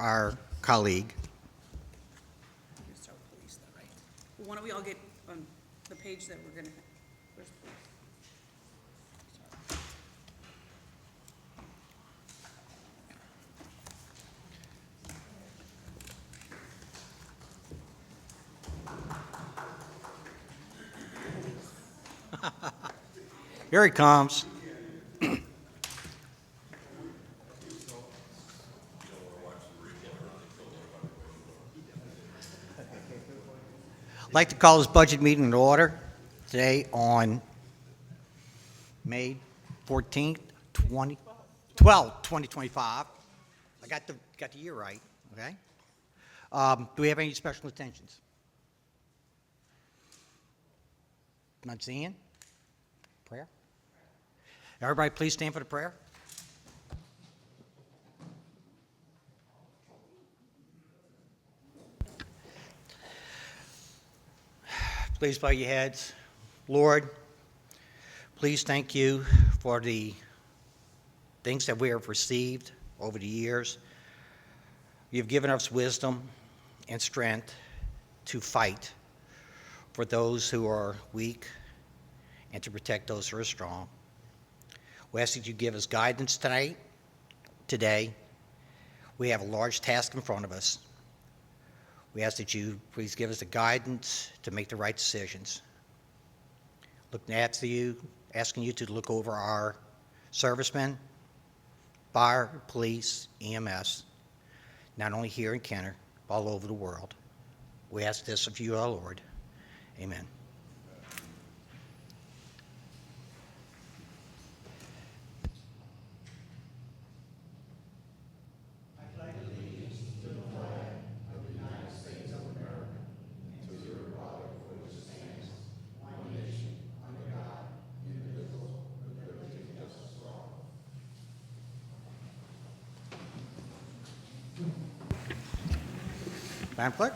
our colleague. We're gonna start with police, though, right? Well, why don't we all get on the page that we're gonna, where's police? Sorry. Here he comes. I'd like to call this budget meeting in order today on May 14th, 2025. I got the year right, okay? Do we have any special attentions? Not seeing? Prayer? Everybody please stand for the prayer. Please bow your heads. Lord, please thank you for the things that we have received over the years. You've given us wisdom and strength to fight for those who are weak and to protect those who are strong. We ask that you give us guidance today. We have a large task in front of us. We ask that you please give us the guidance to make the right decisions. Asking you to look over our servicemen, fire, police, EMS, not only here in Kenner, but all over the world. We ask this of you, our Lord. Amen. Madam Clerk?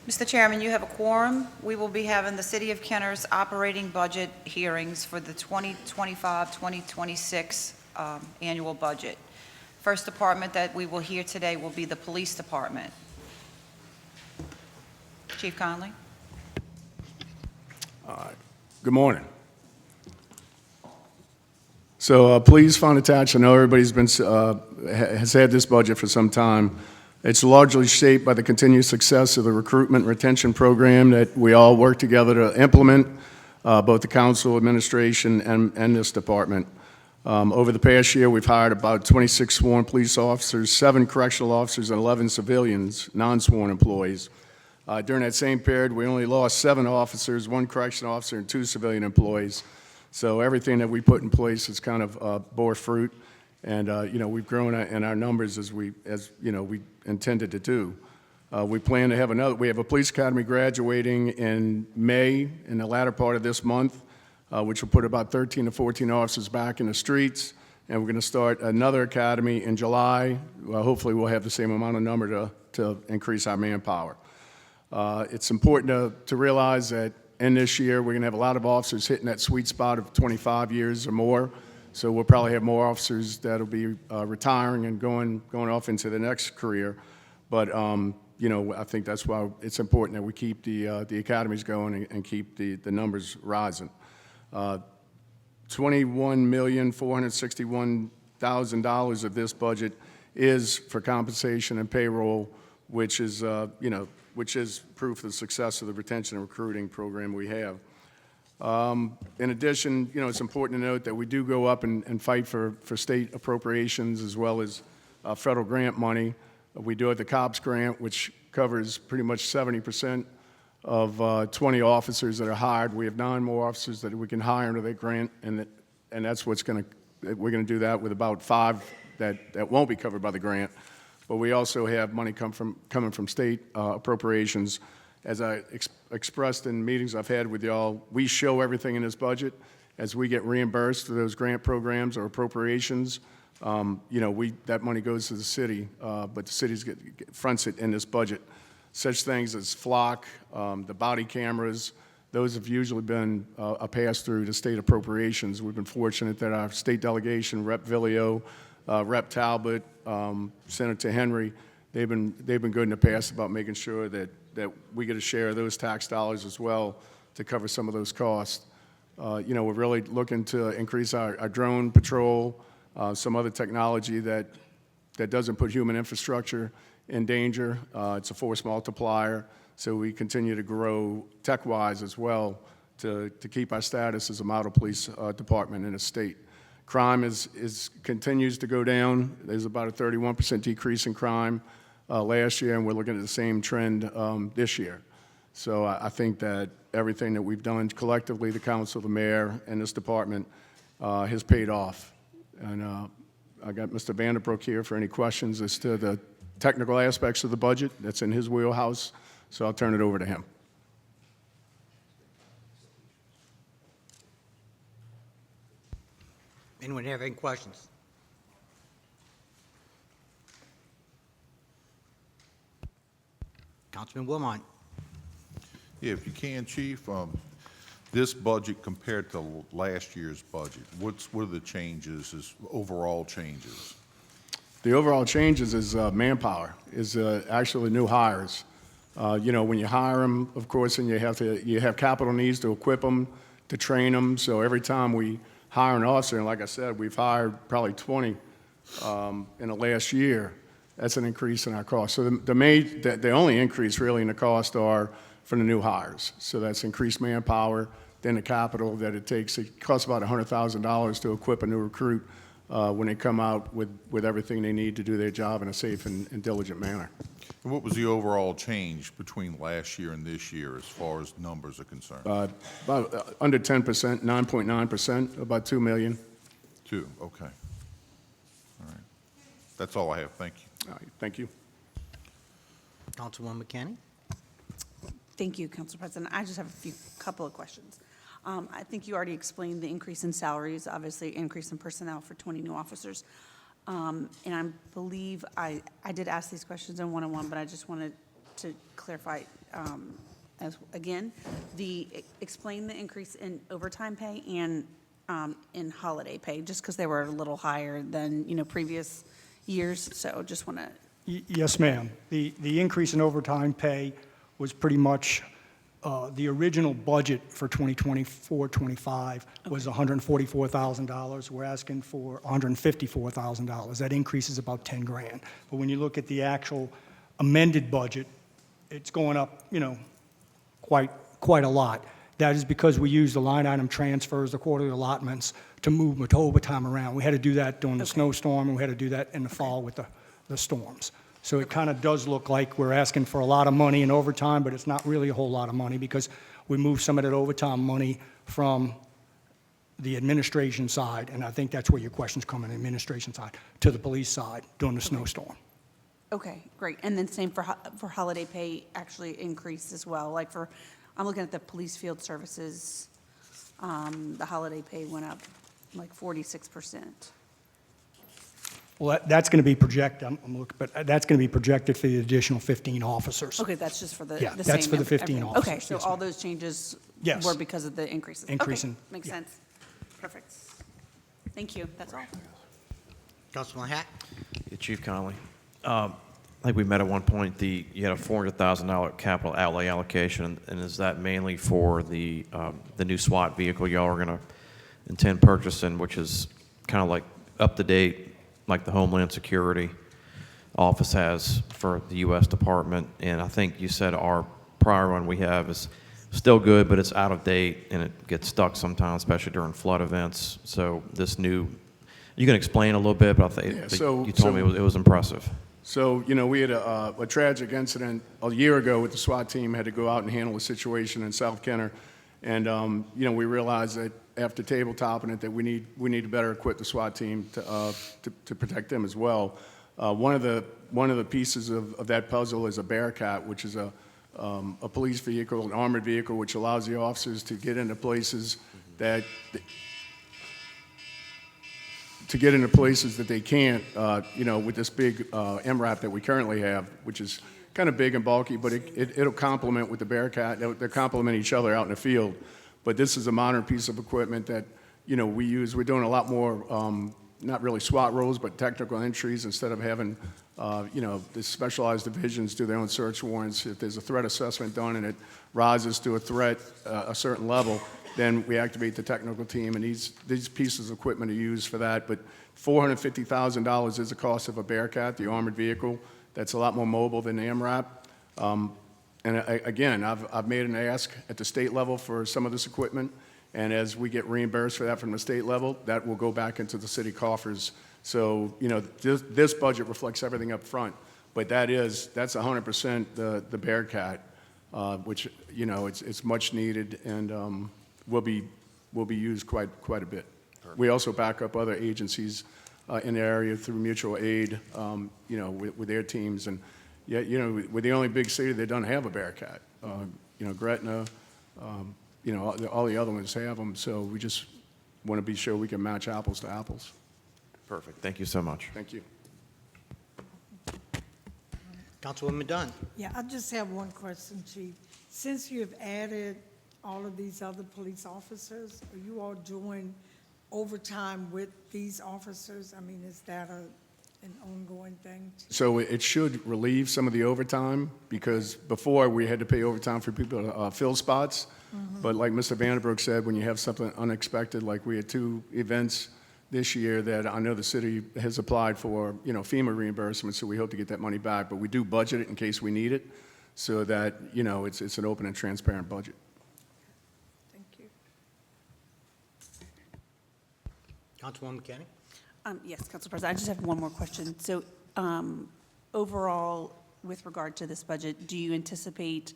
Mr. Chairman, you have a quorum. We will be having the City of Kenner's operating budget hearings for the 2025-2026 annual budget. First department that we will hear today will be the Police Department. Chief Conley. Good morning. So please find attached. I know everybody's has had this budget for some time. It's largely shaped by the continued success of the recruitment and retention program that we all work together to implement, both the council, administration, and this department. Over the past year, we've hired about 26 sworn police officers, 7 correctional officers, and 11 civilians, non-sworn employees. During that same period, we only lost 7 officers, 1 correctional officer, and 2 civilian employees. So everything that we put in place has kind of bore fruit. And we've grown in our numbers as we intended to do. We plan to have we have a police academy graduating in May, in the latter part of this month, which will put about 13 to 14 officers back in the streets. And we're going to start another academy in July. Hopefully we'll have the same amount of number to increase our manpower. It's important to realize that in this year, we're going to have a lot of officers hitting that sweet spot of 25 years or more. So we'll probably have more officers that'll be retiring and going off into the next career. But I think that's why it's important that we keep the academies going and keep the numbers rising. $21,461,000 of this budget is for compensation and payroll, which is proof of the success of the retention and recruiting program we have. In addition, it's important to note that we do go up and fight for state appropriations as well as federal grant money. We do have the COPS grant, which covers pretty much 70% of 20 officers that are hired. We have 9 more officers that we can hire under that grant, and that's we're going to do that with about 5 that won't be covered by the grant. But we also have money coming from state appropriations. As I expressed in meetings I've had with y'all, we show everything in this budget. As we get reimbursed for those grant programs or appropriations, that money goes to the city, but the city fronts it in this budget. Such things as flock, the body cameras, those have usually been a pass-through to state appropriations. We've been fortunate that our state delegation, Rep. Villio, Rep. Talbot, Senator Henry, they've been good in the past about making sure that we get a share of those tax dollars as well to cover some of those costs. We're really looking to increase our drone patrol, some other technology that doesn't put human infrastructure in danger. It's a force multiplier, so we continue to grow tech-wise as well to keep our status as a model police department in the state. Crime continues to go down. There's about a 31% decrease in crime last year, and we're looking at the same trend this year. So I think that everything that we've done collectively, the council, the mayor, and this department, has paid off. And I got Mr. Vanderbroek here for any questions as to the technical aspects of the budget. That's in his wheelhouse, so I'll turn it over to him. Anyone have any questions? Councilman Wilmot. Yeah, if you can, Chief, this budget compared to last year's budget, what are the changes, overall changes? The overall changes is manpower, is actually new hires. When you hire them, of course, and you have capital needs to equip them, to train them. So every time we hire an officer, and like I said, we've hired probably 20 in the last year. That's an increase in our cost. So the only increase really in the cost are for the new hires. So that's increased manpower, then the capital that it takes. It costs about $100,000 to equip a new recruit when they come out with everything they need to do their job in a safe and diligent manner. And what was the overall change between last year and this year as far as numbers are concerned? About under 10%, 9.9%, about $2 million. 2, okay. All right. That's all I have. Thank you. All right, thank you. Councilwoman McKinney. Thank you, Council President. I just have a couple of questions. I think you already explained the increase in salaries, obviously increase in personnel for 20 new officers. And I believe I did ask these questions in one-on-one, but I just wanted to clarify again, explain the increase in overtime pay and in holiday pay, just because they were a little higher than, previous years. So just want to. Yes, ma'am. The increase in overtime pay was pretty much the original budget for 2024-25 was $144,000. We're asking for $154,000. That increase is about 10 grand. But when you look at the actual amended budget, it's going up, quite a lot. That is because we use the line item transfers, the quarterly allotments to move overtime around. We had to do that during the snowstorm, and we had to do that in the fall with the storms. So it kind of does look like we're asking for a lot of money in overtime, but it's not really a whole lot of money because we moved some of that overtime money from the administration side, and I think that's where your question's coming, the administration side, to the police side during the snowstorm. Okay, great. And then same for holiday pay actually increased as well. Like I'm looking at the police field services, the holiday pay went up like 46%. Well, that's going to be projected, I'm looking, but that's going to be projected for the additional 15 officers. Okay, that's just for the Yeah, the that's same for the number. 15 Okay. officers, Okay, so yes, all ma'am. those changes Yes. were because of the increases? Increase Okay, in- makes yeah. sense. Perfect. Thank you, that's all. Councilman Hack. Yeah, Chief Conley, I think we met at one point, you had a $400,000 capital outlay allocation, and is that mainly for the new SWAT vehicle y'all are going to intend purchasing, which is kind of like up to date, like the Homeland Security Office has for the U.S. Department? And I think you said our prior one we have is still good, but it's out of date, and it gets stuck sometimes, especially during flood events. So this new, you can explain a little bit, but I think Yeah, so- you told me it was impressive. So, we had a tragic incident a year ago with the SWAT team, had to go out and handle a situation in South Kenner. And, we realized that after tabletopping it, that we need to better equip the SWAT team to protect them as well. One of the pieces of that puzzle is a Bearcat, which is a police vehicle, an armored vehicle, which allows the officers to get into places that they can't, with this big MRAP that we currently have, which is kind of big and bulky, but it'll complement with the Bearcat. They'll complement each other out in the field. But this is a modern piece of equipment that, we use. We're doing a lot more, not really SWAT roles, but technical entries, instead of having, the specialized divisions do their own search warrants. If there's a threat assessment done and it rises to a threat, a certain level, then we activate the technical team, and these pieces of equipment are used for that. But $450,000 is the cost of a Bearcat, the armored vehicle. That's a lot more mobile than the AMRAP. Again, I've made an ask at the state level for some of this equipment, and as we get reimbursed for that from the state level, that will go back into the city coffers. So, this budget reflects everything up front, but that's 100% the Bearcat, which, it's much needed and will be used quite a bit. We also back up other agencies in the area through mutual aid, with their teams. And yet, we're the only big city that doesn't have a Bearcat. Gretna, all the other ones have them, so we just want to be sure we can match apples to apples. Perfect. Thank you so much. Thank you. Councilwoman Dunn. Yeah, I just have one question, Chief. Since you've added all of these other police officers, are you all doing overtime with these officers? I mean, is that an ongoing thing? So it should relieve some of the overtime, because before we had to pay overtime for people to fill spots. But like Mr. Vandenbroek said, when you have something unexpected, like we had 2 events this year that I know the city has applied for, FEMA reimbursement, so we hope to get that money back. But we do budget it in case we need it, so that, it's an open and transparent budget. Thank you. Councilwoman Kenny. Yes, Council President, I just have one more question. So overall, with regard to this budget, do you anticipate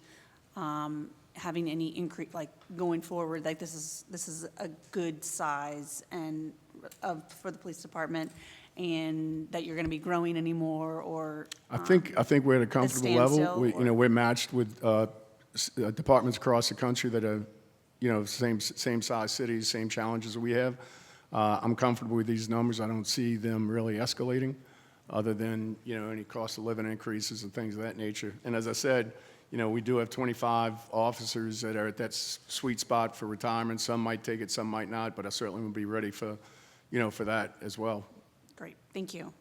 having any increase, like going forward, like this is a good size and for the police department, and that you're going to be growing anymore, or? I think we're at a comfortable level. standstill, or- We're matched with departments across the country that are, same size cities, same challenges that we have. I'm comfortable with these numbers. I don't see them really escalating, other than, any cost of living increases and things of that nature. And as I said, we do have 25 officers that are at that sweet spot for retirement. Some might take it, some might not, but I certainly will be ready for that as well. Great, thank you.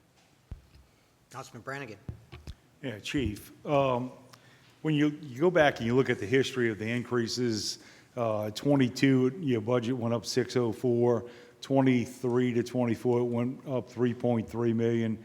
Councilman Brannigan. Yeah, Chief, when you go back and you look at the history of the increases, 22, your budget went up 604, 23 to 24, it went up 3.3 million,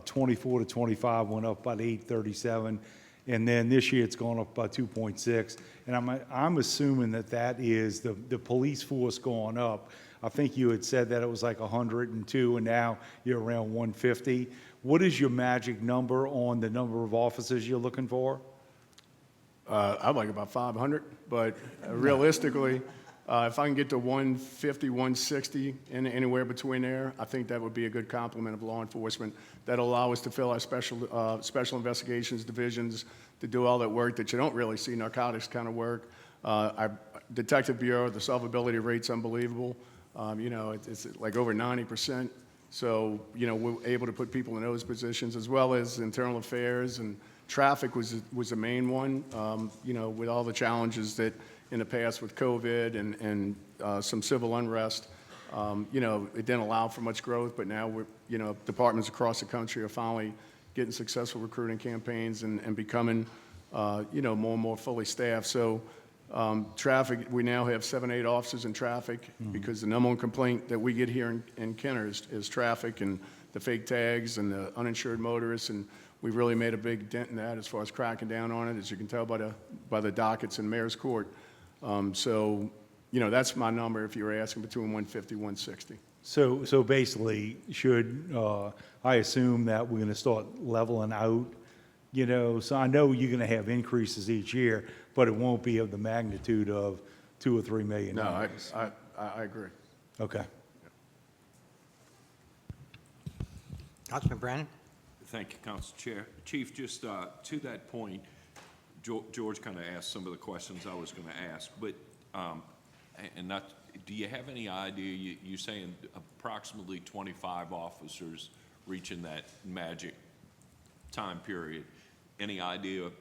24 to 25 went up about 837, and then this year it's gone up by 2.6. And I'm assuming that is the police force going up. I think you had said that it was like 102, and now you're around 150. What is your magic number on the number of officers you're looking for? I'd like about 500, but realistically, if I can get to 150, 160, and anywhere between there, I think that would be a good complement of law enforcement. That'll allow us to fill our special investigations divisions, to do all that work that you don't really see, narcotics kind of work. Our detective bureau, the solvability rate's unbelievable. It's like over 90%. So, we're able to put people in those positions, as well as internal affairs, and traffic was the main one, with all the challenges that in the past with COVID and some civil unrest, it didn't allow for much growth, but now departments across the country are finally getting successful recruiting campaigns and becoming, more and more fully staffed. So traffic, we now have 7, 8 officers in traffic, because the number one complaint that we get here in Kenner is traffic and the fake tags and the uninsured motorists, and we've really made a big dent in that as far as cracking down on it, as you can tell by the dockets in Mayor's Court. So, that's my number if you were asking, between 150, 160. So basically, should I assume that we're going to start leveling out? So I know you're going to have increases each year, but it won't be of the magnitude of $2 or $3 million. No, I agree. Okay. Councilman Brannan. Thank you, Council Chair. Chief, just to that point, George kind of asked some of the questions I was going to ask, but do you have any idea? You're saying approximately 25 officers reaching that magic time period. Any idea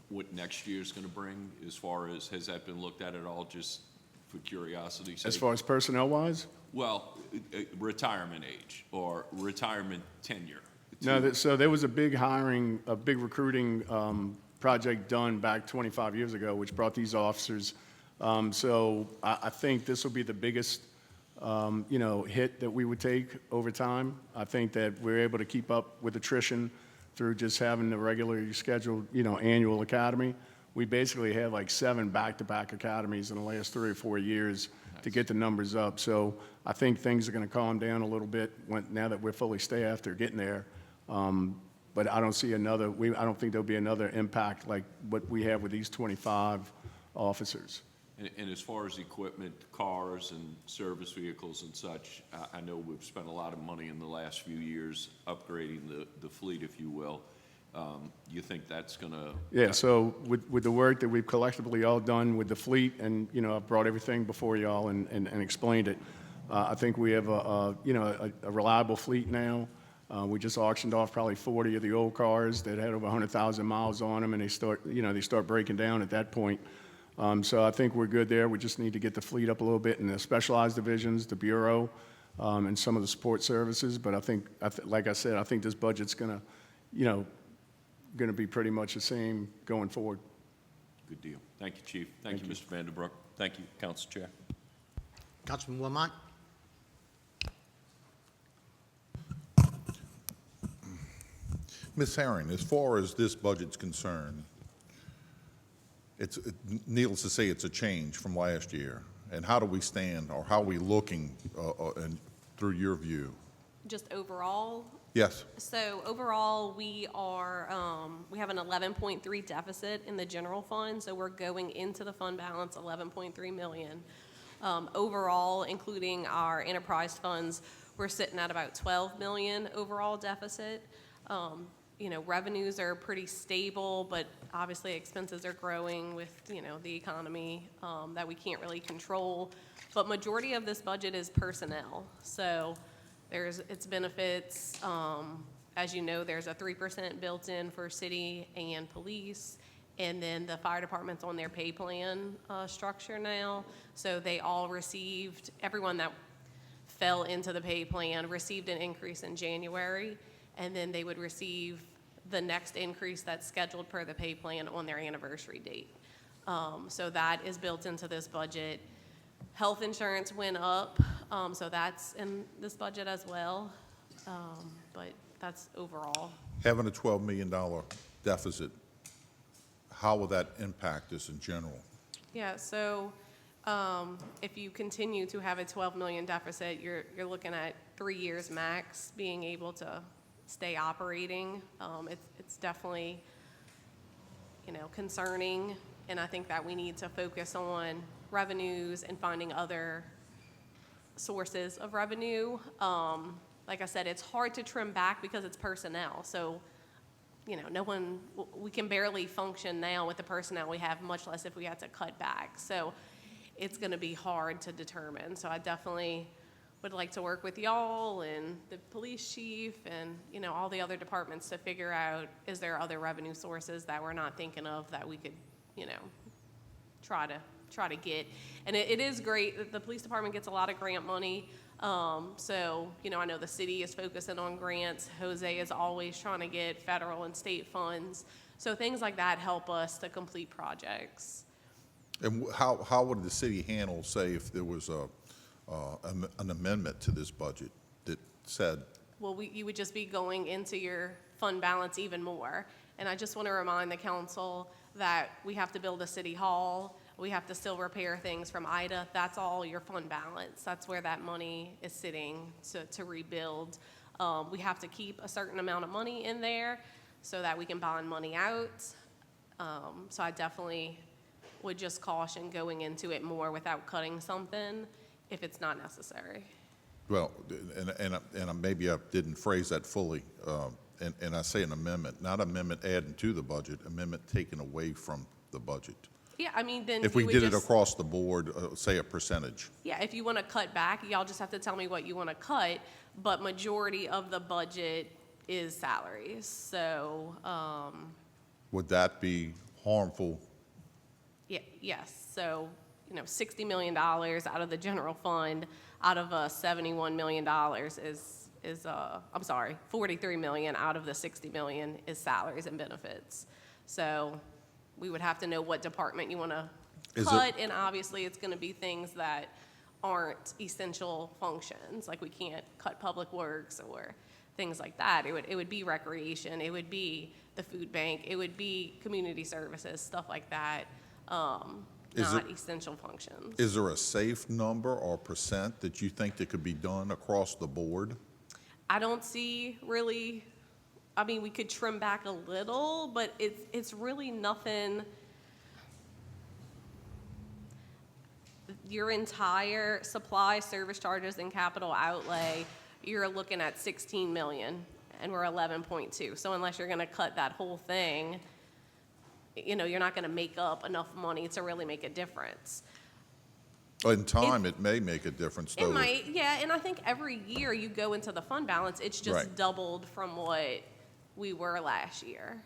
what next year is going to bring, as far as, has that been looked at all, just for curiosity's sake? As far as personnel-wise? Well, retirement age or retirement tenure. No, so there was a big hiring, a big recruiting project done back 25 years ago, which brought these officers. So I think this will be the biggest, hit that we would take over time. I think that we're able to keep up with attrition through just having the regularly scheduled, annual academy. We basically had like 7 back-to-back academies in the last 3 or 4 years to get the numbers up. So I think things are going to calm down a little bit now that we're fully staffed or getting there. But I don't see I don't think there'll be another impact like what we have with these 25 officers. And as far as equipment, cars and service vehicles and such, I know we've spent a lot of money in the last few years upgrading the fleet, if you will. You think that's going to? Yeah, so with the work that we've collectively all done with the fleet, and, I've brought everything before y'all and explained it, I think we have a reliable fleet now. We just auctioned off probably 40 of the old cars that had over 100,000 miles on them, and they start breaking down at that point. So I think we're good there. We just need to get the fleet up a little bit in the specialized divisions, the bureau, and some of the support services. But I think, like I said, I think this budget's going to be pretty much the same going forward. Good deal. Thank you, Chief. Thank you, Mr. Vanderbrook. Thank you, Council Chair. Councilman Wilmot? Ms. Herring, as far as this budget's concerned, needless to say, it's a change from last year. And how do we stand, or how are we looking through your view? Just overall? Yes. So overall, we have an 11.3 deficit in the general fund, so we're going into the fund balance 11.3 million. Overall, including our enterprise funds, we're sitting at about 12 million overall deficit. Revenues are pretty stable, but obviously expenses are growing with, the economy that we can't really control. But majority of this budget is personnel. So it's benefits. As you know, there's a 3% built in for city and police. And then the fire department's on their pay plan structure now. So they all received, everyone that fell into the pay plan received an increase in January. And then they would receive the next increase that's scheduled per the pay plan on their anniversary date. So that is built into this budget. Health insurance went up, so that's in this budget as well, but that's overall. Having a $12 million deficit, how will that impact us in general? Yeah, so if you continue to have a 12 million deficit, you're looking at 3 years max being able to stay operating. It's definitely, concerning, and I think that we need to focus on revenues and finding other sources of revenue. Like I said, it's hard to trim back because it's personnel. So, we can barely function now with the personnel we have, much less if we had to cut back. So it's going to be hard to determine. So I definitely would like to work with y'all and the police chief and, all the other departments to figure out, is there other revenue sources that we're not thinking of that we could, try to get. And it is great that the police department gets a lot of grant money. So, I know the city is focusing on grants. Jose is always trying to get federal and state funds. So things like that help us to complete projects. And how would the city handle, say, if there was an amendment to this budget that said? Well, you would just be going into your fund balance even more. And I just want to remind the council that we have to build a city hall. We have to still repair things from Ida. That's all your fund balance. That's where that money is sitting to rebuild. We have to keep a certain amount of money in there so that we can bond money out. So I definitely would just caution going into it more without cutting something if it's not necessary. Well, and maybe I didn't phrase that fully, and I say an amendment, not amendment adding to the budget, amendment taken away from the budget. Yeah, I mean, then If we did it across the board, say a percentage. Yeah, if you want to cut back, y'all just have to tell me what you want to cut, but majority of the budget is salaries, so. Would that be harmful? Yeah, yes, so $60 million out of the general fund, out of $71 million I'm sorry, 43 million out of the 60 million is salaries and benefits. So we would have to know what department you want to cut, and obviously it's going to be things that aren't essential functions, like we can't cut public works or things like that. It would be recreation, it would be the food bank, it would be community services, stuff like that, not essential functions. Is there a safe number or percent that you think that could be done across the board? I don't see really, I mean, we could trim back a little, but it's really nothing. Your entire supply, service charges, and capital outlay, you're looking at 16 million, and we're 11.2. So unless you're gonna cut that whole thing, you're not gonna make up enough money to really make a difference. In time, it may make a difference, though. It might, yeah, and I think every year you go into the fund balance, it's just Right. doubled from what we were last year.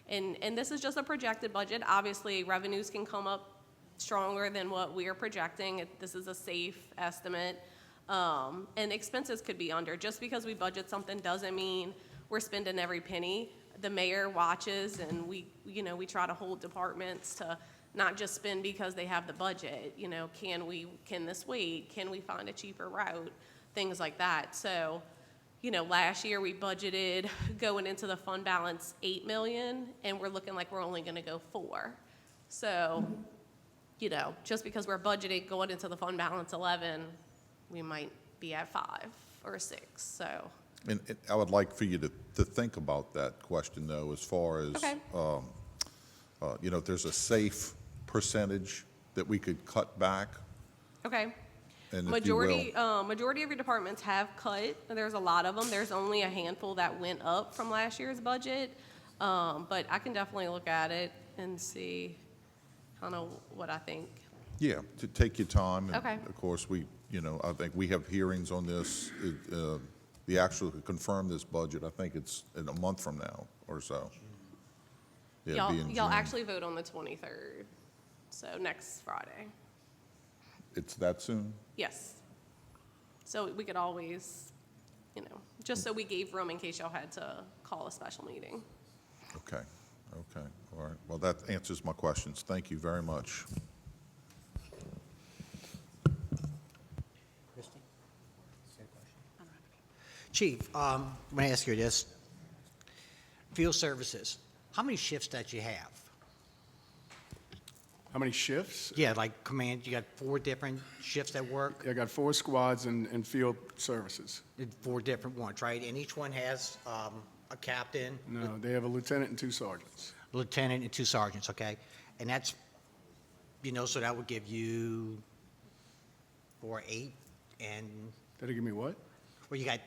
And this is just a projected budget. Obviously, revenues can come up stronger than what we are projecting. This is a safe estimate. And expenses could be under. Just because we budget something doesn't mean we're spending every penny. The mayor watches, and we try to hold departments to not just spend because they have the budget. Can this wait? Can we find a cheaper route? Things like that. So, last year we budgeted going into the fund balance 8 million, and we're looking like we're only going to go 4. So, just because we're budgeting going into the fund balance 11, we might be at 5 or 6. So. And I would like for you to think about that question, though, as far as, Okay. if there's a safe percentage that we could cut back. Okay. And Majority of your departments have cut. There's a lot of them. There's only a handful that went up from last year's budget. But I can definitely look at it and see kind of what I think. Yeah, to take your time. And Okay. of course, I think we have hearings on this. The actual to confirm this budget, I think it's in a month from now or so. Yeah, it'd be in Y'all June. actually vote on the 23rd, so next Friday. It's that soon? Yes. So we could always, just so we gave room in case y'all had to call a special meeting. Okay, all right. Well, that answers my questions. Thank you very much. Christie? Chief, I'm going to ask you this. Field services, how many shifts that you have? How many shifts? Yeah, like command, you got 4 different shifts that work, I got 4 squads and field services. 4 different ones, right? And each one has a captain, No, they have a lieutenant and 2 sergeants. lieutenant, and 2 sergeants, okay? And that's, so that would give you 4, 8, and, Did it give me what? well, you got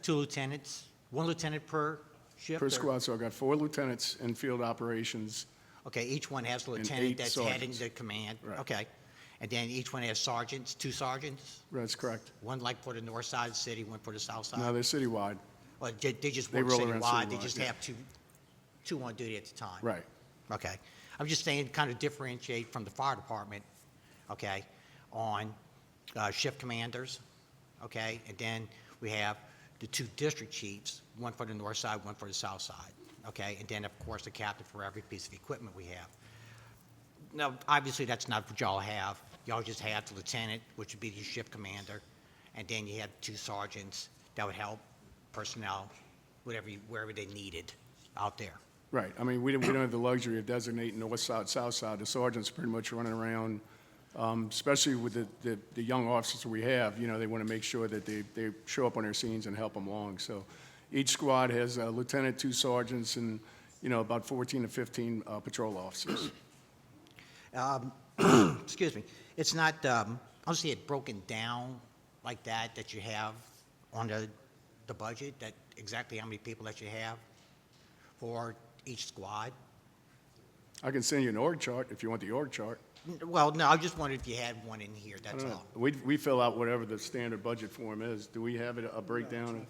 2 lieutenants, 1 lieutenant per shift? Per or- squad, so I got 4 lieutenants in field operations. Okay, each one has a And lieutenant 8 that's heading sergeants. the command? Right. Okay. And then each one has sergeants, 2 sergeants? That's correct. One like for the north side of the city, one for the south side? No, they're citywide. Well, they just They work roll around citywide, they citywide, just yeah. have two on duty at the time? Right. Okay. I'm just saying, kind of differentiate from the fire department, okay, on shift commanders, okay? And then we have the 2 district chiefs, one for the north side, one for the south side, okay? And then, of course, the captain for every piece of equipment we have. Now, obviously, that's not what y'all have. Y'all just have the lieutenant, which would be the shift commander, and then you have 2 sergeants that would help personnel, wherever they needed out there. Right. I mean, we don't have the luxury of designating north side, south side. The sergeants are pretty much running around, especially with the young officers we have. They want to make sure that they show up on their scenes and help them along. So each squad has a lieutenant, 2 sergeants, and, about 14 to 15 patrol officers. Excuse me, it's not, I don't see it broken down like that you have on the budget, that exactly how many people that you have for each squad? I can send you an org chart if you want the org chart. Well, no, I just wondered if you had one in here, I that's don't know. all. We fill out whatever the standard budget form is. Do we have a breakdown?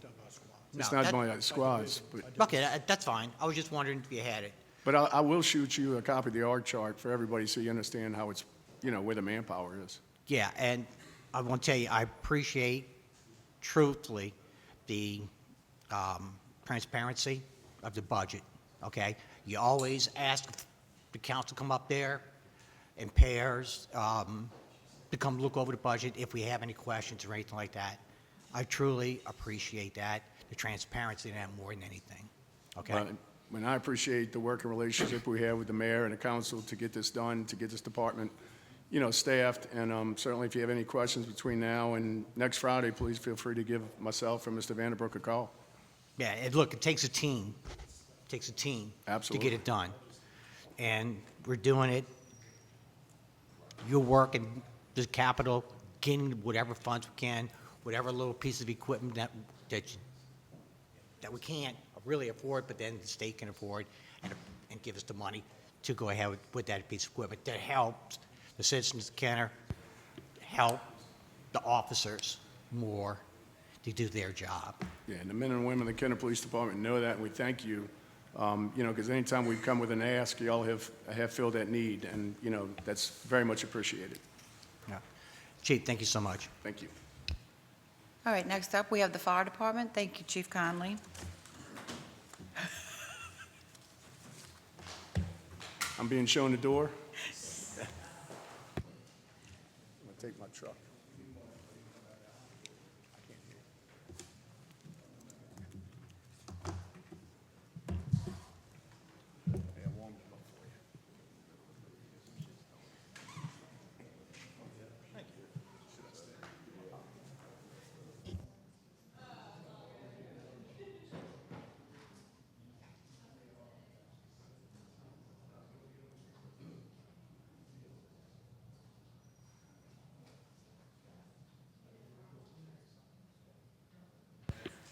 It's No, not that- by squads, but. Okay, that's fine, I was just wondering if you had it. But I will shoot you a copy of the org chart for everybody so you understand how it's where the manpower is. Yeah, and I want to tell you, I appreciate truthfully the transparency of the budget, okay? You always ask the council to come up there in pairs, to come look over the budget if we have any questions or anything like that. I truly appreciate that, the transparency in that more than anything, okay? Well, and I appreciate the working relationship we have with the mayor and the council to get this done, to get this department, staffed. And certainly if you have any questions between now and next Friday, please feel free to give myself or Mr. Vanderbrook a call. Yeah, and look, it takes a team. It takes a team Absolutely. to get it done. And we're doing it. You're working the capital, getting whatever funds we can, whatever little piece of equipment that we can't really afford, but then the state can afford and give us the money to go ahead with that piece of equipment that helps the citizens of Kenner, help the officers more to do their job. Yeah, and the men and women of the Kenner Police Department know that, and we thank you. Because anytime we come with an ask, you all have filled that need, and, that's very much appreciated. Yeah. Chief, thank you so much. Thank you. All right, next up, we have the fire department. Thank you, Chief Conley. I'm being shown the door. I'm going to take my truck.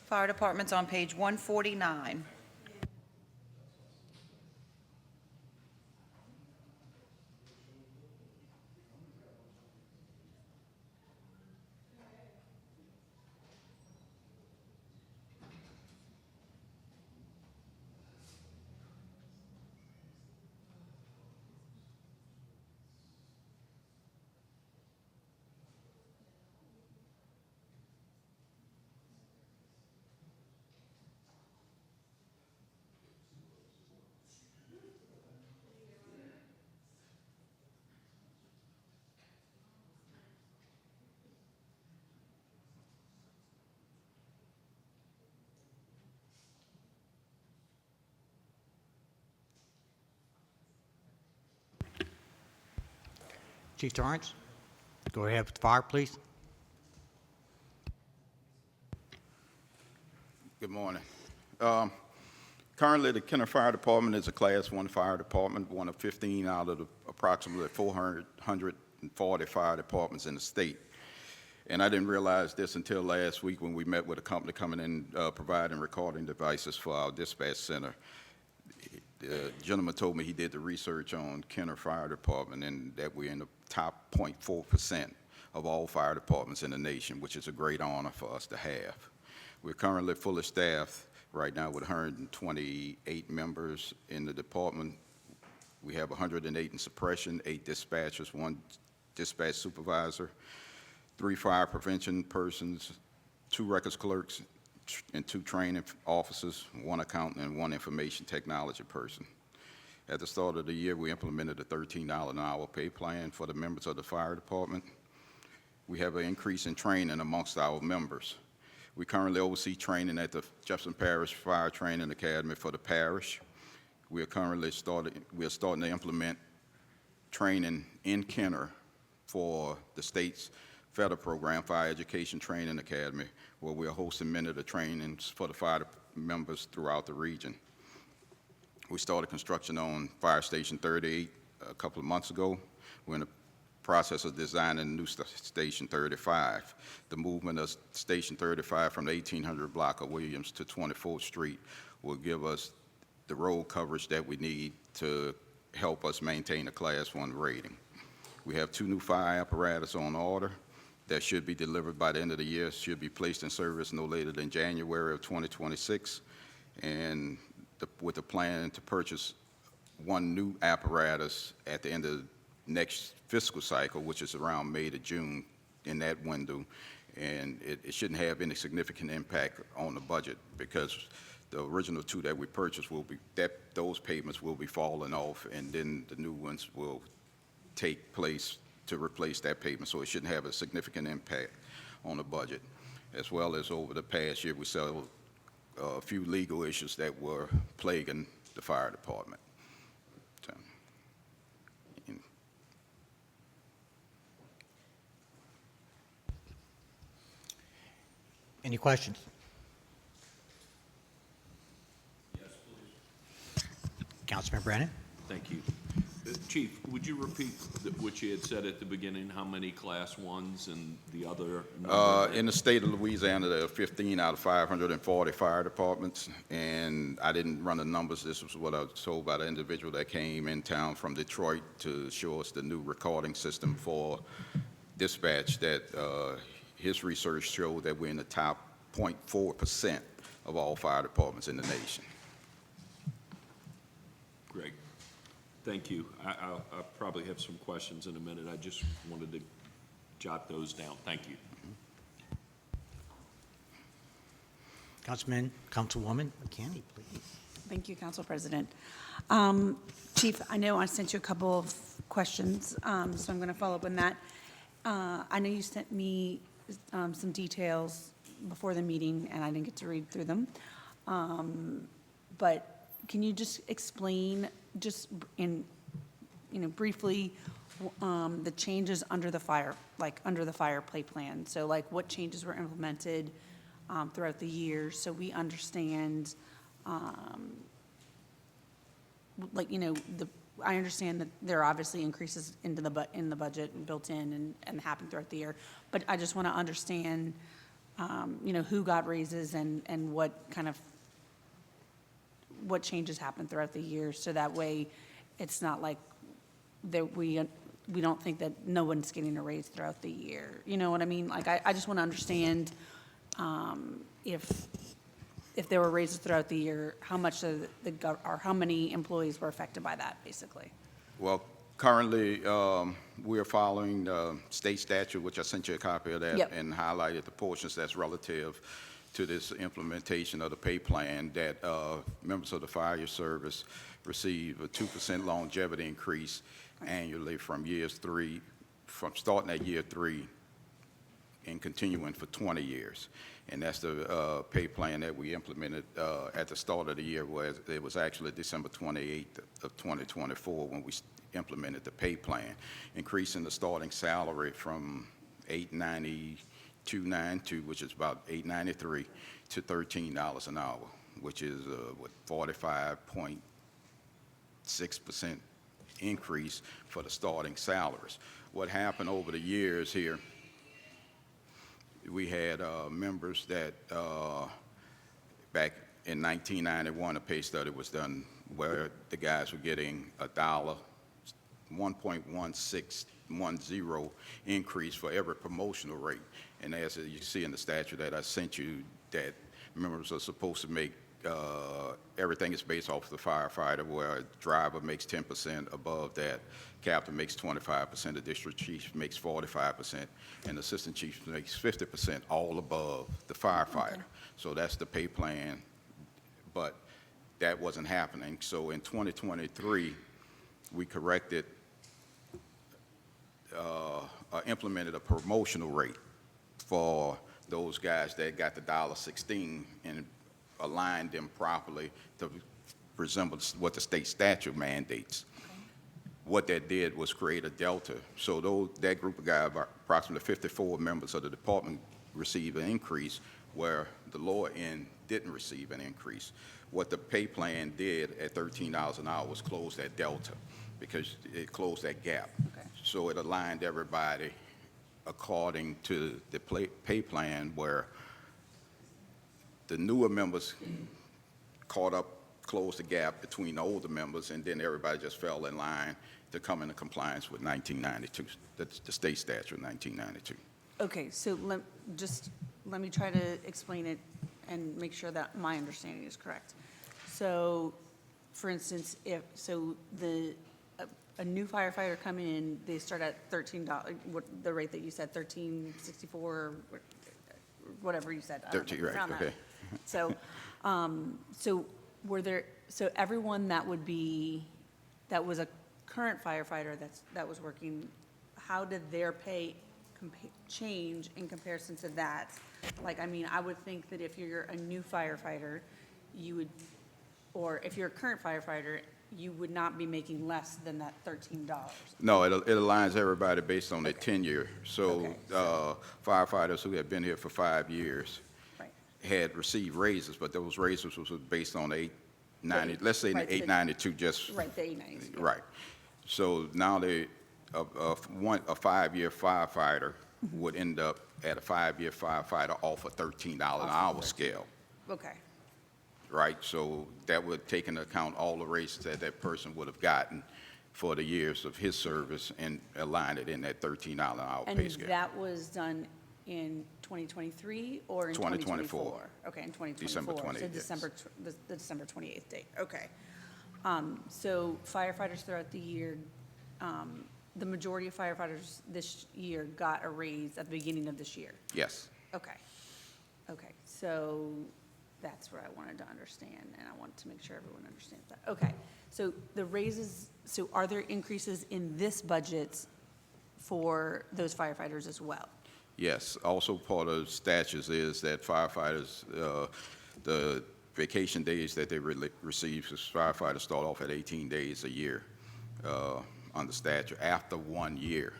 Fire department's on page 149. Chief Torrance, go ahead with the fire, please. Good morning. Currently, the Kenner Fire Department is a Class 1 fire department, one of 15 out of the approximately 440 fire departments in the state. And I didn't realize this until last week when we met with a company coming in providing recording devices for our dispatch center. The gentleman told me he did the research on Kenner Fire Department and that we're in the top 0.4% of all fire departments in the nation, which is a great honor for us to have. We're currently fully staffed right now with 128 members in the department. We have 108 in suppression, 8 dispatchers, 1 dispatch supervisor, 3 fire prevention persons, 2 records clerks, and 2 training officers, 1 accountant, and 1 information technology person. At the start of the year, we implemented a $13 an hour pay plan for the members of the fire department. We have an increase in training amongst our members. We currently oversee training at the Jefferson Parish Fire Training Academy for the parish. We are starting to implement training in Kenner for the state's federal program, Fire Education Training Academy, where we are hosting many of the trainings for the fire members throughout the region. We started construction on Fire Station 38 a couple of months ago. We're in the process of designing new Station 35. The movement of Station 35 from the 1800 block of Williams to 24th Street will give us the road coverage that we need to help us maintain a Class 1 rating. We have 2 new fire apparatus on order that should be delivered by the end of the year, should be placed in service no later than January of 2026, and with the plan to purchase 1 new apparatus at the end of next fiscal cycle, which is around May to June, in that window, and it shouldn't have any significant impact on the budget because the original two that we purchased will be, those payments will be falling off, and then the new ones will take place to replace that payment, so it shouldn't have a significant impact on the budget. As well as over the past year, we saw a few legal issues that were plaguing the fire department. So, Any questions? Yes, please. Councilman Brennan? Thank you. Chief, would you repeat what you had said at the beginning, how many Class 1s and the other number? in the state of Louisiana, there are 15 out of 540 fire departments, and I didn't run the numbers. This was what I was told by the individual that came in town from Detroit to show us the new recording system for dispatch, that his research showed that we're in the top 0.4% of all fire departments in the nation. Great. Thank you. I'll probably have some questions in a minute. I just wanted to jot those down. Thank you. Councilwoman McKinney, please. Thank you, Council President. Chief, I know I sent you a couple of questions, so I'm going to follow up on that. I know you sent me some details before the meeting, and I didn't get to read through them. But can you just explain, just in, briefly, the changes under the fire, under the fire pay plan? So what changes were implemented throughout the year, so we understand, I understand that there are obviously increases in the budget and built in and happen throughout the year, but I just want to understand, who got raises and what changes happen throughout the year, so that way it's not like that we don't think that no one's getting a raise throughout the year. You know what I mean? I just want to understand if there were raises throughout the year, how much or how many employees were affected by that, basically? Well, currently, we are following the state statute, which I sent you a copy of that, Yep. and highlighted the portions that's relative to this implementation of the pay plan, that members of the fire service receive a 2% longevity increase annually from starting at year 3 and continuing for 20 years. And that's the pay plan that we implemented at the start of the year, where it was actually December 28th of 2024 when we implemented the pay plan, increasing the starting salary from $892.92, which is about $893, to $13 an hour, which is 45.6% increase for the starting salaries. What happened over the years here, we had members that back in 1991, a pay study was done where the guys were getting $1.1610 increase for every promotional rate. And as you see in the statute that I sent you, that members are supposed to make, everything is based off the firefighter, where a driver makes 10% above that, captain makes 25%, the district chief makes 45%, and the assistant chief makes 50%, all above the firefighter. Okay. So that's the pay plan, but that wasn't happening. So in 2023, we corrected, implemented a promotional rate for those guys that got the $1.16 and aligned them properly to resemble what the state statute mandates. What that did was create a delta. So that group of guys, approximately 54 members of the department, received an increase where the lower end didn't receive an increase. What the pay plan did at $13 an hour was close that delta, because it closed that gap. Okay. So it aligned everybody according to the pay plan, where the newer members caught up, closed the gap between the older members, and then everybody just fell in line to come into compliance with 1992, the state statute 1992. Okay, so let me try to explain it and make sure that my understanding is correct. So, for instance, a new firefighter coming in, they start at $13, what, the rate that you said, $13.64, whatever you said. I don't know, 13, right, around that. okay. So, so everyone that was a current firefighter that was working, how did their pay change in comparison to that? Like, I mean, I would think that if you're a new firefighter, you would, or if you're a current firefighter, you would not be making less than that $13. No, it aligns everybody based on their tenure. So Okay, so- firefighters who had been here for 5 years Right. had received raises, but those raises was based on the 890, let's say Right, the 892 just. Right, the 890s. yeah. Right. So now a 5-year firefighter would end up at a 5-year firefighter off a $13 an hour scale, Okay, right? So that would take into account all the raises that that person would have gotten for the years of his service and align it in that $13 an hour pay and scale. that was done in 2023 or in 2024. 2024? Okay, in 2024. December So 28th, yes. the December 28th date, okay. So firefighters throughout the year, the majority of firefighters this year got a raise at the beginning of this year? Yes. Okay, okay, so that's what I wanted to understand, and I wanted to make sure everyone understands that. Okay, so the raises, so are there increases in this budget for those firefighters as well? Yes, also part of statutes is that firefighters, the vacation days that they receive, because firefighters start off at 18 days a year under statute, after 1 year,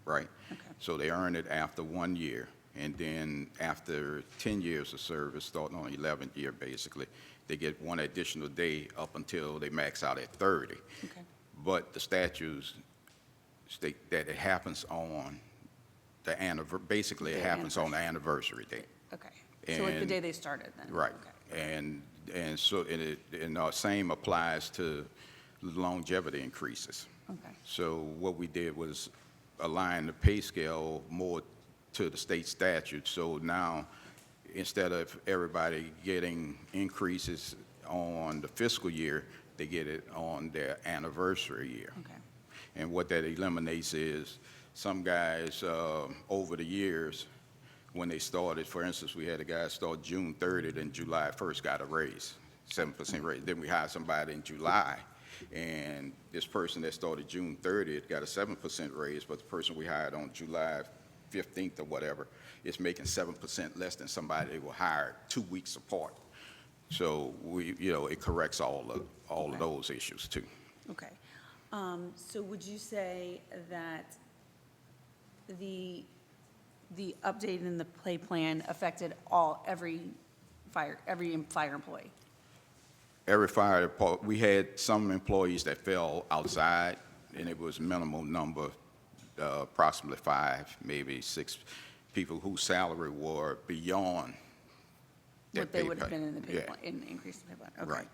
right? Okay. So they earn it after 1 year, and then after 10 years of service, starting on 11th year, basically, they get 1 additional day up until they max out at 30. Okay, But the statutes state that it happens on the basically it The happens on the anniversary date. okay. So like the And- day they started then? Right. Okay. And so, the same applies to longevity increases. Okay, So what we did was align the pay scale more to the state statute. So now, instead of everybody getting increases on the fiscal year, they get it on their anniversary year. okay, And what that eliminates is some guys, over the years, when they started, for instance, we had a guy start June 30th and July 1st got a raise, 7% raise. Then we hired somebody in July, and this person that started June 30th got a 7% raise, but the person we hired on July 15th or whatever is making 7% less than somebody that was hired 2 weeks apart. So it corrects all of those issues too. okay. So would you say that the update in the pay plan affected every fire employee? Every fire department, we had some employees that fell outside, and it was minimal number, approximately 5, maybe 6 people whose salary were beyond that What they pay would have plan. been in the pay Yeah. plan, in the increase in the pay plan? Okay. Right.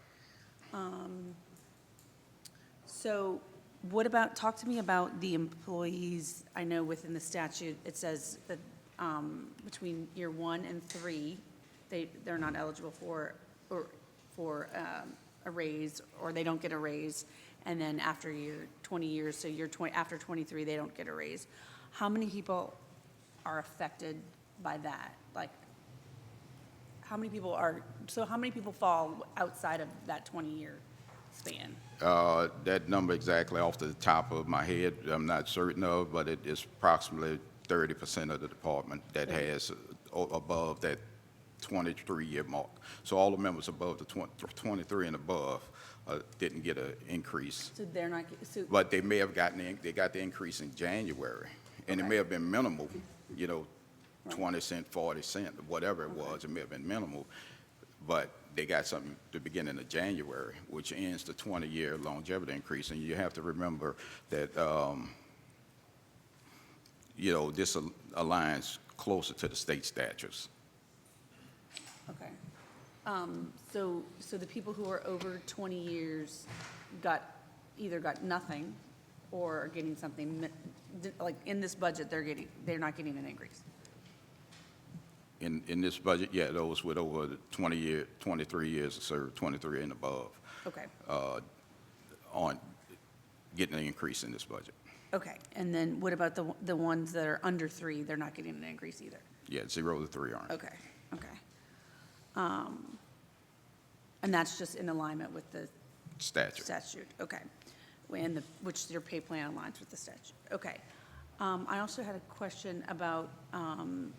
So what about, talk to me about the employees, I know within the statute, it says that between year 1 and 3, they're not eligible for a raise, or they don't get a raise, and then after 20 years, so after 23, they don't get a raise. How many people are affected by that? Like, how many people fall outside of that 20-year span? That number exactly off the top of my head, I'm not certain of, but it is approximately 30% of the department that has above that 23-year mark. So all the members above the 23 and above didn't get an increase. So they're not, so, But they may have they got the increase in January, and it Okay. may have been minimal, 20 cent, 40 cent, whatever it was, it may have been minimal, but they got something the beginning of January, which ends the 20-year longevity increase. And you have to remember that, this aligns closer to the state statutes. okay. So the people who are over 20 years either got nothing or are getting something, like in this budget, they're not getting an increase. In this budget, yeah, those with over the 23 years of service, 23 and above. Okay, getting an increase in this budget. Okay, and then what about the ones that are under 3? They're not getting an increase either? Yeah, 0 to 3 aren't. Okay, okay. And that's just in alignment with the Statute. statute? Okay. Which your pay plan aligns with the statute? Okay. I also had a question about,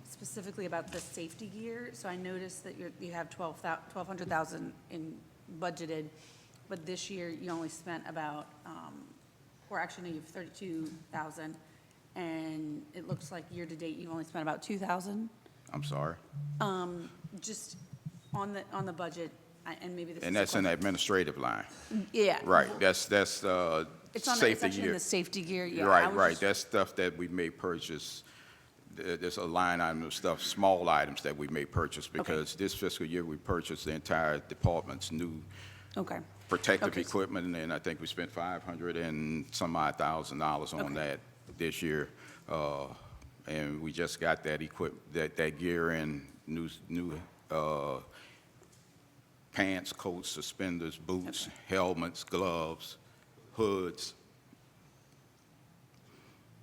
specifically about the safety gear. So I noticed that you have $1,200,000 in budgeted, but this year you only spent about, or actually, no, you have 32,000, and it looks like year-to-date you've only spent about 2,000. I'm sorry. Just on the budget, and maybe this is. And a that's in the question- administrative line. Yeah. Right, that's It's on it's safety actually in gear. the safety gear, yeah. I Right, was right, just- that's stuff that we may purchase. There's a line item of stuff, small items that we may purchase, because this fiscal year, we purchased the entire department's new Okay. protective Okay, so- equipment, and I think we spent $500 and some odd $1,000 on Okay. that this year. And we just got that that gear in, new pants, coats, suspenders, boots, helmets, gloves, hoods.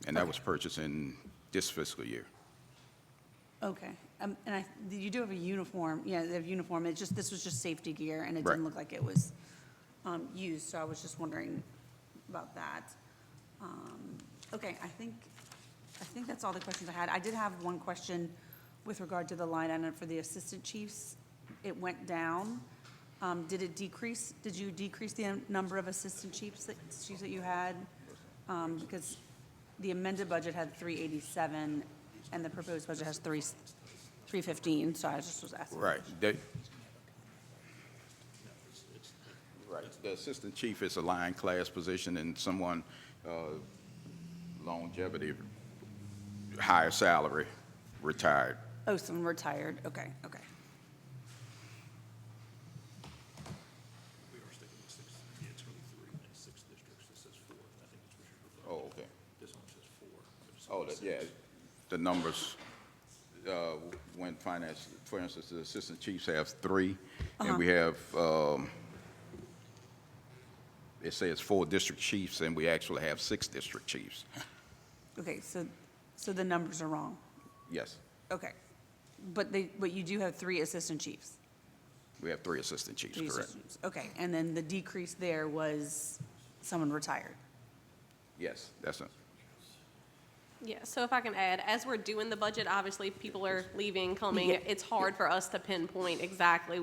And that was purchased in this fiscal year. Okay. And you do have a uniform, yeah, they have uniform, this was just safety gear, and it Right. didn't look like it was used, so I was just wondering about that. Okay, I think that's all the questions I had. I did have one question with regard to the line item for the assistant chiefs. It went down. Did it decrease? Did you decrease the number of assistant chiefs that you had? Because the amended budget had 387, and the proposed budget has 315, so I just was asking. Right. Right. The assistant chief is a line class position, and someone, longevity, higher salary, retired. Oh, someone retired, okay, okay. Oh, okay. Oh, yeah, the numbers, when finance, for instance, the assistant chiefs have 3, and we have, it says 4 district chiefs, and we actually have 6 district chiefs. Okay, so the numbers are wrong. Yes, Okay. But you do have 3 assistant chiefs? we have 3 assistant chiefs, Three correct? assistant chiefs. Okay, and then the decrease there was someone retired? Yes, that's it. Yeah, so if I can add, as we're doing the budget, obviously, people are leaving, coming. Yeah. It's hard for us to pinpoint exactly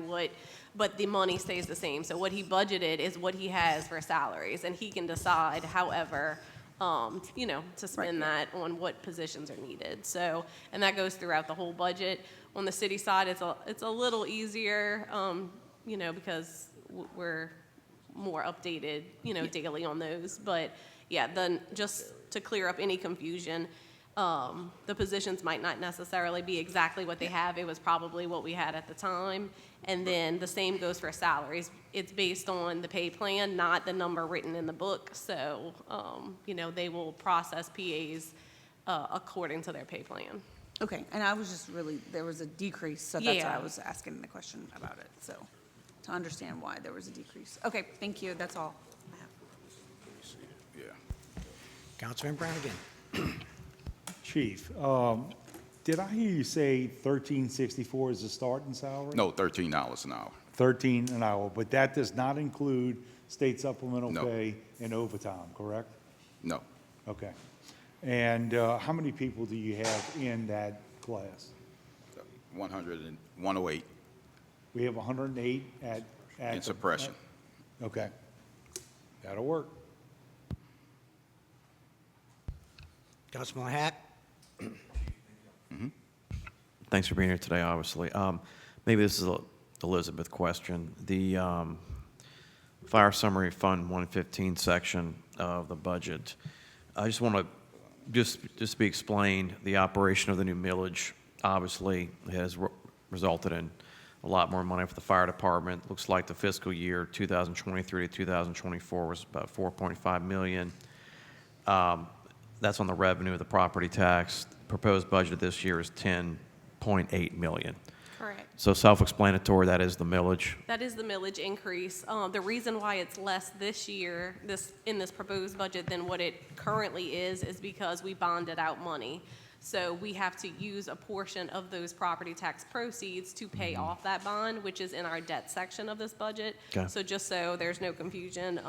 but the money stays the same. So what he budgeted is what he has for salaries, and he can decide, however, to spend that on what positions are needed. So, and that goes throughout the whole budget. On the city side, it's a little easier, because we're more updated, daily on those. But yeah, then just to clear up any confusion, the positions might not necessarily be exactly what they have. It was probably what we had at the time. And then the same goes for salaries. It's based on the pay plan, not the number written in the book. So, they will process PAs according to their pay plan. Okay, and I was just there was a decrease, so that's why Yeah. I was asking the question about it, so, to understand why there was a decrease. Okay, thank you, that's all I have. Yeah. Councilman Brannigan. Chief, did I hear you say 1364 is the starting salary? No, $13 an hour. 13 an hour, but that does not include state supplemental No. pay and overtime, correct? No, Okay. And how many people do you have in that class? 108 We have 108 at. in suppression. Okay. That'll work. Councilman Hack. Thanks for being here today, obviously. Maybe this is a Elizabeth question. The Fire Summary Fund 115 section of the budget, I just want to just be explained, the operation of the new millage obviously has resulted in a lot more money for the fire department. Looks like the fiscal year 2023 to 2024 was about $4.5 million. That's on the revenue of the property tax. Proposed budget this year is $10.8 million. Correct. So self-explanatory, that is the millage. That is the millage increase. The reason why it's less this year, in this proposed budget than what it currently is because we bonded out money. So we have to use a portion of those property tax proceeds to pay off that bond, which is in our debt section of this budget. Okay. So just so there's no confusion,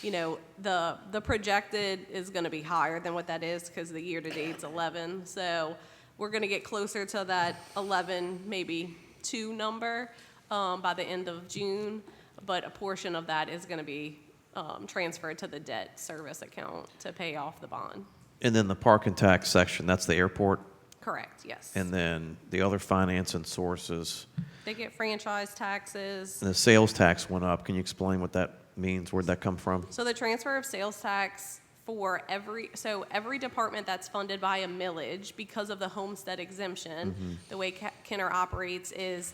the projected is going to be higher than what that is because the year-to-date's 11. So we're going to get closer to that 11, maybe 2 number by the end of June, but a portion of that is going to be transferred to the debt service account to pay off the bond. And then the parking tax section, that's the airport. Correct, yes. And then the other financing sources, They get franchise taxes. and the sales tax went up. Can you explain what that means? Where'd that come from? So the transfer of sales tax for every department that's funded by a millage, because of the homestead exemption, the way Kenner operates is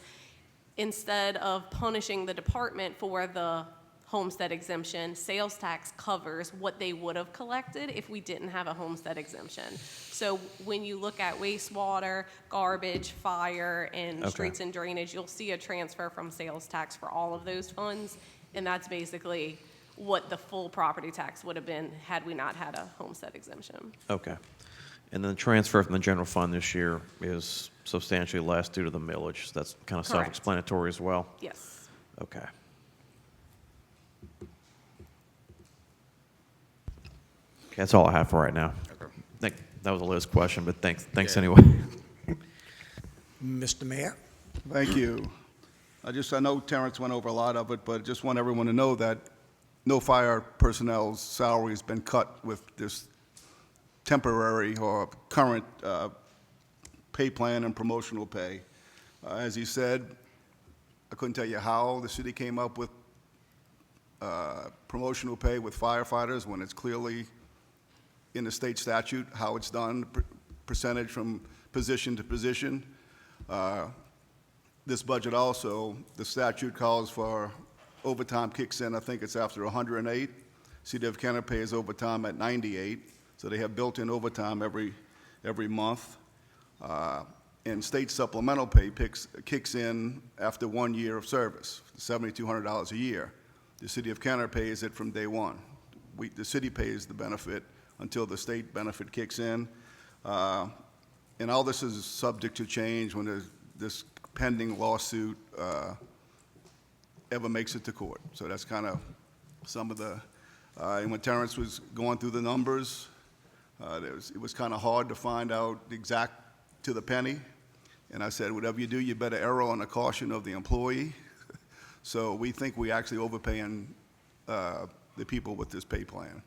instead of punishing the department for the homestead exemption, sales tax covers what they would have collected if we didn't have a homestead exemption. So when you look at wastewater, garbage, fire, and Okay. streets and drainage, you'll see a transfer from sales tax for all of those funds, and that's basically what the full property tax would have been had we not had a homestead exemption. Okay. And then the transfer from the general fund this year is substantially less due to the millage. So that's kind of Correct. self-explanatory as well? Yes. Okay. Okay, that's all I have for right now. That was a Liz question, but thanks anyway. Mr. Mayor? Thank you. I know Terrence went over a lot of it, but just want everyone to know that no fire personnel's salary has been cut with this temporary or current pay plan and promotional pay. As he said, I couldn't tell you how the city came up with promotional pay with firefighters when it's clearly in the state statute how it's done, percentage from position to position. This budget also, the statute calls for overtime kicks in, I think it's after 108. City of Kenner pays overtime at 98, so they have built-in overtime every month. And state supplemental pay kicks in after 1 year of service, $7,200 a year. The City of Kenner pays it from day one. The city pays the benefit until the state benefit kicks in. And all this is subject to change when there's this pending lawsuit ever makes it to court. So that's kind of some of the, and when Terrence was going through the numbers, it was kind of hard to find out the exact to the penny. And I said, whatever you do, you better err on the caution of the employee. So we think we actually overpaying the people with this pay plan.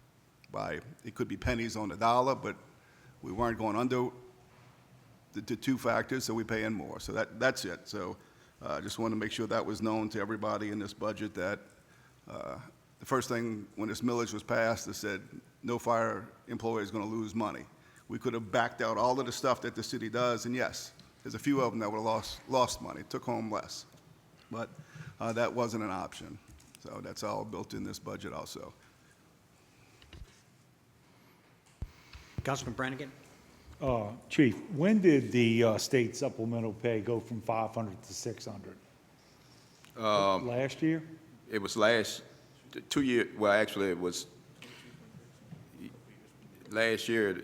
It could be pennies on the dollar, but we weren't going under the 2 factors, so we're paying more. So that's it. So I just want to make sure that was known to everybody in this budget that the first thing when this millage was passed, it said no fire employee is going to lose money. We could have backed out all of the stuff that the city does, and yes, there's a few of them that would have lost money, took home less. But that wasn't an option. So that's all built in this budget also. Councilman Brannigan? Chief, when did the state supplemental pay go from 500 to 600? Last year? It was last 2 years, well, actually, it was, last year,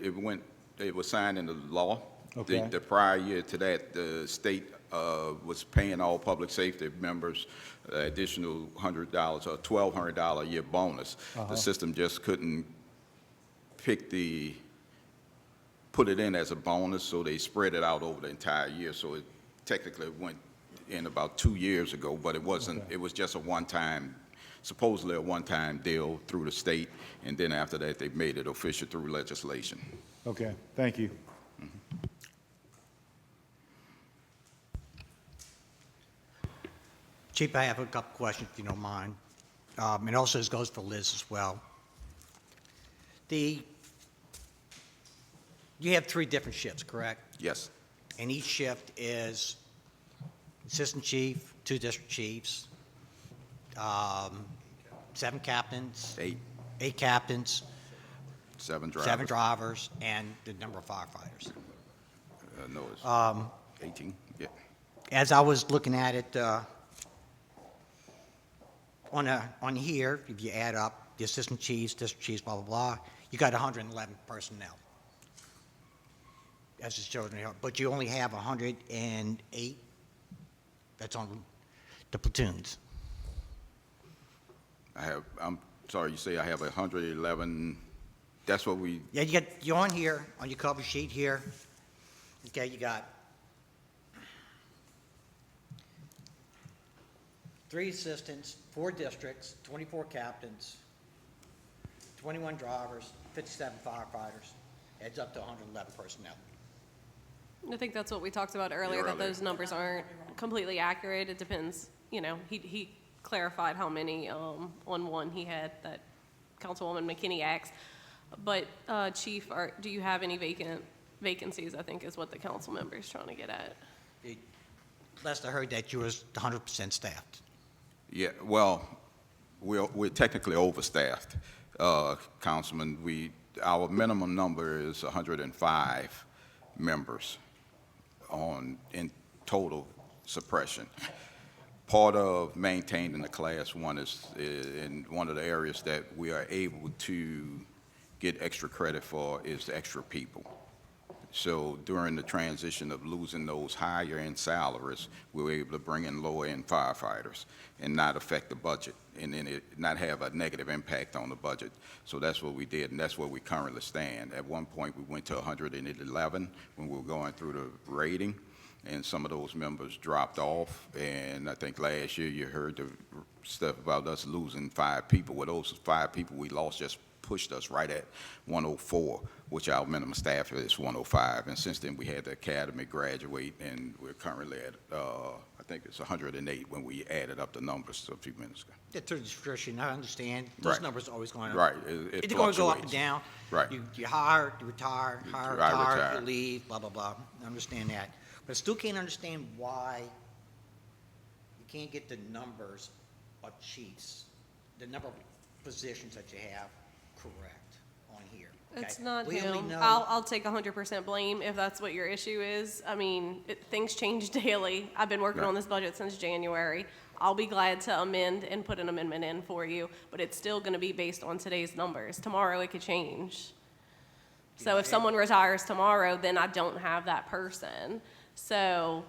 it was signed into law. Okay. The prior year to that, the state was paying all public safety members additional $100 or $1,200 a year bonus. The system just couldn't put it in as a bonus, so they spread it out over the entire year. So it technically went in about 2 years ago, but it wasn't. Okay. It was just supposedly a one-time deal through the state, and then after that, they made it official through legislation. Okay, thank you. Chief, I have a couple questions, if you don't mind. And also this goes for Liz as well. You have 3 different shifts, correct? Yes. And each shift is assistant chief, 2 district chiefs, 7 captains. 8, 8 captains, 7 drivers. 7 drivers, and the number of firefighters. No, it's 18, yeah. as I was looking at it, on here, if you add up the assistant chiefs, district chiefs, blah, blah, blah, you got 111 personnel. As it shows in here, but you only have 108 that's on the platoons. I'm sorry, you say I have 111, that's what we, Yeah, you're on here, on your cover sheet here. Okay, you got 3 assistants, 4 districts, 24 captains, 21 drivers, 57 firefighters. Adds up to 111 personnel. I think that's what we talked about earlier, that those numbers aren't completely accurate. It depends, you know, he clarified how many on one he had that Councilwoman McKinney asked. But Chief, do you have any vacancies, I think is what the council member is trying to get at. Last I heard that you was 100% staffed. yeah, well, we're technically overstaffed, Councilman. Our minimum number is 105 members in total suppression. Part of maintaining the Class 1 is in one of the areas that we are able to get extra credit for is the extra people. So during the transition of losing those higher end salaries, we were able to bring in lower end firefighters and not affect the budget and then it not have a negative impact on the budget. So that's what we did, and that's where we currently stand. At one point, we went to 111 when we were going through the rating, and some of those members dropped off. And I think last year you heard the stuff about us losing 5 people. Well, those 5 people we lost just pushed us right at 104, which our minimum staff is 105. And since then, we had the academy graduate, and we're currently at, I think it's 108 when we added up the numbers a few minutes ago. Yeah, to the discretion, I understand. Those Right. numbers are always going up. Right, It's going to go up and fluctuates. down. Right. You hire, you retire, hire, I retire, retire. you leave, blah, blah, blah. I understand that. But I still can't understand why you can't get the numbers of chiefs, the number of positions that you have correct on here. Okay? It's not We only him. know- I'll take 100% blame if that's what your issue is. I mean, things change daily. I've been working on Right. this budget since January. I'll be glad to amend and put an amendment in for you, but it's still going to be based on today's numbers. Tomorrow it could change. So if someone retires tomorrow, then I don't have that person. So,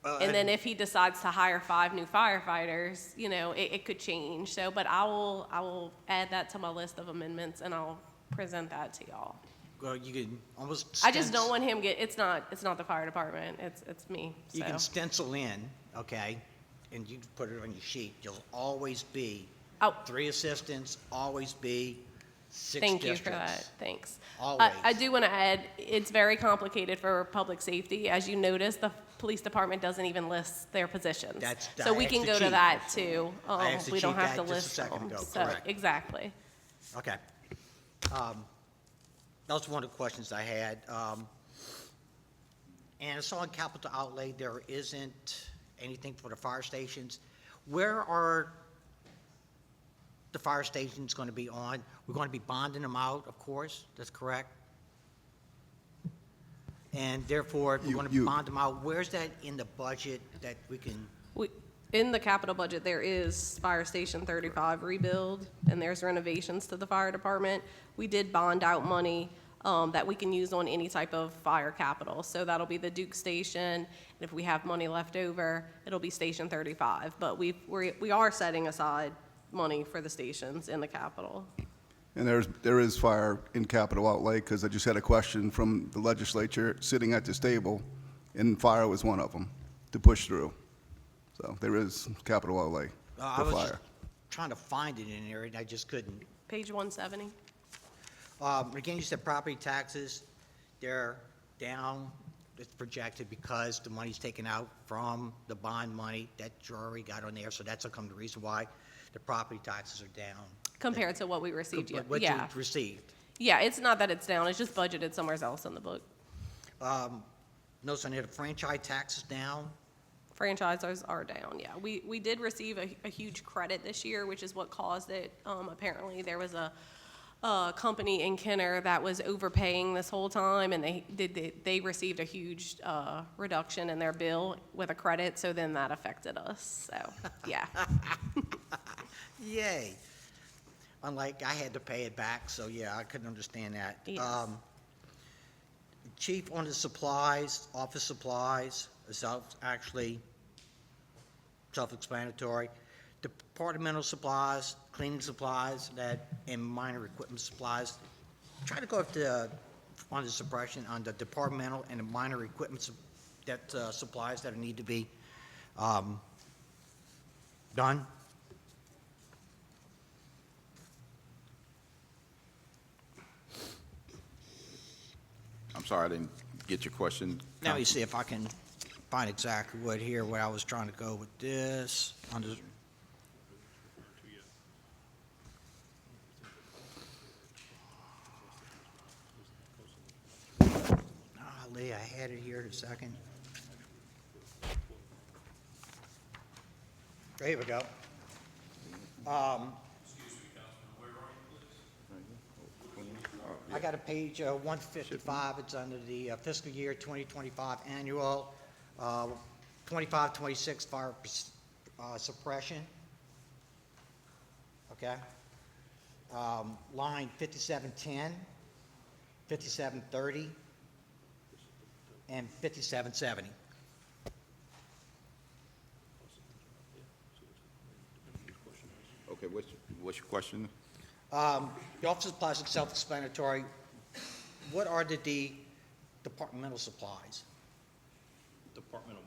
and then if he decides to hire 5 new firefighters, you know, it could change. So, but I will add that to my list of amendments and I'll present that to y'all. Well, you can almost. I just don't want him it's not the fire department, it's me, so. You can stencil in, okay, and you can put it on your sheet. You'll always be Oh. 3 assistants, always be 6 Thank you districts. for that, thanks. Always. I do want to add, it's very complicated for public safety. As you notice, the police department doesn't even list their positions. That's- So I we asked can the go to chief. that too. I asked the We don't chief have to that just a list second them. ago, So, correct. exactly. Okay. That was one of the questions I had. And I saw in capital outlay, there isn't anything for the fire stations. Where are the fire stations going to be on? We're going to be bonding them out, of course, that's correct? And therefore, if we're going to bond them out, where's that in the budget that we can? In the capital budget, there is Fire Station 35 rebuild, and there's renovations to the fire department. We did bond out money that we can use on any type of fire capital. So that'll be the Duke Station, and if we have money left over, it'll be Station 35. But we are setting aside money for the stations in the capital. And there is fire in capital outlay, because I just had a question from the legislature sitting at this table, and fire was one of them to push through. So there is capital outlay I for was just fire. trying to find it in there, and I just couldn't. Page 170. Again, you said property taxes, they're down, it's projected because the money's taken out from the bond money that you already got on there, so that's the reason why the property taxes are down. Compared to what we received, What you yeah. received. Yeah, it's not that it's down, it's just budgeted somewhere else in the book. Notice on here, the franchise tax is down. Franchisers are down, yeah. We did receive a huge credit this year, which is what caused it. Apparently, there was a company in Kenner that was overpaying this whole time, and they received a huge reduction in their bill with a credit, so then that affected us, so, yeah. Yay. Unlike, I had to pay it back, so yeah, I couldn't understand that. Yes. Chief, on the supplies, office supplies, actually self-explanatory. Departmental supplies, cleaning supplies, and minor equipment supplies. Try to go up to, on the suppression, on the departmental and the minor equipment supplies that need to be done. I'm sorry, I didn't get your question. Now you see if I can find exactly what I was trying to go with this. Golly, I had it here in a second. There we go. I got a page 155. It's under the fiscal year 2025 annual 25-26 fire suppression. Okay. Line 5710, 5730, and 5770. Okay, what's your question? The office supplies are self-explanatory. What are the departmental supplies? Departmental.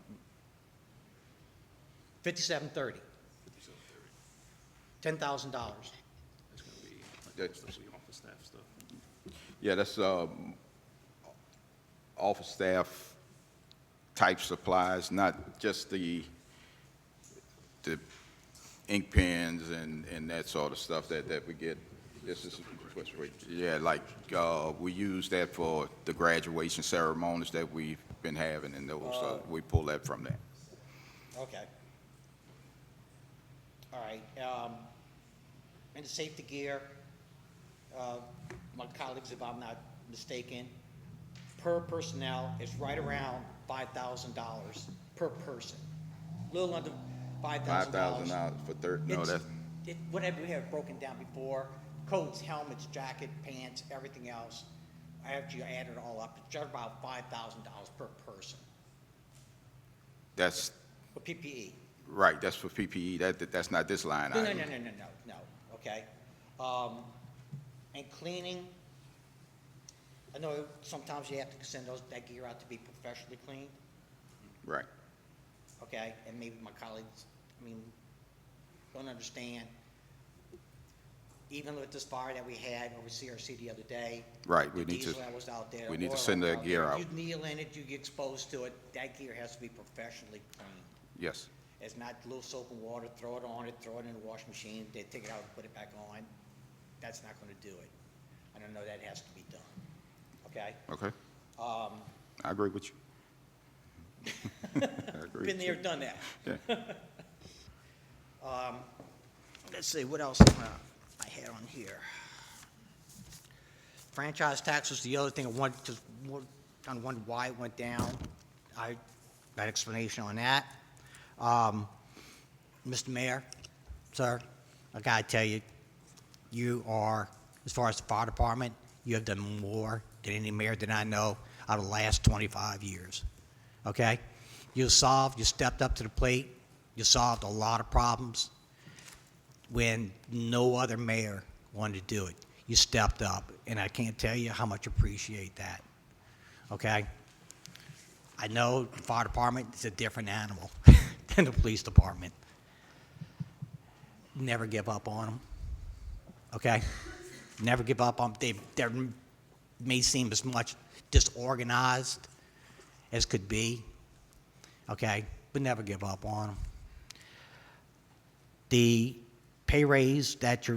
5730. $10,000. That's going to be, That's- especially office staff stuff. Yeah, that's office staff type supplies, not just the ink pens and that sort of stuff that we get. This is, yeah, like, we use that for the graduation ceremonies that we've been having, and those, we pull that from there. Okay. All right. And the safety gear, my colleagues, if I'm not mistaken, per personnel is right around $5,000 per person. A little under $5,000. $5,000 for no, that's, Whatever we have broken down before, coats, helmets, jacket, pants, everything else, after you add it all up, it's just about $5,000 per person that's, for PPE. right, that's for PPE, that's not this line No, item. no, okay. And cleaning, I know sometimes you have to send that gear out to be professionally cleaned, Right, okay? And maybe my colleagues, don't understand. Even with this fire that we had over CRC the other day. right, we the need to, diesel that was out there, we need to oil send was that out gear there, out. You kneel in it, you get exposed to it, that gear has to be professionally cleaned. yes, It's not a little soap and water, throw it on it, throw it in the washing machine, they take it out and put it back on. That's not gonna do it. I don't know, that has to be done, okay? okay, I agree with you. I agree Been with there, you. done that. Yeah. Let's see, what else I had on here? Franchise tax was the other thing I wondered why it went down. I got an explanation on that. Mr. Mayor, sir, I gotta tell you, you are, as far as the fire department, you have done more than any mayor that I know out of the last 25 years, okay? You stepped up to the plate, you solved a lot of problems when no other mayor wanted to do it. You stepped up, and I can't tell you how much I appreciate that, okay? I know the fire department is a different animal than the police department. Never give up on them, okay? Never give up on them. They may seem as much disorganized as could be, okay? But never give up on them. The pay raise that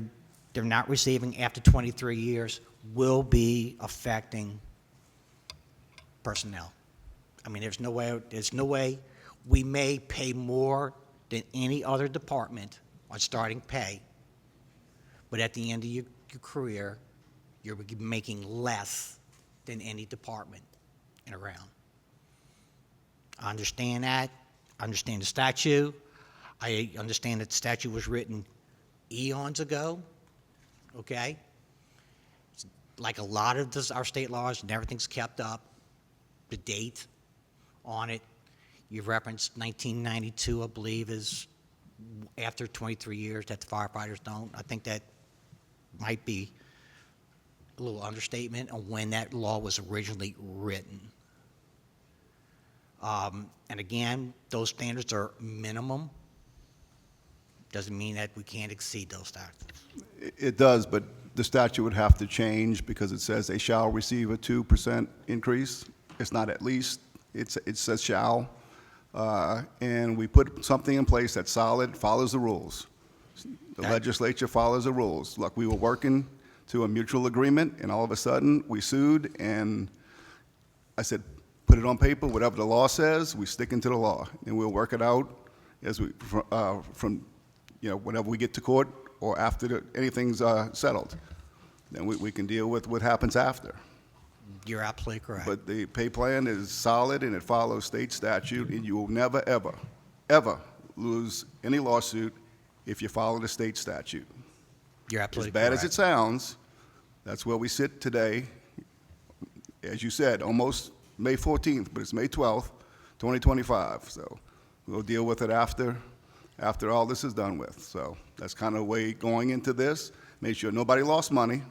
they're not receiving after 23 years will be affecting personnel. There's no way we may pay more than any other department on starting pay, but at the end of your career, you're making less than any department in around. I understand that. I understand the statute. I understand that the statute was written eons ago, okay? Like a lot of our state laws, and everything's kept up, the date on it. You've referenced 1992, I believe, is after 23 years that the firefighters don't. I think that might be a little understatement on when that law was originally written. And again, those standards are minimum. Doesn't mean that we can't exceed those standards. It does, but the statute would have to change because it says they shall receive a 2% increase. It's not at least, it says shall. And we put something in place that's solid, follows the rules. The legislature follows the rules. Look, we were working to a mutual agreement, and all of a sudden, we sued, and I said, put it on paper, whatever the law says, we stick into the law, and we'll work it out as we, from, whenever we get to court or after anything's settled. Then we can deal with what happens after. You're absolutely correct. But the pay plan is solid, and it follows state statute, and you will never, ever, ever lose any lawsuit if you follow the state statute. You're absolutely As bad correct. as it sounds, that's where we sit today. As you said, almost May 14th, but it's May 12th, 2025. So we'll deal with it after all this is done with. So that's kind of the way going into this. Make sure nobody lost money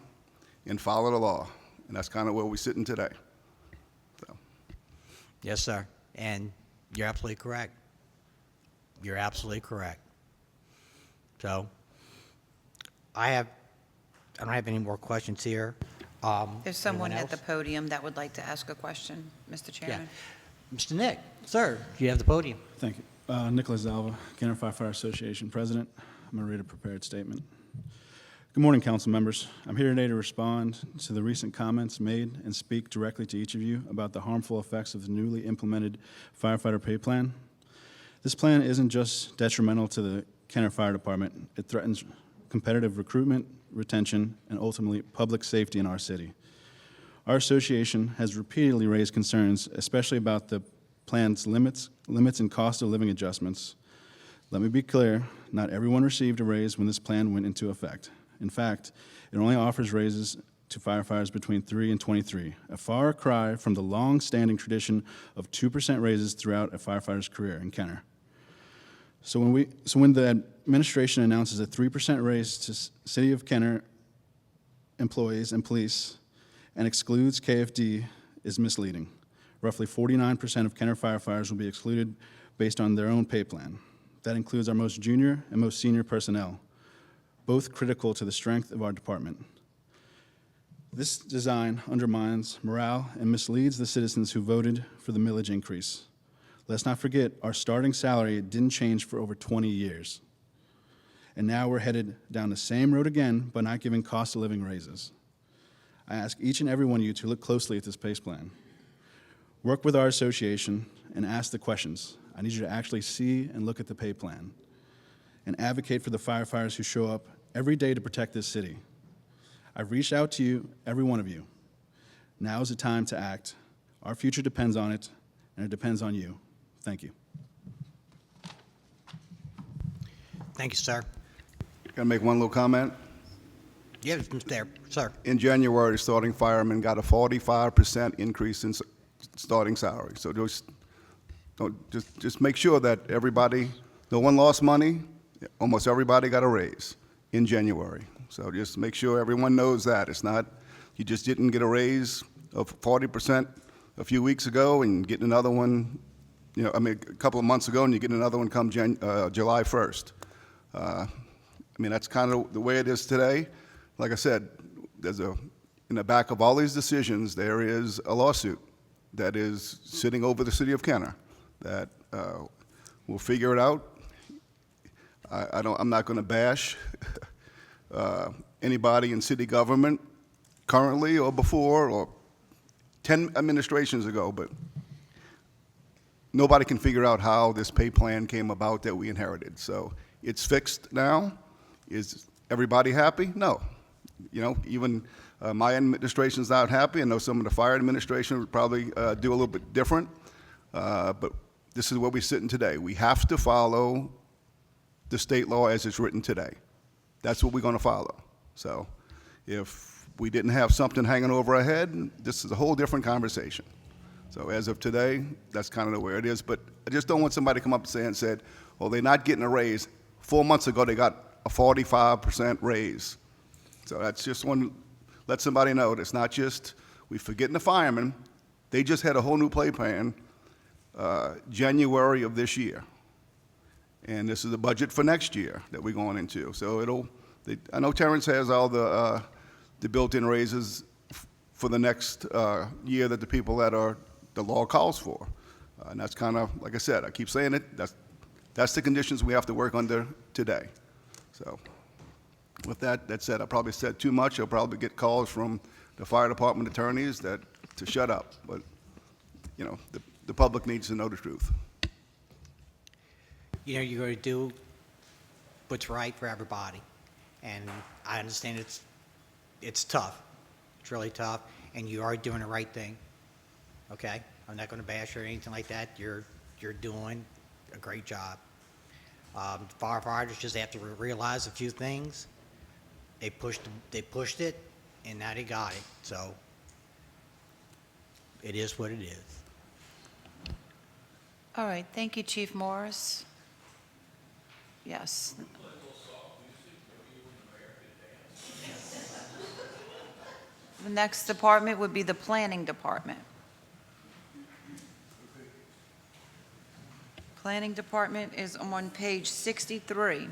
and follow the law. And that's kind of where we're sitting today. So. Yes, sir. And you're absolutely correct. You're absolutely correct. So I don't have any more questions here. There's someone Anyone at the else? podium that would like to ask a question, Mr. Chairman. Mr. Nick, sir, you have the podium. Thank you. Nicholas Alva, Kenner Firefighter Association President. I'm going to read a prepared statement. Good morning, council members. I'm here today to respond to the recent comments made and speak directly to each of you about the harmful effects of the newly implemented firefighter pay plan. This plan isn't just detrimental to the Kenner Fire Department. It threatens competitive recruitment, retention, and ultimately public safety in our city. Our association has repeatedly raised concerns, especially about the plan's limits and cost of living adjustments. Let me be clear, not everyone received a raise when this plan went into effect. In fact, it only offers raises to firefighters between 3 and 23, a far cry from the long-standing tradition of 2% raises throughout a firefighter's career in Kenner. So when the administration announces a 3% raise to City of Kenner employees and police and excludes KFD is misleading. Roughly 49% of Kenner firefighters will be excluded based on their own pay plan. That includes our most junior and most senior personnel, both critical to the strength of our department. This design undermines morale and misleads the citizens who voted for the millage increase. Let's not forget, our starting salary didn't change for over 20 years. And now we're headed down the same road again, but not giving cost of living raises. I ask each and every one of you to look closely at this pay plan. Work with our association and ask the questions. I need you to actually see and look at the pay plan and advocate for the firefighters who show up every day to protect this city. I've reached out to you, every one of you. Now is the time to act. Our future depends on it, and it depends on you. Thank you. Thank you, sir. Can I make one little comment? Yes, Mr. there, sir. In January, the starting fireman got a 45% increase in starting salary. So just make sure that everybody, no one lost money, almost everybody got a raise in January. So just make sure everyone knows that. It's not, you just didn't get a raise of 40% a few weeks ago and get another one, a couple of months ago, and you get another one come July 1st. That's kind of the way it is today. Like I said, in the back of all these decisions, there is a lawsuit that is sitting over the city of Kenner that we'll figure it out. I'm not going to bash anybody in city government currently or before or 10 administrations ago, but nobody can figure out how this pay plan came about that we inherited. So it's fixed now. Is everybody happy? No. Even My administration's not happy. I know some of the fire administration would probably do a little bit different, but this is where we're sitting today. We have to follow the state law as it's written today. That's what we're going to follow. So if we didn't have something hanging over our head, this is a whole different conversation. So as of today, that's kind of the way it is. But I just don't want somebody to come up and said, well, they're not getting a raise. 4 months ago, they got a 45% raise. So that's just one, let somebody know. It's not just, we forgetting the firemen. They just had a whole new pay plan January of this year. And this is the budget for next year that we're going into. So I know Terrence has all the built-in raises for the next year that the people that the law calls for. And that's kind of, like I said, I keep saying it, that's the conditions we have to work under today. So with that said, I probably said too much. I'll probably get calls from the fire department attorneys to shut up. But, you know, the public needs to know the truth. You know, you're going to do what's right for everybody. And I understand it's tough. It's really tough. And you are doing the right thing. Okay? I'm not going to bash you or anything like that. You're doing a great job. Firefighters just have to realize a few things. They pushed it, and now they got it. So it is what it is. All right, thank you, Chief Morris. Yes. The next department would be the Planning Department. Planning Department is on page 63.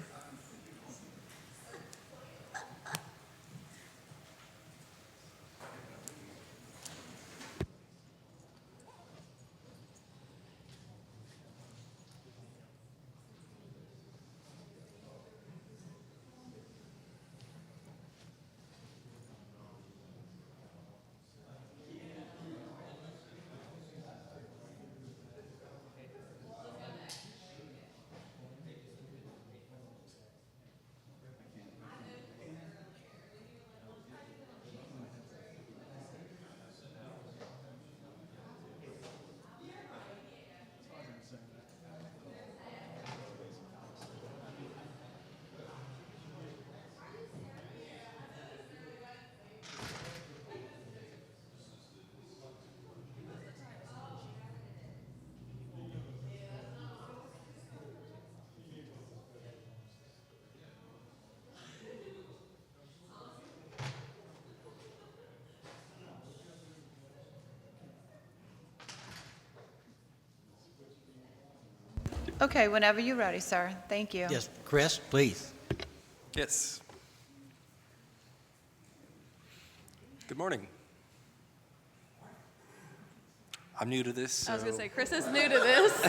Okay, whenever you're ready, sir. Thank you. Yes, Chris, please. Yes. Good morning. I'm new to this. I was so- going to say, Chris is new to this.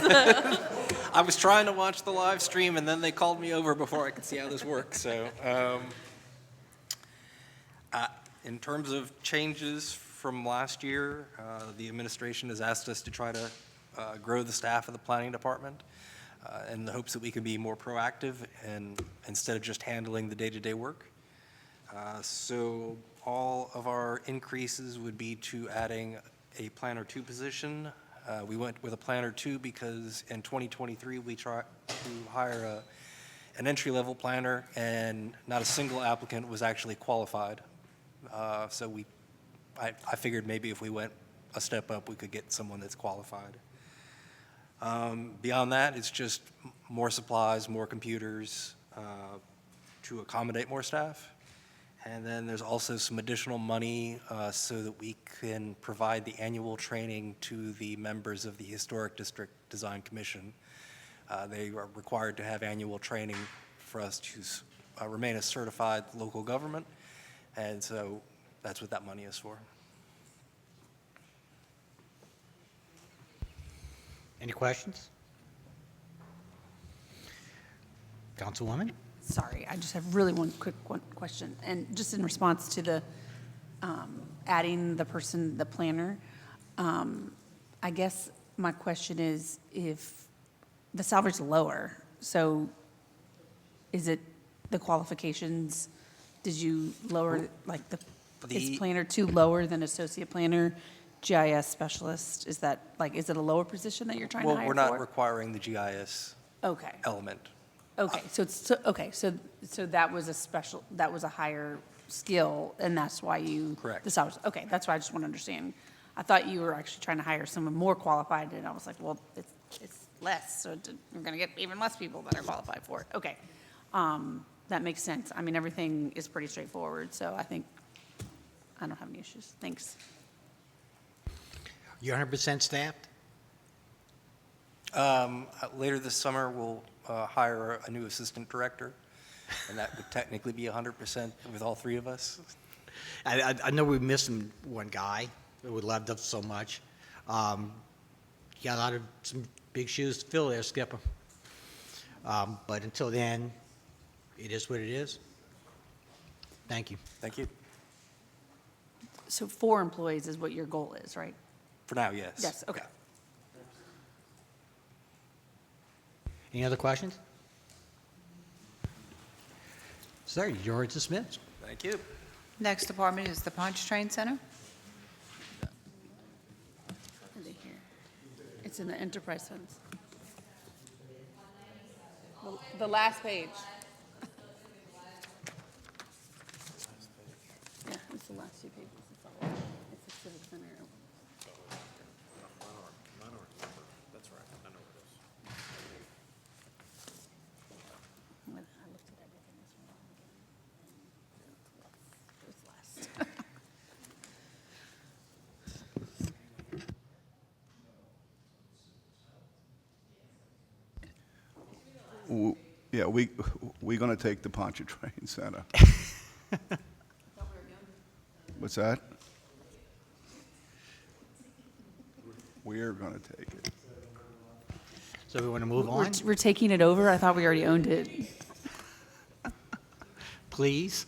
I was trying to watch the live stream, and then they called me over before I could see how this works. So, in terms of changes from last year, the administration has asked us to try to grow the staff of the planning department in the hopes that we can be more proactive and instead of just handling the day-to-day work. So all of our increases would be to adding a planner 2 position. We went with a planner 2 because in 2023 we tried to hire an entry-level planner, and not a single applicant was actually qualified. So I figured maybe if we went a step up, we could get someone that's qualified. Beyond that, it's just more supplies, more computers to accommodate more staff. And then there's also some additional money so that we can provide the annual training to the members of the Historic District Design Commission. They are required to have annual training for us to remain a certified local government. And so that's what that money is for. Any questions? Councilwoman? Sorry, I just have really one question. And just in response to the adding the person, the planner, I guess my question is if the salary's lower, so is it the qualifications? Did you lower like the Is planner 2 lower than associate planner, GIS specialist? Is that, like, is it a lower position that you're trying to hire Well, for? we're not requiring the GIS Okay, element. okay, so that was a higher skill, and that's why you. Correct. The salaries, okay, that's why I just want to understand. I thought you were actually trying to hire someone more qualified, and I was like, well, it's less, so you're going to get even less people that are qualified for it. Okay, that makes sense. I mean, everything is pretty straightforward, so I think I don't have any issues. Thanks. You're 100% staffed? Later this summer, we'll hire a new assistant director, and that would technically be 100% with all three of us. I know we're missing one guy that we loved up so much. You got some big shoes to fill there, Skipper. But until then, it is what it is. Thank you. Thank you. So 4 employees is what your goal is, right? For now, yes. Yes, okay. Any other questions? Sir, you're dismissed. Thank you. Next department is the Pontchartrain Center. It's in the enterprise funds. The last page. Yeah, it's the last 2 pages. It's the civic center. That's right, I know it is. I looked at everything this morning. It was last. Yeah, we're going to take the Pontchartrain Center. What's that? We're going to take it. So we want to move on, We're taking it over? I thought we already owned it. please?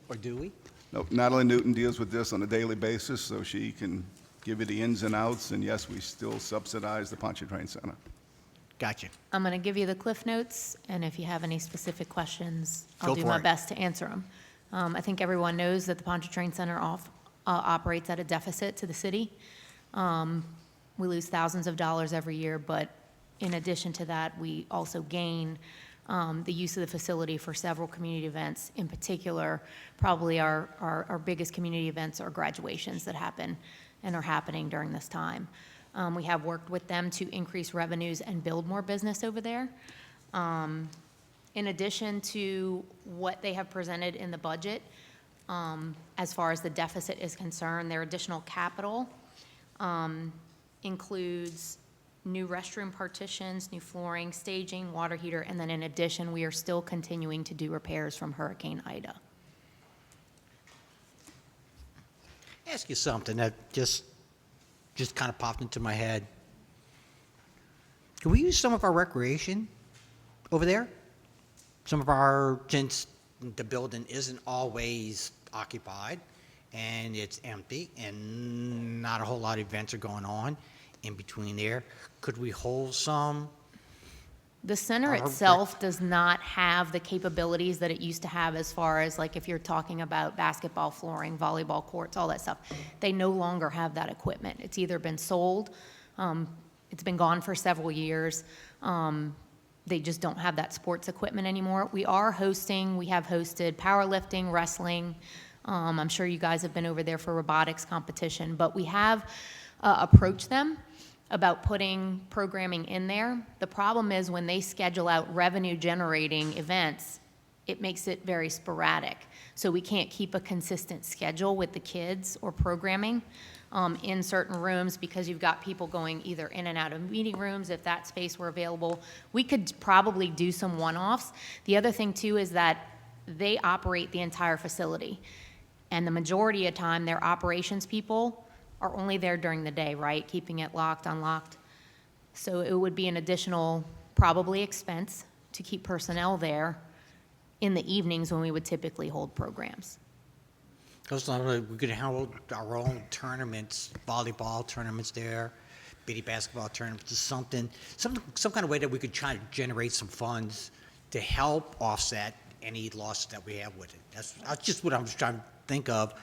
Or do we? No, Natalie Newton deals with this on a daily basis, so she can give you the ins and outs, and yes, we still subsidize the Pontchartrain Center. Gotcha. I'm going to give you the Cliff Notes, and if you have any specific questions, Go I'll do for my it. best to answer them. I think everyone knows that the Pontchartrain Center operates at a deficit to the city. We lose thousands of dollars every year, but in addition to that, we also gain the use of the facility for several community events. In particular, probably our biggest community events are graduations that happen and are happening during this time. We have worked with them to increase revenues and build more business over there. In addition to what they have presented in the budget, as far as the deficit is concerned, their additional capital includes new restroom partitions, new flooring, staging, water heater, and then in addition, we are still continuing to do repairs from Hurricane Ida. Ask you something that just kind of popped into my head. Can we use some of our recreation over there? Since the building isn't always occupied and it's empty and not a whole lot of events are going on in between there, could we hold some? The center itself does not have the capabilities that it used to have as far as, like, if you're talking about basketball flooring, volleyball courts, all that stuff. They no longer have that equipment. It's either been sold, it's been gone for several years. They just don't have that sports equipment anymore. We have hosted powerlifting, wrestling. I'm sure you guys have been over there for robotics competition, but we have approached them about putting programming in there. The problem is when they schedule out revenue-generating events, it makes it very sporadic. So we can't keep a consistent schedule with the kids or programming in certain rooms because you've got people going either in and out of meeting rooms if that space were available. We could probably do some one-offs. The other thing, too, is that they operate the entire facility. And the majority of time, their operations people are only there during the day, right? Keeping it locked, unlocked. So it would be an additional, probably, expense to keep personnel there in the evenings when we would typically hold programs. Because we could hold our own tournaments, volleyball tournaments there, bitty basketball tournaments, just some kind of way that we could try to generate some funds to help offset any losses that we have with it. That's just what I'm trying to think of.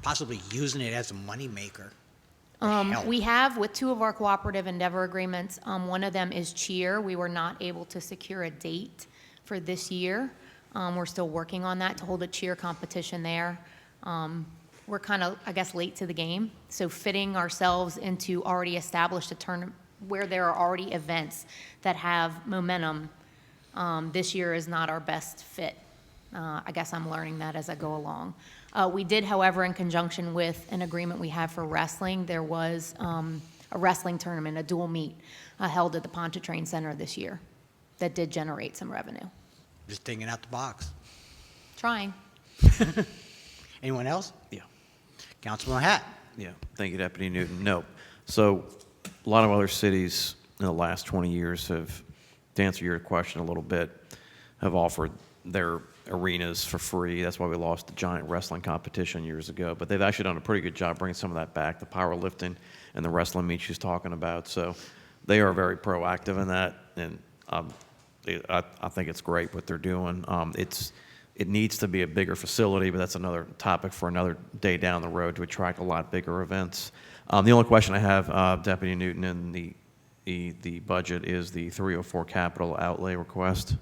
possibly using it as a moneymaker? We have with two of our cooperative endeavor agreements. One of them is cheer. We were not able to secure a date for this year. We're still working on that to hold a cheer competition there. We're kind of, I guess, late to the game. So fitting ourselves into already established a tournament where there are already events that have momentum, this year is not our best fit. I guess I'm learning that as I go along. We did, however, in conjunction with an agreement we have for wrestling, there was a wrestling tournament, a dual meet, held at the Pontchartrain Center this year that did generate some revenue. Just thinking out the box. Trying. Anyone else? Yeah. Councilman Hatt? Yeah, thank you, Deputy Newton. No, so a lot of other cities in the last 20 years have, to answer your question a little bit, have offered their arenas for free. That's why we lost the giant wrestling competition years ago. But they've actually done a pretty good job bringing some of that back, the powerlifting and the wrestling meet she's talking about. So they are very proactive in that, and I think it's great what they're doing. It needs to be a bigger facility, but that's another topic for another day down the road to attract a lot bigger events. The only question I have, Deputy Newton, in the budget is the 304 capital outlay request.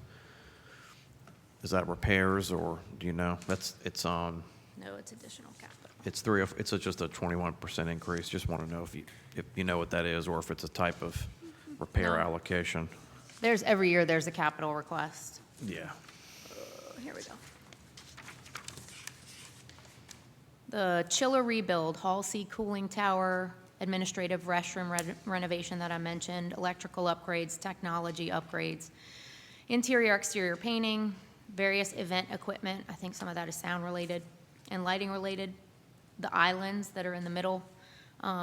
Is that repairs, or do you know? It's on. No, it's additional capital. It's just a 21% increase. Just want to know if you know what that is, or if it's a type of repair No. allocation. Every year there's a capital request. Yeah. Here we go. The chiller rebuild, Hall C cooling tower, administrative restroom renovation that I mentioned, electrical upgrades, technology upgrades, interior, exterior painting, various event equipment. I think some of that is sound related and lighting related. The islands that are in the middle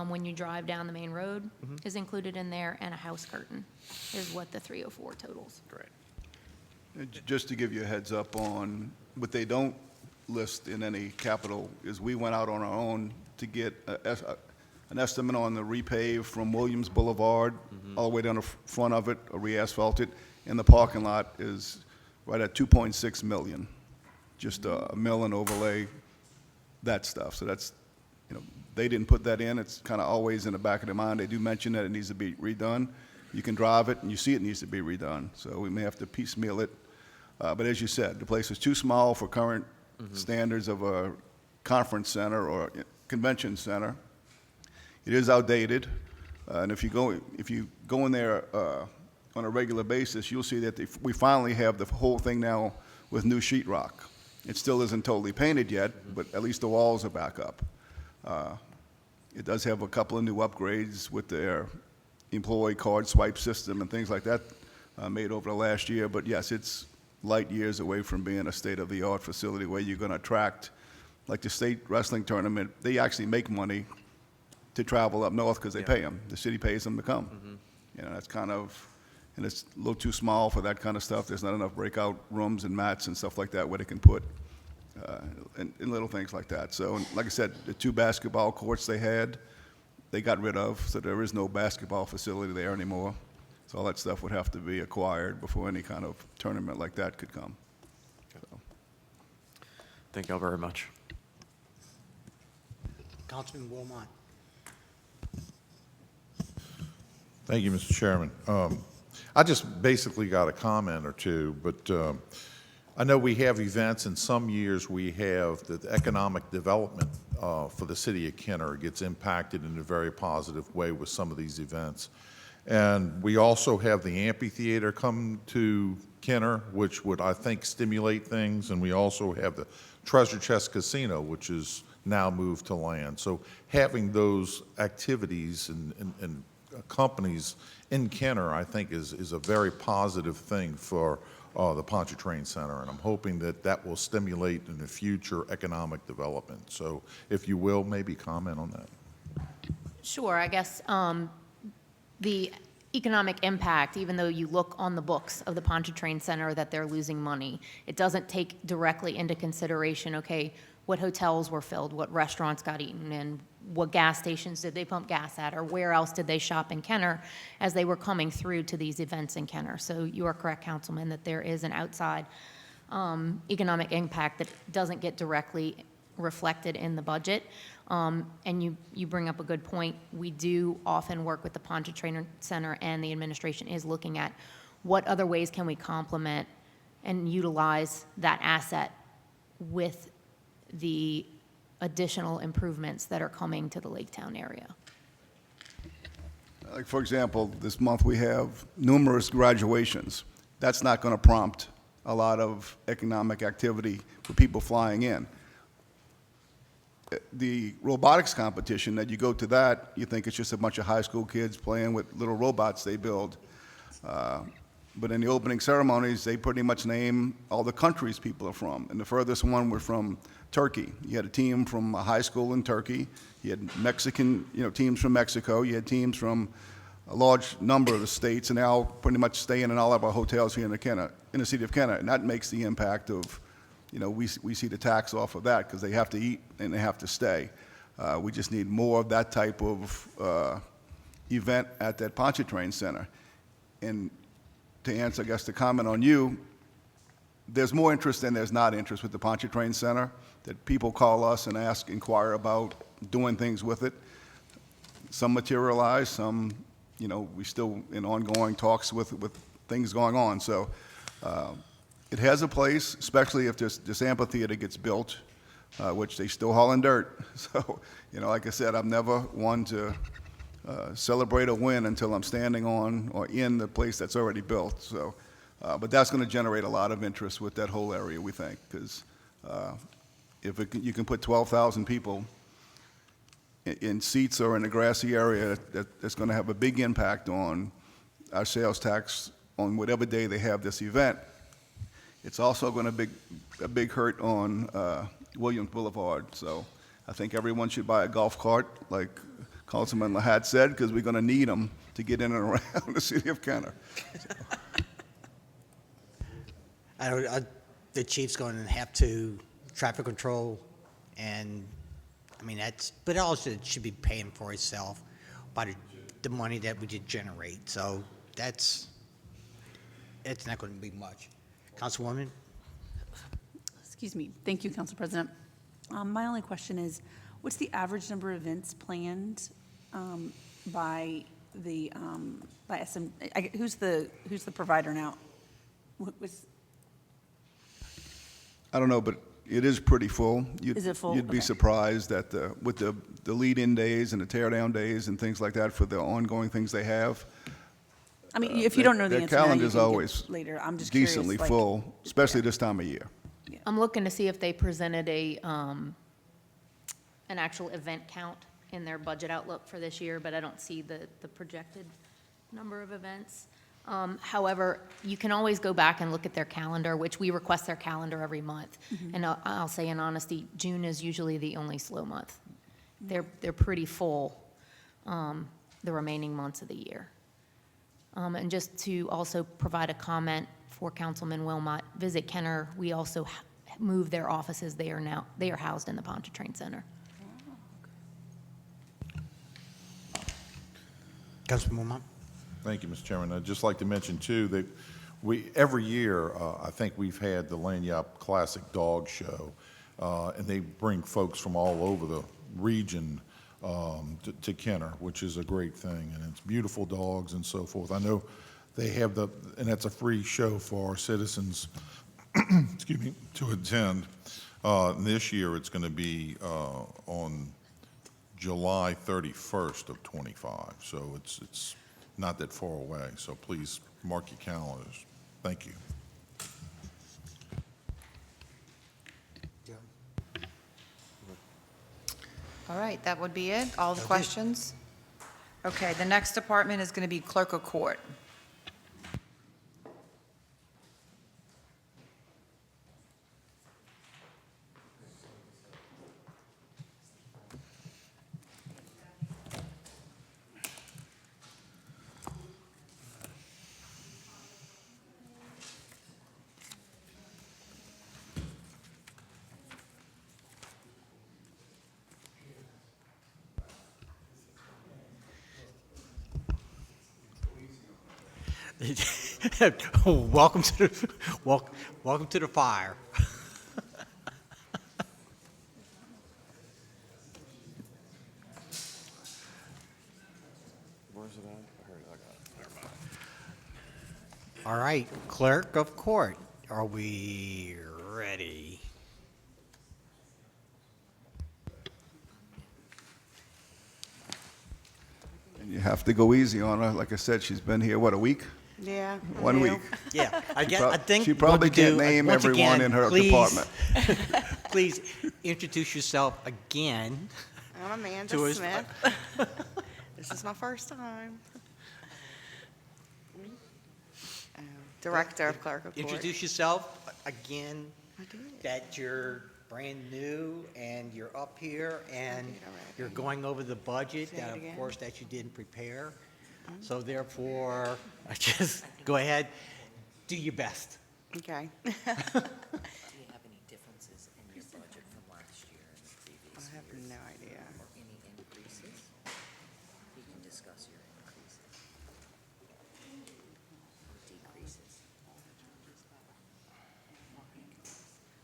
when you drive down the main road is included in there, and a house curtain is what the 304 totals. Great. Just to give you a heads up on what they don't list in any capital is we went out on our own to get an estimate on the repave from Williams Boulevard all the way down the front of it, or re-asphalt it, and the parking lot is right at 2.6 million. Just a mill and overlay, that stuff. So that's, they didn't put that in. It's kind of always in the back of their mind. They do mention that it needs to be redone. You can drive it and you see it needs to be redone. So we may have to piecemeal it. But as you said, the place is too small for current standards of a conference center or convention center. It is outdated. And if you go in there on a regular basis, you'll see that we finally have the whole thing now with new sheetrock. It still isn't totally painted yet, but at least the walls are back up. It does have a couple of new upgrades with their employee card swipe system and things like that made over the last year. But yes, it's light years away from being a state-of-the-art facility where you're going to attract, like the state wrestling tournament, they actually make money to travel up north because they pay them. The city pays them to come. That's kind of, and it's a little too small for that kind of stuff. There's not enough breakout rooms and mats and stuff like that where they can put, and little things like that. So, like I said, the 2 basketball courts they had, they got rid of, so there is no basketball facility there anymore. So all that stuff would have to be acquired before any kind of tournament like that could come. So. Thank y'all very much. Councilman Wilmot? Thank you, Mr. Chairman. I just basically got a comment or two, but I know we have events, and some years we have the economic development for the city of Kenner gets impacted in a very positive way with some of these events. And we also have the amphitheater come to Kenner, which would, I think, stimulate things. And we also have the Treasure Chest Casino, which is now moved to land. So having those activities and companies in Kenner, I think, is a very positive thing for the Pontchartrain Center. And I'm hoping that that will stimulate in the future economic development. So if you will, maybe comment on that. Sure, I guess the economic impact, even though you look on the books of the Pontchartrain Center that they're losing money, it doesn't take directly into consideration, okay, what hotels were filled, what restaurants got eaten, and what gas stations did they pump gas at, or where else did they shop in Kenner as they were coming through to these events in Kenner. So you are correct, Councilman, that there is an outside economic impact that doesn't get directly reflected in the budget. And you bring up a good point. We do often work with the Pontchartrain Center, and the administration is looking at what other ways can we complement and utilize that asset with the additional improvements that are coming to the Lake Town area. Like, for example, this month we have numerous graduations. That's not going to prompt a lot of economic activity for people flying in. The robotics competition, that you go to that, you think it's just a bunch of high school kids playing with little robots they build. But in the opening ceremonies, they pretty much name all the countries people are from. And the furthest one was from Turkey. You had a team from a high school in Turkey. You had Mexican, teams from Mexico. You had teams from a large number of the states, and they're all pretty much staying in all of our hotels here in the city of Kenner. And that makes the impact of, we see the tax off of that because they have to eat and they have to stay. We just need more of that type of event at that Pontchartrain Center. And to answer, I guess, the comment on you, there's more interest than there's not interest with the Pontchartrain Center, that people call us and inquire about doing things with it. Some materialize, some, we still in ongoing talks with things going on. So it has a place, especially if this amphitheater gets built, which they still hauling dirt. So, like I said, I'm never one to celebrate a win until I'm standing on or in the place that's already built. So, but that's going to generate a lot of interest with that whole area, we think, because if you can put 12,000 people in seats or in a grassy area, that's going to have a big impact on our sales tax on whatever day they have this event. It's also going to be a big hurt on Williams Boulevard. So I think everyone should buy a golf cart, like Councilman Lahat said, because we're going to need them to get in and around the city of Kenner. I know the chief's going to have to traffic control, and but also it should be paying for itself by the money that we did generate. So it's not going to be much. Councilwoman? Excuse me. Thank you, Council President. My only question is, what's the average number of events planned by SM? Who's the provider now? I don't know, but it is pretty full. Is it full? You'd be Okay. surprised that with the lead-in days and the tear-down days and things like that for the ongoing things they have. I mean, if you don't know the their answer now, you calendar's can get always later. I'm just curious, decently like- full, especially this time of year. I'm looking to see if they presented an actual event count in their budget outlook for this year, but I don't see the projected number of events. However, you can always go back and look at their calendar, which we request their calendar every month. And I'll say in honesty, June is usually the only slow month. They're pretty full the remaining months of the year. And just to also provide a comment for Councilman Wilmot, Visit Kenner, we also moved their offices. They are housed in the Pontchartrain Center. Councilman Wilmot? Thank you, Mr. Chairman. I'd just like to mention, too, that every year, I think we've had the Lanyap Classic Dog Show, and they bring folks from all over the region to Kenner, which is a great thing, and it's beautiful dogs and so forth. I know they have and that's a free show for our citizens, excuse me, to attend. This year, it's going to be on July 31st of '25, so it's not that far away, so please mark your calendars. Thank you. All right, that would be it? All the questions? Okay, the next department is going to be clerk of court. Welcome to the fire. All right, clerk of court, are we ready? And you have to go easy on her. Like I said, she's been here, what, a week? Yeah. 1 week. Yeah, I Prob- think. she probably what to can't do, name once everyone again, in her please- department. Please introduce yourself again. I'm Amanda To us. Smith. This is my first time. Director of Clerk of Court. Introduce yourself again, I did. that you're brand new and you're up here and did already. you're going over the budget Say it that, of again. course, that you didn't prepare. So therefore, I just, go ahead, do your best. Okay. Do you have any differences in your budget from last year and the previous I have years? no idea. Or any increases? You can discuss your increases. Or decreases.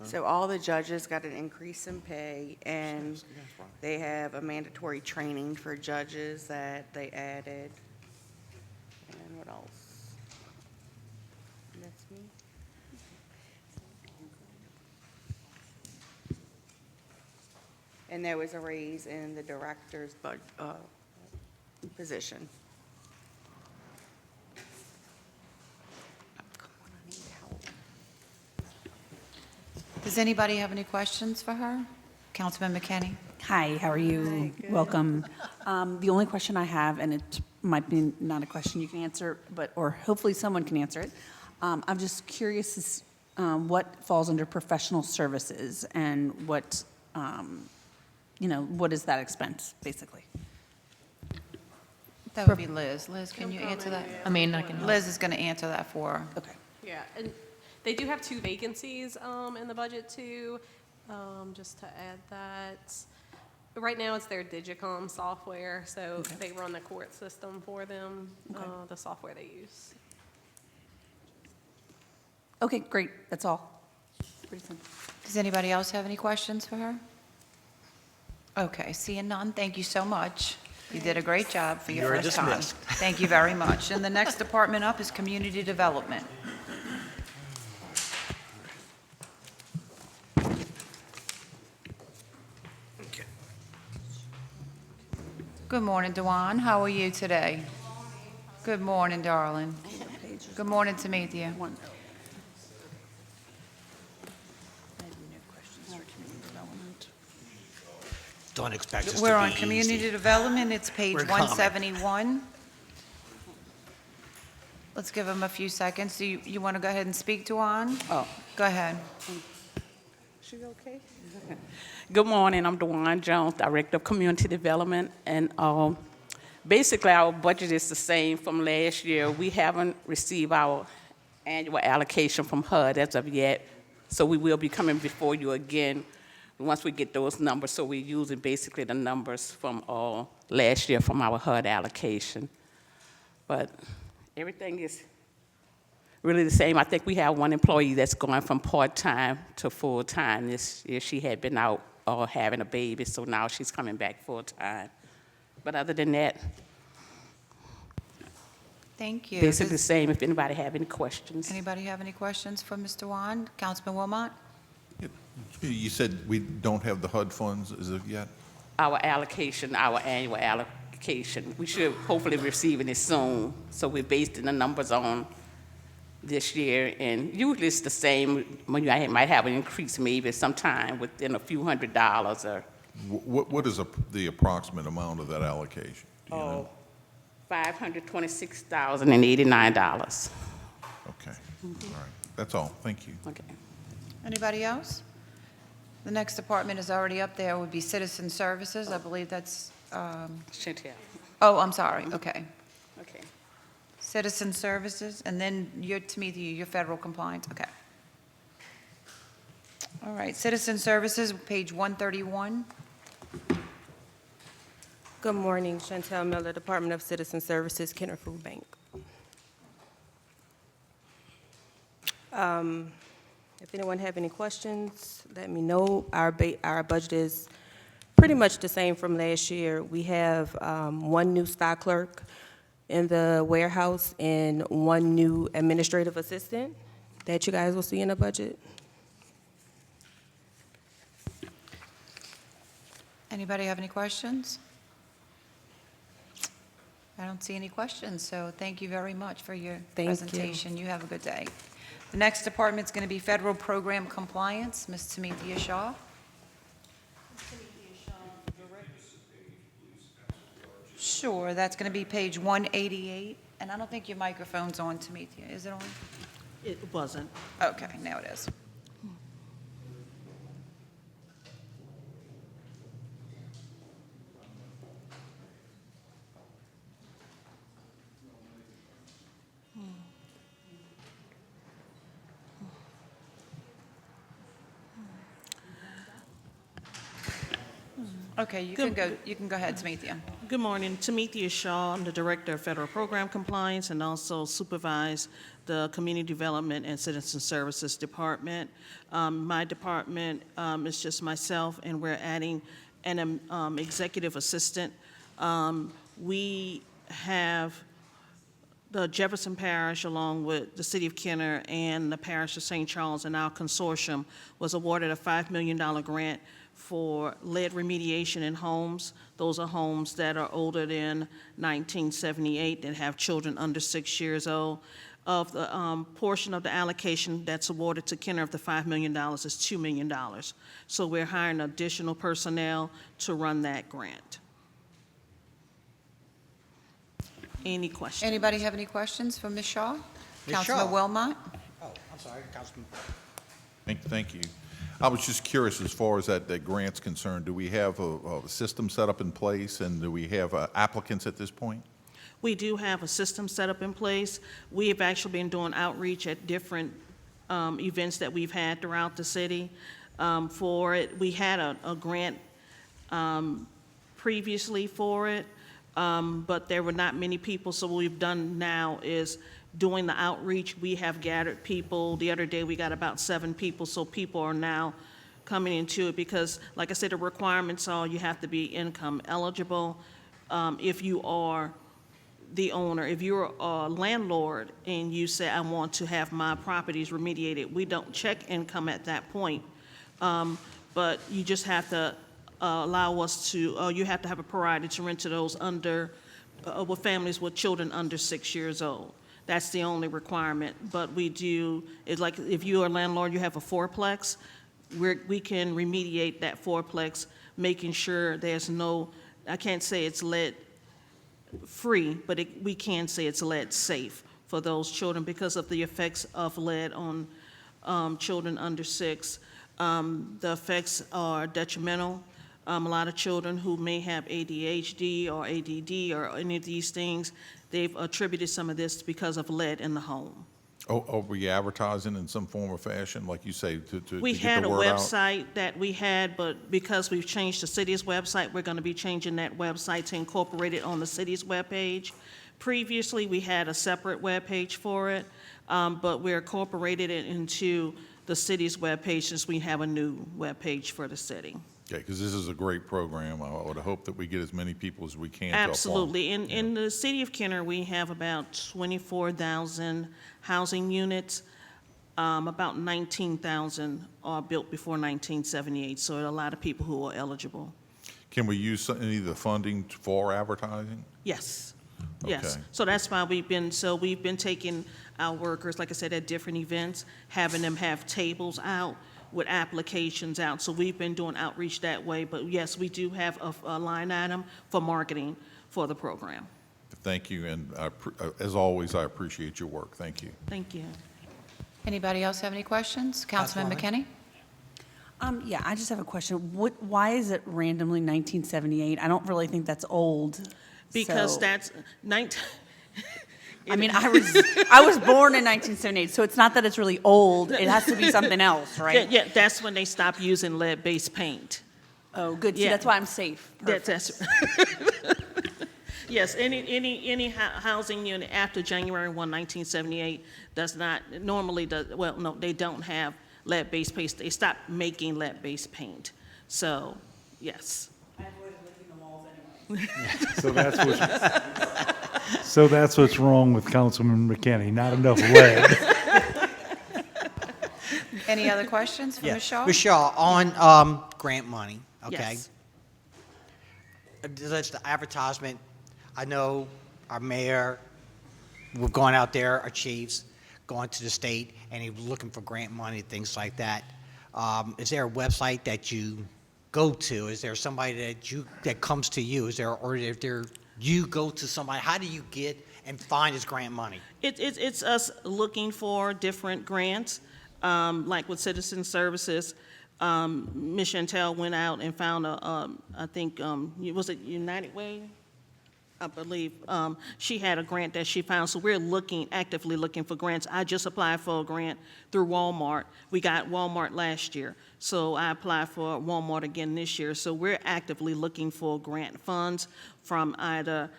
So all the judges got an increase in pay, and they have a mandatory training for judges that they added. And what else? That's me. And there was a raise in the director's position. Come on, I need help. Does anybody have any questions for her? Councilman McKinney? Hi, how are you? Welcome. The only question I have, and it might be not a question you can answer, or hopefully someone can answer it. I'm just curious what falls under professional services and what, what is that expense, basically? That would be Liz. Liz, can you answer that? I mean, I can. Liz is going to answer that for her. Okay. Yeah, and they do have 2 vacancies in the budget too, just to add that. Right now, it's their Digicom software, so they run the court system for them, the software they use. Okay, great, that's all. Pretty simple. Does anybody else have any questions for her? Okay, seeing none, thank you so much. You did a great job for your You're first time. dismissed. Thank you very much. And the next department up is Community Development. Good morning, Dewan. How are you today? Good morning, darling. Good morning, Tamithia. Don't expect us to be We're on easy. Community Development, it's page We're coming. 171. Let's give them a few seconds. Do you want to go ahead and speak, Dewan? Oh, Go ahead. she okay? Good morning, I'm DeWan Jones, Director of Community Development, and basically our budget is the same from last year. We haven't received our annual allocation from HUD as of yet, so we will be coming before you again once we get those numbers. So we're using basically the numbers from last year from our HUD allocation. But everything is really the same. I think we have one employee that's going from part-time to full-time this year. She had been out having a baby, so now she's coming back full-time. But other than that, Thank you. basically the Does same, if anybody have any questions. anybody have any questions for Mr. Dewan? Councilman Wilmot? You said we don't have the HUD funds as of yet? Our allocation, our annual allocation, we should hopefully receiving it soon. So we're basing the numbers on this year, and usually it's the same. When you might have an increase maybe sometime within a few $100s or What is the approximate amount of that allocation? Do you know? $526,089. Okay, all right. That's all. Thank you. Okay. Anybody else? The next department is already up there, would be Citizen Services. I believe that's, Chantel. oh, I'm sorry, okay. Okay. Citizen Services, and then your federal compliance, okay. All right, Citizen Services, page 131. Good morning, Chantel Miller, Department of Citizen Services, Kenner Food Bank. If anyone have any questions, let me know. Our budget is pretty much the same from last year. We have one new stock clerk in the warehouse and 1 new administrative assistant that you guys will see in the budget. Anybody have any questions? I don't see any questions, so thank you very much for your Thank you. presentation. You have a good day. The next department's going to be Federal Program Compliance, Ms. Tamithia Shaw. Sure, that's going to be page 188, and I don't think your microphone's on, Tamithia. Is it on? It wasn't. Okay, now it is. Okay, you can go ahead, Tamithia. Good morning. Tamithia Shaw. I'm the Director of Federal Program Compliance and also supervise the Community Development and Citizen Services Department. My department is just myself, and we're adding an executive assistant. We have the Jefferson Parish, along with the City of Kenner and the Parish of St. Charles, and our consortium was awarded a $5 million grant for lead remediation in homes. Those are homes that are older than 1978 that have children under 6 years old. Of the portion of the allocation that's awarded to Kenner of the $5 million is $2 million. So we're hiring additional personnel to run that grant. Any questions? Anybody have any questions for Ms. Shaw? Ms. Councilman Shaw. Wilmot? Oh, I'm sorry, Councilman. Thank you. I was just curious, as far as that grant's concerned, do we have a system set up in place, and do we have applicants at this point? We do have a system set up in place. We have actually been doing outreach at different events that we've had throughout the city for it. We had a grant previously for it, but there were not many people, so what we've done now is doing the outreach. We have gathered people. The other day, we got about 7 people, so people are now coming into it because, like I said, the requirements are you have to be income eligible. If you are the owner, if you're a landlord and you say, I want to have my properties remediated, we don't check income at that point. But you just have to allow us to, you have to have a priority to rent to those with families with children under 6 years old. That's the only requirement. But we do, it's like if you're a landlord, you have a fourplex, we can remediate that fourplex, making sure there's no, I can't say it's lead free, but we can say it's lead safe for those children because of the effects of lead on children under 6. The effects are detrimental. A lot of children who may have ADHD or ADD or any of these things, they've attributed some of this because of lead in the home. Oh, are we advertising in some form or fashion, like you say, to We get had the a word out? website that we had, but because we've changed the city's website, we're going to be changing that website to incorporate it on the city's webpage. Previously, we had a separate webpage for it, but we're incorporated it into the city's webpage since we have a new webpage for the city. Okay, because this is a great program. I would hope that we get as many people as we can to apply. Absolutely. In the city of Kenner, we have about 24,000 housing units. About 19,000 are built before 1978, so there are a lot of people who are eligible. Can we use any of the funding for advertising? Yes. Yes. Okay. So that's why we've been taking our workers, like I said, at different events, having them have tables out with applications out. So we've been doing outreach that way. But yes, we do have a line item for marketing for the program. Thank you, and as always, I appreciate your work. Thank you. Thank you. Anybody else have any questions? Councilman McKinney? Yeah, I just have a question. Why is it randomly 1978? I don't really think that's old. Because so- that's I mean, I was born in 1978, so it's not that it's really old. It has to be something else, right? Yeah, that's when they stopped using lead-based paint. Oh, good. See, that's why I'm safe. That's yes. Any housing unit after January 1, 1978 does not normally does well. No, they don't have lead-based paint. They stopped making lead-based paint. So, yes. So that's what, So that's what's wrong with Councilman McKinney, not enough lead. Any other questions for Yeah. Ms. Shaw? Ms. Shaw, on grant money, okay? Yes. That's the advertisement. I know our mayor, we've gone out there, our chiefs, going to the state, and he's looking for grant money, things like that. Is there a website that you go to? Is there somebody that comes to you? Is there, or if there, you go to somebody, how do you get and find this grant money? It's us looking for different grants, like with Citizen Services. Ms. Chantel went out and found I think, was it United Way? I believe, she had a grant that she found, so we're actively looking for grants. I just applied for a grant through Walmart. We got Walmart last year, so I applied for Walmart again this year. So we're actively looking for grant funds from either,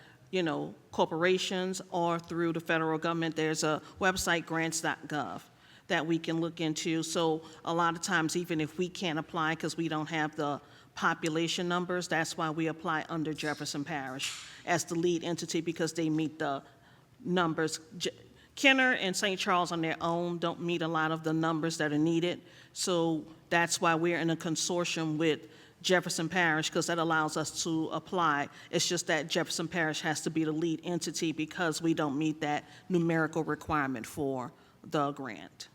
corporations or through the federal government. There's a website, grants.gov, that we can look into. So a lot of times, even if we can't apply because we don't have the population numbers, that's why we apply under Jefferson Parish as the lead entity, because they meet the numbers. Kenner and St. Charles on their own don't meet a lot of the numbers that are needed. So that's why we're in a consortium with Jefferson Parish, because that allows us to apply. It's just that Jefferson Parish has to be the lead entity because we don't meet that numerical requirement for the grant.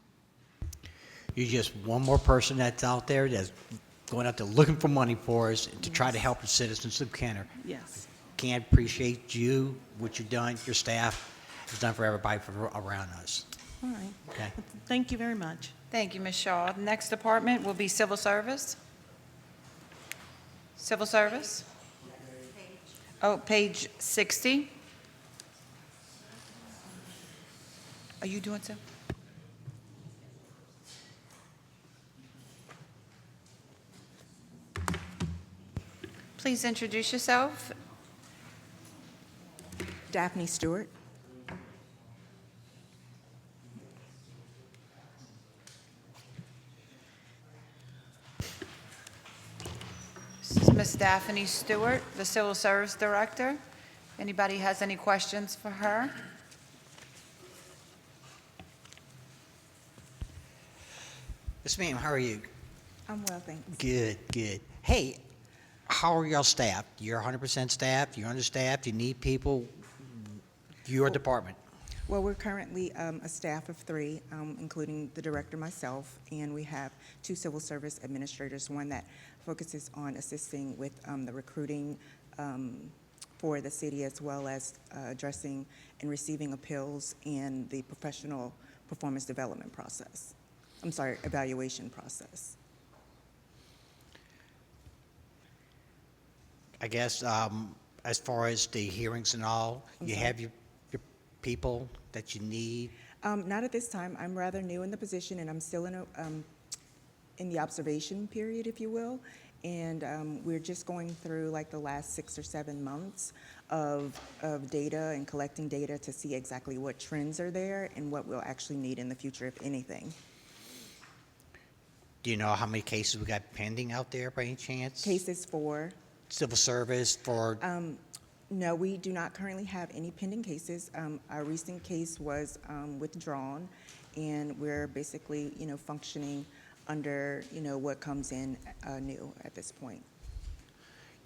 You're just one more person that's out there that's going out there looking for money for us to try to help the citizens of Kenner. Yes. Can't appreciate you, what you've done, your staff has done for everybody around us. All right. Okay. Thank you very much. Thank you, Ms. Shaw. Next department will be Civil Service. Civil Service? Oh, page 60. Are you doing so? Please introduce yourself. Daphne Stewart. This is Ms. Daphne Stewart, the Civil Service Director. Anybody has any questions for her? Yes, ma'am, how are you? I'm well, thanks. Good, good. Hey, how are y'all staffed? You're 100% staffed? You're understaffed? You need people? Your department? Well, we're currently a staff of 3, including the director, myself, and we have 2 civil service administrators, one that focuses on assisting with the recruiting for the city, as well as addressing and receiving appeals and the professional performance development process. I'm sorry, evaluation process. I guess as far as the hearings and all, you have your people that you need? Not at this time. I'm rather new in the position, and I'm still in the observation period, if you will. And we're just going through like the last 6 or 7 months of data and collecting data to see exactly what trends are there and what we'll actually need in the future, if anything. Do you know how many cases we got pending out there by any chance? Cases for? Civil service for? No, we do not currently have any pending cases. Our recent case was withdrawn, and we're basically, functioning under, what comes in new at this point.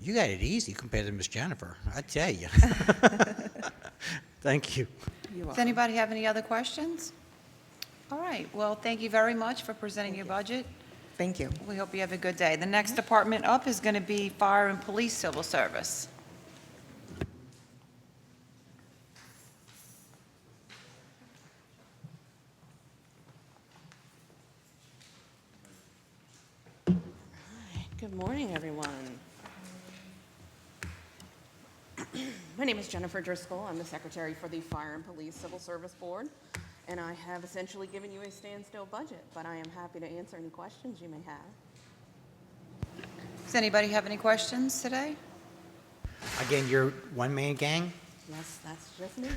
You got it easy compared to Miss Jennifer, I tell you. Thank you. Does anybody have any other questions? All right, well, thank you very much for presenting your budget. Thank you. We hope you have a good day. The next department up is going to be Fire and Police Civil Service. Good morning, everyone. My name is Jennifer Driscoll. I'm the secretary for the Fire and Police Civil Service Board, and I have essentially given you a standstill budget, but I am happy to answer any questions you may have. Does anybody have any questions today? Again, you're one-man gang? Yes, that's just me.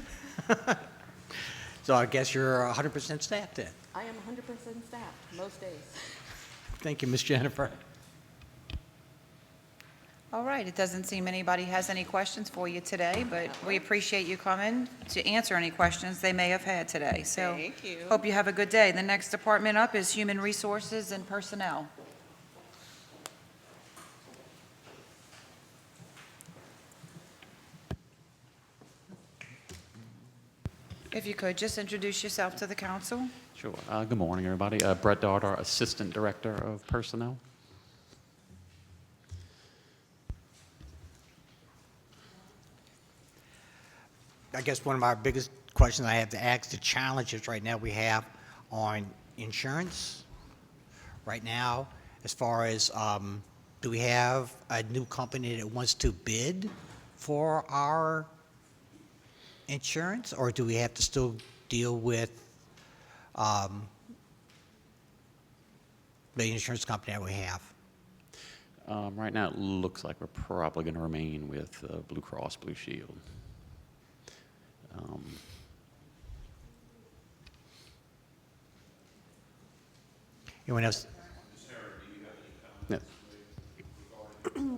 So I guess you're 100% staffed then? I am 100% staffed most days. Thank you, Miss Jennifer. All right, it doesn't seem anybody has any questions for you today, but we appreciate you coming to answer any questions they may have had today. So, Thank you. hope you have a good day. The next department up is Human Resources and Personnel. If you could, just introduce yourself to the council. Sure. Good morning, everybody. Brett Darter, Assistant Director of Personnel. I guess one of my biggest questions I have to ask, the challenges right now we have on insurance right now, as far as, do we have a new company that wants to bid for our insurance, or do we have to still deal with the insurance company that we have? Right now, it looks like we're probably going to remain with Blue Cross Blue Shield. Anyone else? Yeah.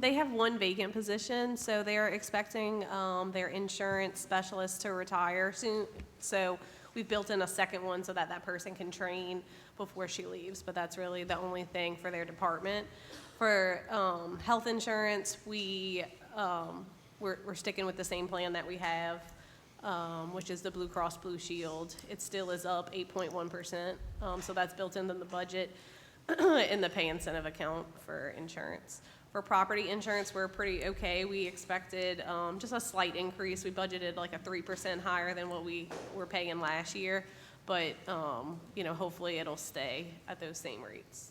They have one vacant position, so they're expecting their insurance specialist to retire soon. So we've built in a second one so that that person can train before she leaves, but that's really the only thing for their department. For health insurance, we're sticking with the same plan that we have, which is the Blue Cross Blue Shield. It still is up 8.1%, so that's built into the budget in the pay incentive account for insurance. For property insurance, we're pretty okay. We expected just a slight increase. We budgeted like a 3% higher than what we were paying last year, but you know, hopefully it'll stay at those same rates.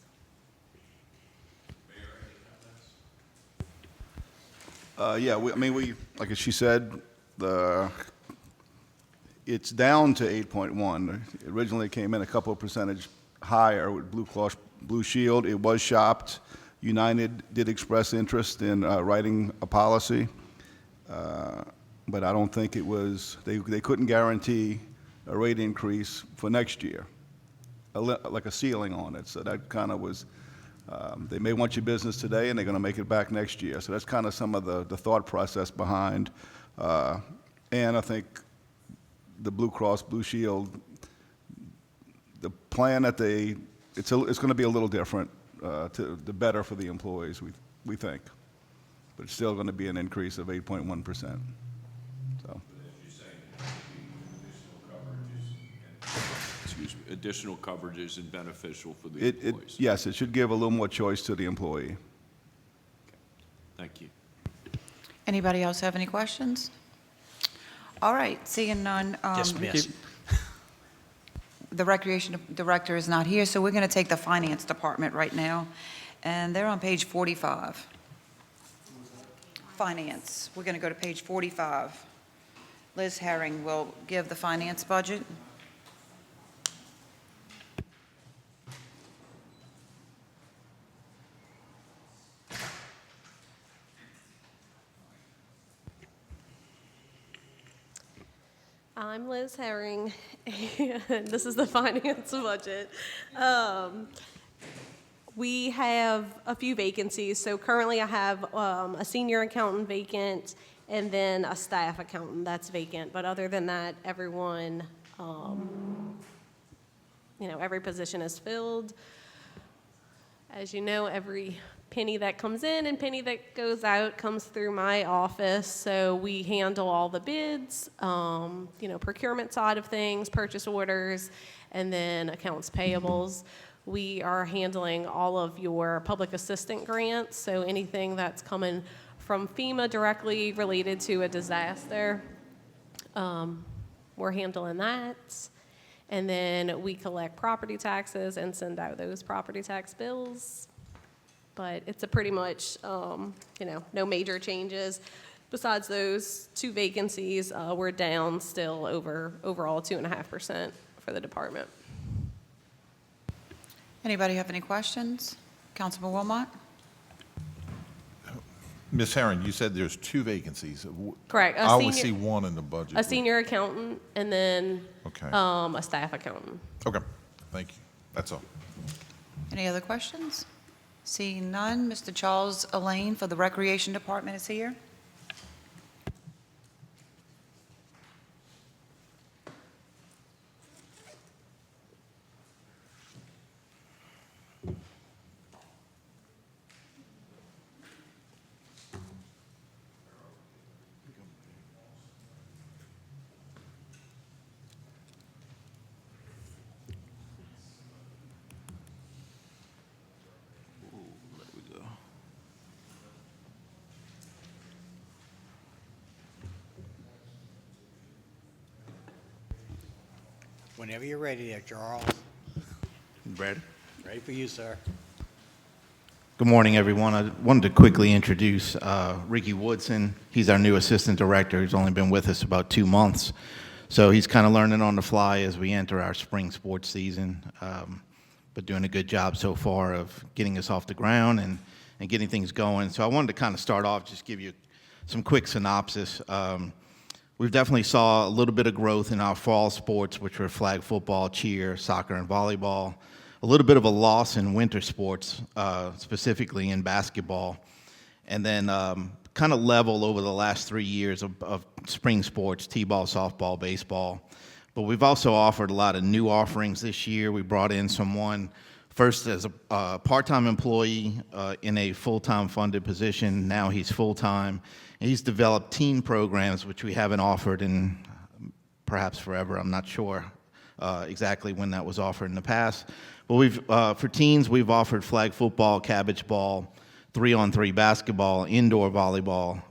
Yeah, we, like she said, it's down to 8.1. It originally came in a couple of percentage higher with Blue Cross Blue Shield. It was shopped. United did express interest in writing a policy, but I don't think it was, they couldn't guarantee a rate increase for next year, like a ceiling on it. So that kind of was, they may want your business today and they're going to make it back next year. So that's kind of some of the thought process behind. And I think the Blue Cross Blue Shield, the plan that it's going to be a little different, to the better for the employees, we think. But it's still going to be an increase of 8.1%. So. Excuse me, additional coverages and beneficial for the employees. Yes, it should give a little more choice to the employee. Thank you. Anybody else have any questions? All right, seeing none. Just miss. The Recreation Director is not here, so we're going to take the Finance Department right now, and they're on page 45. Finance, we're going to go to page 45. Liz Herring will give the finance budget. I'm Liz Herring, and this is the finance budget. We have a few vacancies. So currently I have a senior accountant vacant and then a staff accountant that's vacant. But other than that, everyone, every position is filled. As you know, every penny that comes in and penny that goes out comes through my office. So we handle all the bids, procurement side of things, purchase orders, and then accounts payables. We are handling all of your public assistant grants. So anything that's coming from FEMA directly related to a disaster, we're handling that. And then we collect property taxes and send out those property tax bills. But it's a pretty much, no major changes. Besides those two vacancies, we're down still overall 2.5% for the department. Anybody have any questions? Councilman Wilmot? Ms. Herring, you said there's two vacancies. Correct. I only see one in the budget. A senior accountant and then Okay. a staff accountant. Okay, thank you. That's all. Any other questions? Seeing none, Mr. Charles Elaine for the Recreation Department is here. There we go. Whenever you're ready there, Charles. Ready? Ready for you, sir. Good morning, everyone. I wanted to quickly introduce Ricky Woodson. He's our new assistant director. He's only been with us about 2 months. So he's kind of learning on the fly as we enter our spring sports season, but doing a good job so far of getting us off the ground and getting things going. So I wanted to kind of start off, just give you some quick synopsis. We've definitely saw a little bit of growth in our fall sports, which were flag football, cheer, soccer, and volleyball. A little bit of a loss in winter sports, specifically in basketball. And then kind of level over the last 3 years of spring sports, t-ball, softball, baseball. But we've also offered a lot of new offerings this year. We brought in someone first as a part-time employee in a full-time funded position. Now he's full-time. He's developed teen programs, which we haven't offered in perhaps forever. I'm not sure exactly when that was offered in the past. But for teens, we've offered flag football, cabbage ball, 3-on-3 basketball, indoor volleyball.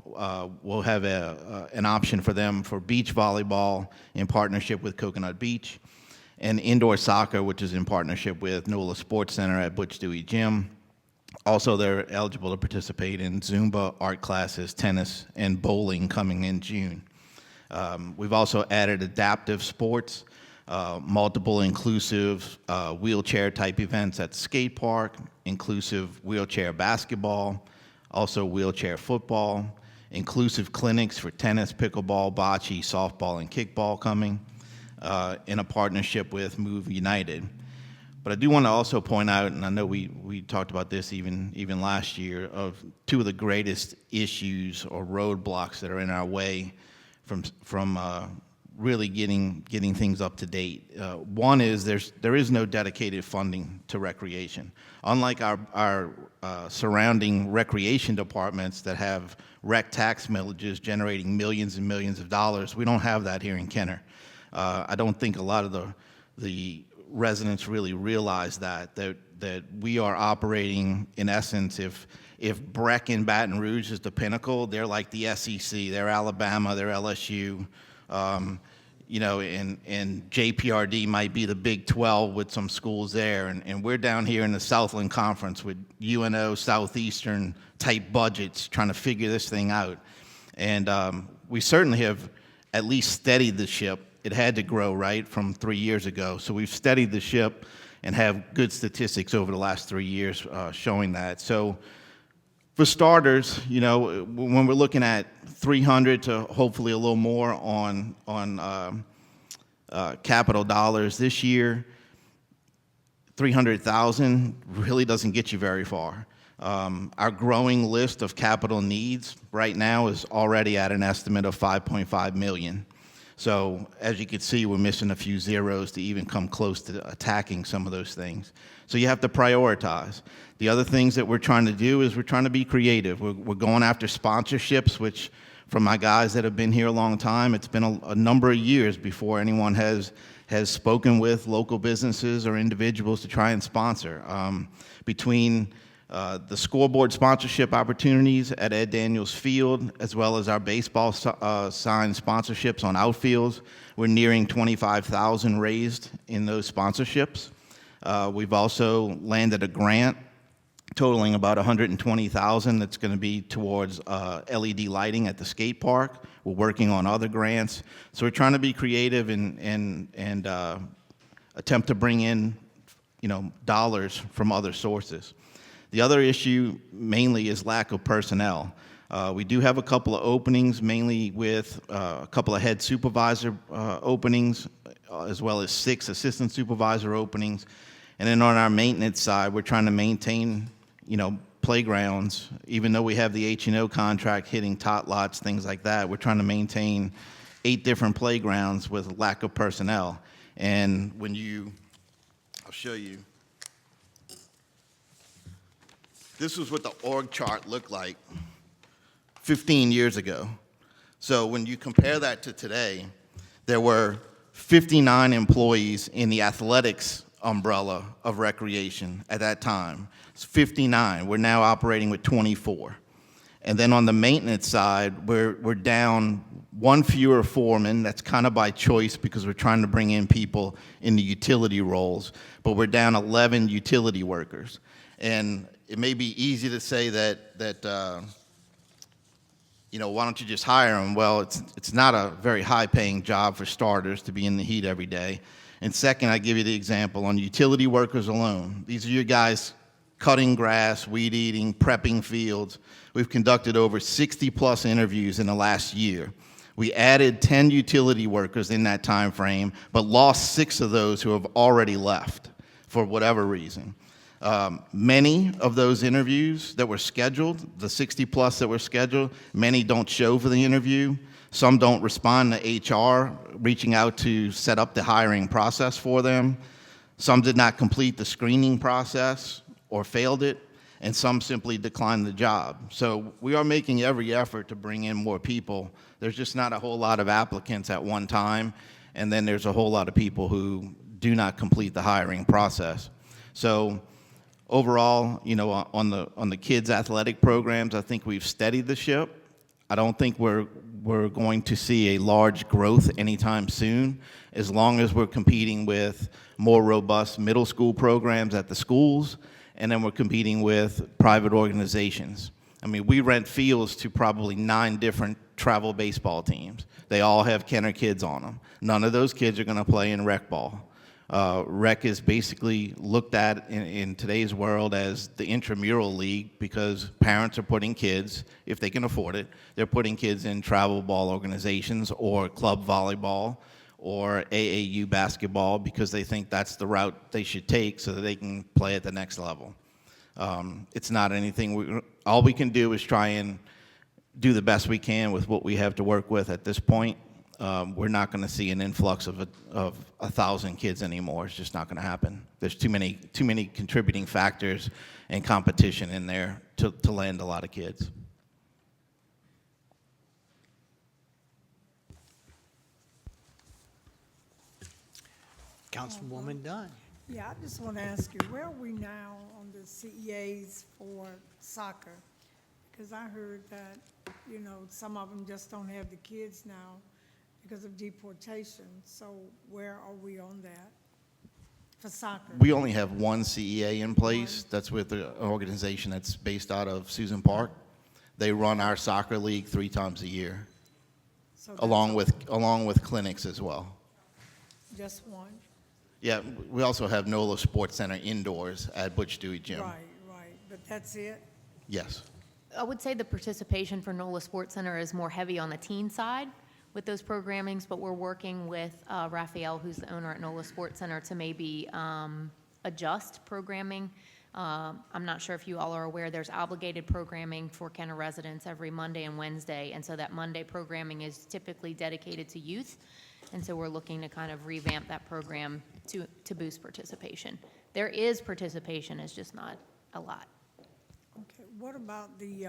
We'll have an option for them for beach volleyball in partnership with Coconut Beach, and indoor soccer, which is in partnership with NOLA Sports Center at Butch Dewey Gym. Also, they're eligible to participate in Zumba, art classes, tennis, and bowling coming in June. We've also added adaptive sports, multiple inclusive wheelchair-type events at the skate park, inclusive wheelchair basketball, also wheelchair football, inclusive clinics for tennis, pickleball, bocce, softball, and kickball coming in a partnership with Move United. But I do want to also point out, and I know we talked about this even last year, of two of the greatest issues or roadblocks that are in our way from really getting things up to date. One is there is no dedicated funding to recreation. Unlike our surrounding recreation departments that have rec tax millages generating millions and millions of dollars, we don't have that here in Kenner. I don't think a lot of the residents really realize that we are operating, in essence, if Breck and Baton Rouge is the pinnacle, they're like the SEC, they're Alabama, they're LSU, and JPRD might be the Big 12 with some schools there, and we're down here in the Southland Conference with UNO, Southeastern type budgets trying to figure this thing out. And we certainly have at least steadied the ship. It had to grow, right, from 3 years ago. So we've steadied the ship and have good statistics over the last 3 years showing that. So for starters, when we're looking at 300 to hopefully a little more on capital dollars this year, 300,000 really doesn't get you very far. Our growing list of capital needs right now is already at an estimate of $5.5 million. So as you can see, we're missing a few zeros to even come close to attacking some of those things. So you have to prioritize. The other things that we're trying to do is we're trying to be creative. We're going after sponsorships, which from my guys that have been here a long time, it's been a number of years before anyone has spoken with local businesses or individuals to try and sponsor. Between the scoreboard sponsorship opportunities at Ed Daniels Field, as well as our baseball sign sponsorships on outfields, we're nearing 25,000 raised in those sponsorships. We've also landed a grant totaling about 120,000 that's going to be towards LED lighting at the skate park. We're working on other grants. So we're trying to be creative and attempt to bring in, dollars from other sources. The other issue mainly is lack of personnel. We do have a couple of openings, mainly with a couple of head supervisor openings, as well as 6 assistant supervisor openings. And then on our maintenance side, we're trying to maintain, playgrounds, even though we have the H&O contract hitting tot lots, things like that, we're trying to maintain 8 different playgrounds with lack of personnel. And I'll show you. This is what the org chart looked like 15 years ago. So when you compare that to today, there were 59 employees in the athletics umbrella of recreation at that time. It's 59. We're now operating with 24. And then on the maintenance side, we're down 1 fewer foreman. That's kind of by choice because we're trying to bring in people in the utility roles. But we're down 11 utility workers. And it may be easy to say that why don't you just hire them? Well, it's not a very high-paying job for starters to be in the heat every day. And second, I give you the example on utility workers alone. These are your guys cutting grass, weed eating, prepping fields. We've conducted over 60-plus interviews in the last year. We added 10 utility workers in that time frame, but lost 6 of those who have already left for whatever reason. Many of those interviews that were scheduled, the 60-plus that were scheduled, many don't show for the interview. Some don't respond to HR reaching out to set up the hiring process for them. Some did not complete the screening process or failed it, and some simply declined the job. So we are making every effort to bring in more people. There's just not a whole lot of applicants at one time, and then there's a whole lot of people who do not complete the hiring process. So overall, on the kids' athletic programs, I think we've steadied the ship. I don't think we're going to see a large growth anytime soon, as long as we're competing with more robust middle school programs at the schools, and then we're competing with private organizations. I mean, we rent fields to probably 9 different travel baseball teams. They all have Kenner kids on them. None of those kids are going to play in rec ball. Rec is basically looked at in today's world as the intramural league because parents are putting kids, if they can afford it, they're putting kids in travel ball organizations or club volleyball or AAU basketball because they think that's the route they should take so that they can play at the next level. It's not anything, all we can do is try and do the best we can with what we have to work with at this point. We're not going to see an influx of 1,000 kids anymore. It's just not going to happen. There's too many contributing factors and competition in there to land a lot of kids. Councilwoman Dunn. Yeah, I just want to ask you, where are we now on the CEAs for soccer? Because I heard that, some of them just don't have the kids now because of deportation. So where are we on that for soccer? We only have one CEA in place. That's with an organization that's based out of Susan Park. They run our soccer league 3 times a year, so along with clinics as well. Just one? Yeah, we also have NOLA Sports Center indoors at Butch Dewey Gym. Right, but that's it? Yes. I would say the participation for NOLA Sports Center is more heavy on the teen side with those programmings, but we're working with Raphael, who's the owner at NOLA Sports Center, to maybe adjust programming. I'm not sure if you all are aware, there's obligated programming for Kenner residents every Monday and Wednesday, and so that Monday programming is typically dedicated to youth, and so we're looking to kind of revamp that program to boost participation. There is participation, it's just not a lot. Okay, what about the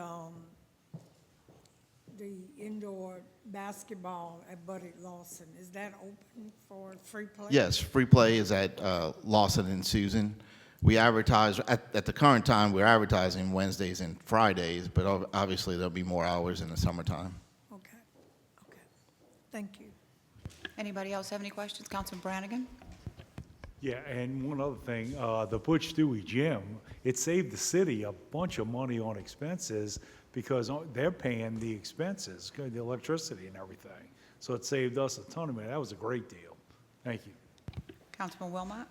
indoor basketball at Buddy Lawson? Is that open for free play? Yes, free play is at Lawson and Susan. We advertise, at the current time, we're advertising Wednesdays and Fridays, but obviously there'll be more hours in the summertime. Okay. Thank you. Anybody else have any questions? Councilman Brannigan? Yeah, and one other thing, the Butch Dewey Gym, it saved the city a bunch of money on expenses because they're paying the expenses, the electricity and everything. So it saved us a ton of money. That was a great deal. Thank you. Councilman Wilmot?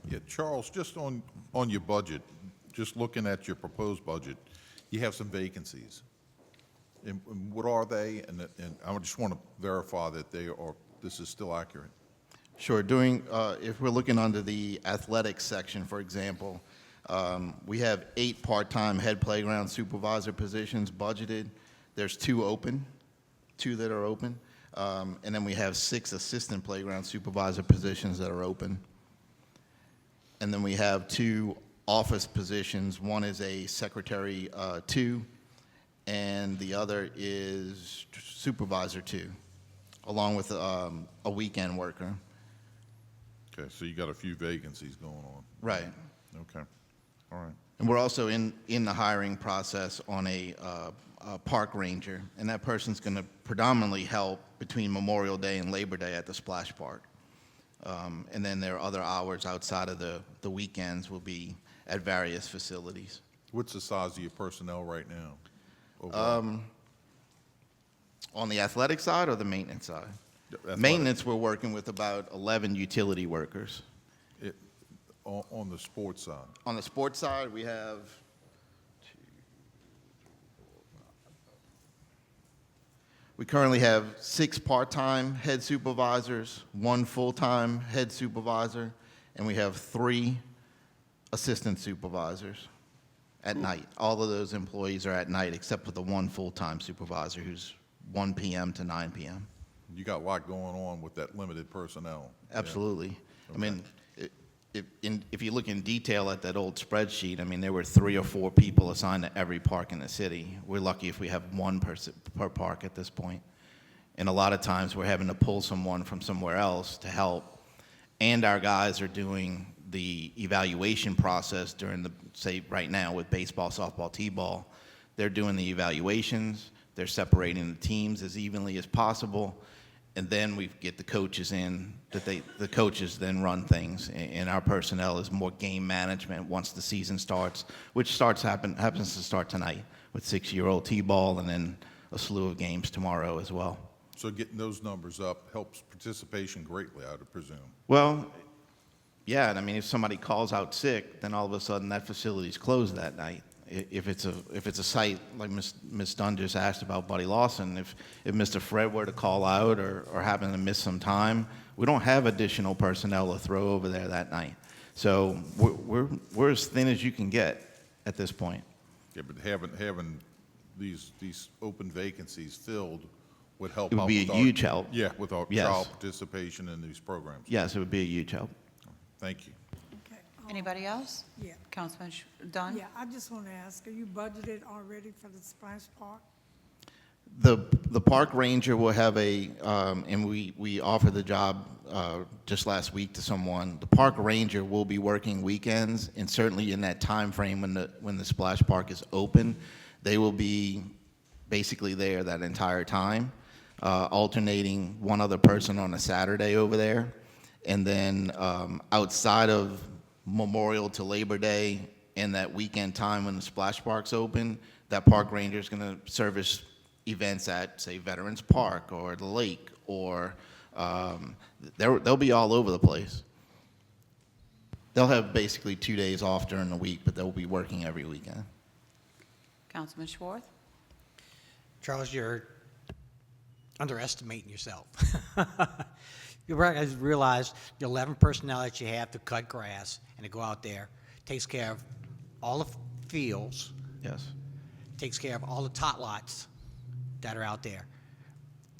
Yeah, Charles, just on your budget, just looking at your proposed budget, you have some vacancies. And what are they? And I just want to verify that this is still accurate. Sure. If we're looking under the athletics section, for example, We have 8 part-time head playground supervisor positions budgeted. There's 2 open, 2 that are open. And then we have 6 assistant playground supervisor positions that are open. And then we have 2 office positions. One is a secretary 2, and the other is supervisor 2, along with a weekend worker. Okay, so you got a few vacancies going on. Right. Okay, all right. And we're also in the hiring process on a park ranger, and that person's going to predominantly help between Memorial Day and Labor Day at the splash park. And then there are other hours outside of the weekends will be at various facilities. What's the size of your personnel right now? Overall? On the athletic side or the maintenance side? Athletic. Maintenance, we're working with about 11 utility workers. On the sports side? On the sports side, we have we currently have 6 part-time head supervisors, 1 full-time head supervisor, and we have 3 assistant supervisors at night. All of those employees are at night except for the 1 full-time supervisor who's 1 p.m. to 9 p.m. You got a lot going on with that limited personnel. Absolutely. Yeah. I mean, if you look in detail at that old spreadsheet, I mean, there were 3 or 4 people assigned to every park in the city. We're lucky if we have 1 person per park at this point. And a lot of times we're having to pull someone from somewhere else to help. And our guys are doing the evaluation process during the, say, right now with baseball, softball, t-ball. They're doing the evaluations. They're separating the teams as evenly as possible. And then we get the coaches in, the coaches then run things, and our personnel is more game management once the season starts, which happens to start tonight with 6-year-old t-ball and then a slew of games tomorrow as well. So getting those numbers up helps participation greatly, I would presume. Well, yeah, and I mean, if somebody calls out sick, then all of a sudden that facility's closed that night. If it's a site like Ms. Dunn just asked about Buddy Lawson, if Mr. Fred were to call out or happen to miss some time, we don't have additional personnel to throw over there that night. So we're as thin as you can get at this point. Yeah, but having these open vacancies filled would help. It would be a huge help. Yeah, with our Yes. child participation in these programs. Yes, it would be a huge help. Thank you. Anybody else? Yeah. Councilman Dunn? Yeah, I just want to ask, are you budgeted already for the splash park? The park ranger will have and we offered the job just last week to someone. The park ranger will be working weekends, and certainly in that time frame when the splash park is open, they will be basically there that entire time, alternating one other person on a Saturday over there, and then outside of Memorial to Labor Day and that weekend time when the splash park's open, that park ranger is going to service events at, say, Veterans Park or the lake, or they'll be all over the place. They'll have basically 2 days off during the week, but they'll be working every weekend. Councilman Schwartz? Charles, you're underestimating yourself. You realize the 11 personnel that you have to cut grass and to go out there takes care of all the fields. Yes. Takes care of all the tot lots that are out there.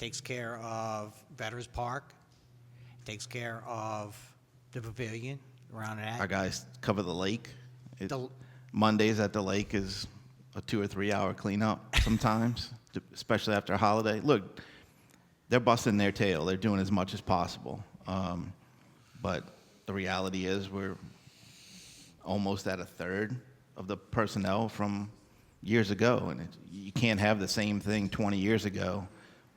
Takes care of Veterans Park. Takes care of the pavilion around that. Our guys cover the lake. The- Mondays at the lake is a 2 or 3 hour cleanup sometimes, especially after a holiday. Look, they're busting their tail. They're doing as much as possible. But the reality is we're almost at a third of the personnel from years ago. And you can't have the same thing 20 years ago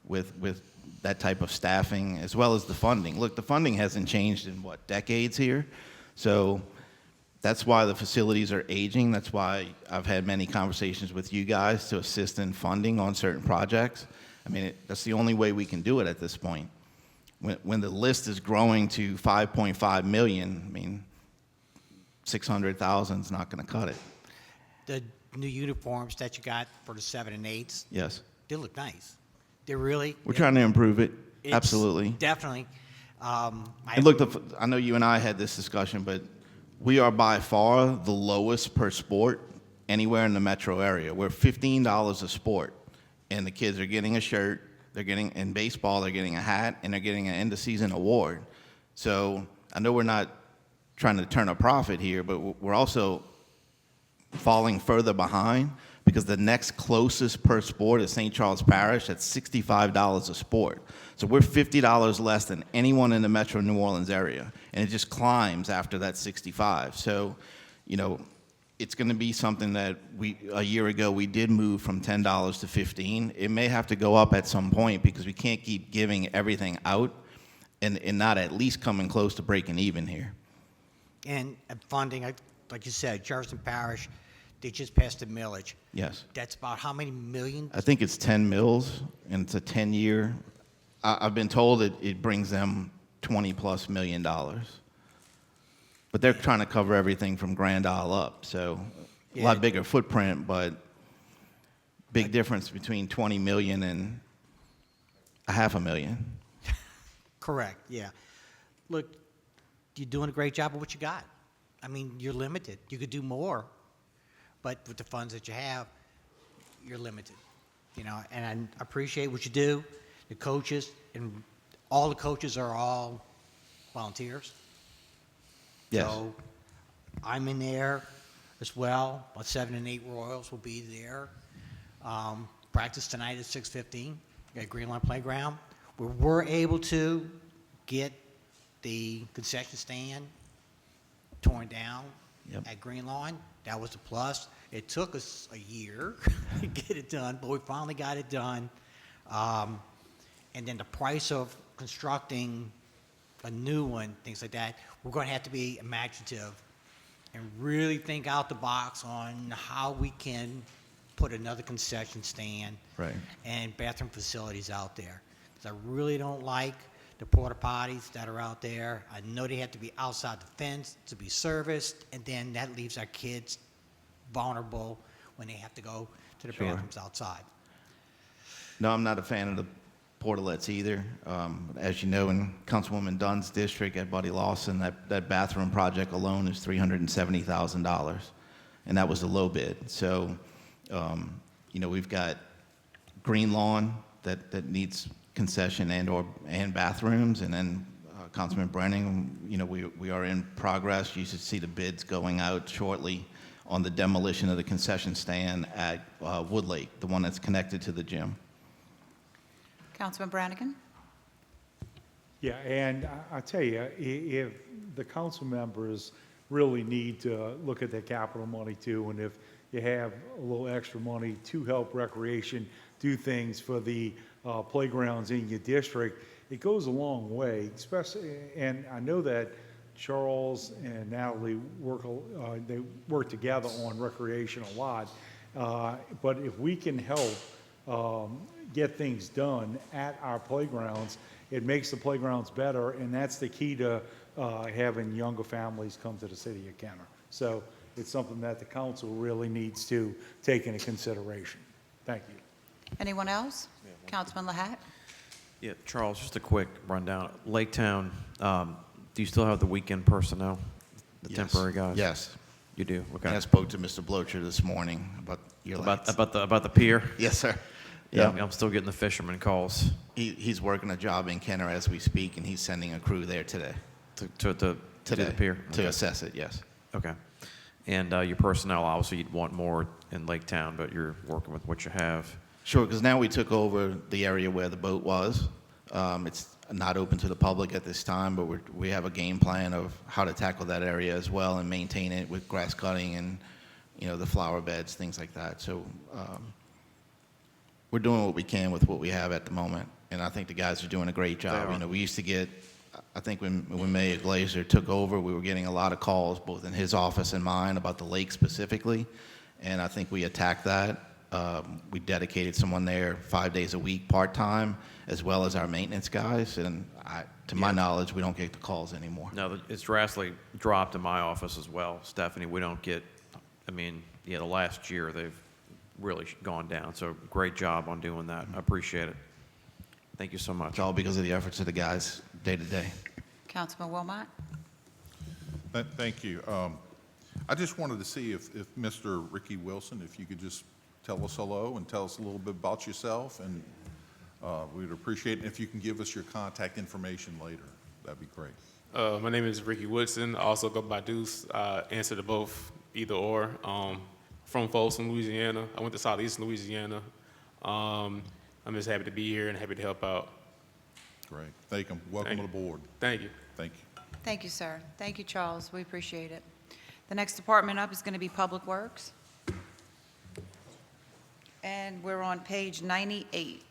with that type of staffing as well as the funding. Look, the funding hasn't changed in, decades here? So that's why the facilities are aging. That's why I've had many conversations with you guys to assist in funding on certain projects. I mean, that's the only way we can do it at this point. When the list is growing to 5.5 million, I mean, 600,000 is not going to cut it. The new uniforms that you got for the 7 and 8s, Yes. they look nice. They really. We're trying to improve it. It's Absolutely. Definitely. And look, I know you and I had this discussion, but We are by far the lowest per sport anywhere in the metro area. We're $15 a sport, and the kids are getting a shirt. They're getting, in baseball, they're getting a hat, and they're getting an end-of-season award. So I know we're not trying to turn a profit here, but we're also falling further behind because the next closest per sport is St. Charles Parish at $65 a sport. So we're $50 less than anyone in the metro New Orleans area, and it just climbs after that 65. So, you know, it's going to be something that a year ago we did move from $10 to $15. It may have to go up at some point because we can't keep giving everything out and not at least coming close to breaking even here. And funding, like you said, Jefferson Parish, they just passed the millage. Yes. That's about how many millions? I think it's 10 mils, and it's a 10-year. I've been told it brings them $20+ million. But they're trying to cover everything from Grand Isle up, so a lot bigger footprint, but big difference between 20 million and $500,000. Correct, yeah. Look, you're doing a great job of what you got. I mean, you're limited. You could do more, but with the funds that you have, you're limited. You know, and I appreciate what you do. The coaches, and all the coaches are all volunteers. Yes. So I'm in there as well. About 7 and 8 Royals will be there. Practice tonight at 6:15 at Green Lawn Playground. We were able to get the concession stand torn down at Green Lawn. That was a plus. It took us a year to get it done, but we finally got it done. And then the price of constructing a new one, things like that, we're going to have to be imaginative and really think out the box on how we can put another concession stand and bathroom facilities out there. Because I really don't like the porta potties that are out there. I know they have to be outside the fence to be serviced, and then that leaves our kids vulnerable when they have to go to the bathrooms outside. No, I'm not a fan of the portalets either. As you know, in Councilwoman Dunn's district at Buddy Lawson, that bathroom project alone is $370,000, and that was the low bid. So, you know, we've got Green Lawn that needs concession and bathrooms, and then Councilman Brenning, you know, we are in progress. You should see the bids going out shortly on the demolition of the concession stand at Wood Lake, the one that's connected to the gym. Councilman Brannigan? Yeah, and I tell you, if the council members really need to look at their capital money too, and if you have a little extra money to help recreation do things for the playgrounds in your district, it goes a long way, especially, and I know that Charles and Natalie they work together on recreation a lot, but if we can help get things done at our playgrounds, it makes the playgrounds better, and that's the key to having younger families come to the city of Kenner. So it's something that the council really needs to take into consideration. Thank you. Anyone else? Councilman Lahat? Yeah, Charles, just a quick rundown. Lake Town, do you still have the weekend personnel, the temporary guys? Yes. You do? Okay. And I spoke to Mr. Blocher this morning about your lights. About the pier? Yes, sir. Yeah, I'm still getting the fisherman calls. He's working a job in Kenner as we speak, and he's sending a crew there today. To the pier? To assess it, yes. Okay. And your personnel, obviously, you'd want more in Lake Town, but you're working with what you have. Sure, because now we took over the area where the boat was. It's not open to the public at this time, but we have a game plan of how to tackle that area as well and maintain it with grass cutting and, you know, the flower beds, things like that. So we're doing what we can with what we have at the moment, and I think the guys are doing a great job. You know, we used to get, I think when Mayor Glazer took over, we were getting a lot of calls, both in his office and mine, about the lake specifically, and I think we attacked that. We dedicated someone there 5 days a week, part-time, as well as our maintenance guys, and to my knowledge, we don't get the calls anymore. No, it's drastically dropped in my office as well, Stephanie. We don't get, I mean, yeah, the last year they've really gone down, so great job on doing that. I appreciate it. Thank you so much. It's all because of the efforts of the guys day to day. Councilman Wilmot? Thank you. I just wanted to see if Mr. Ricky Wilson, if you could just tell us hello and tell us a little bit about yourself, and we'd appreciate it if you can give us your contact information later. That'd be great. My name is Ricky Woodson. I also go by Deuce. Answer to both, either or. From Folsom, Louisiana. I went to Southeast Louisiana. I'm just happy to be here and happy to help out. Great. Thank you. Welcome aboard. Thank you. Thank you. Thank you, sir. Thank you, Charles. We appreciate it. The next department up is going to be Public Works. And we're on page 98.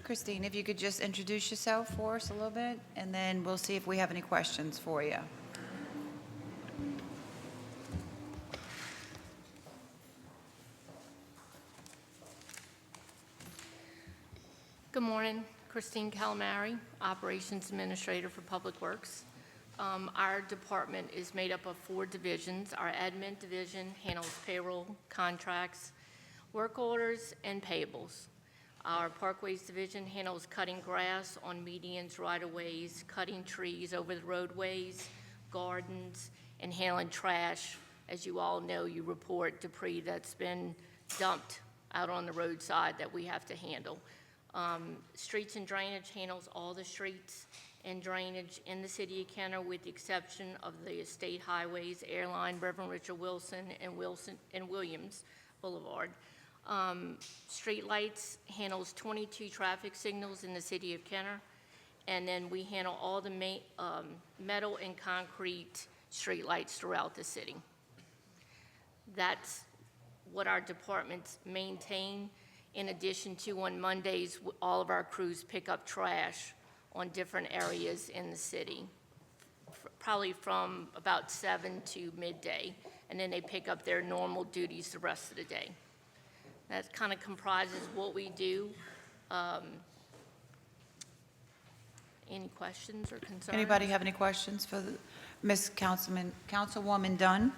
Christine, if you could just introduce yourself for us a little bit, and then we'll see if we have any questions for you. Good morning, Christine Calamari, Operations Administrator for Public Works. Our department is made up of 4 divisions. Our admin division handles payroll, contracts, work orders, and payables. Our Parkways division handles cutting grass on medians, right-of-ways, cutting trees over the roadways, gardens, and handling trash. As you all know, you report debris that's been dumped out on the roadside that we have to handle. Streets and Drainage handles all the streets and drainage in the city of Kenner, with the exception of the state highways, Airline, Reverend Richard Wilson, and Williams Boulevard. Street lights handles 22 traffic signals in the city of Kenner, and then we handle all the metal and concrete street lights throughout the city. That's what our departments maintain. In addition to, on Mondays, all of our crews pick up trash on different areas in the city, probably from about 7 to midday, and then they pick up their normal duties the rest of the day. That kind of comprises what we do. Any questions or concerns? Anybody have any questions for Ms. Councilwoman Dunn?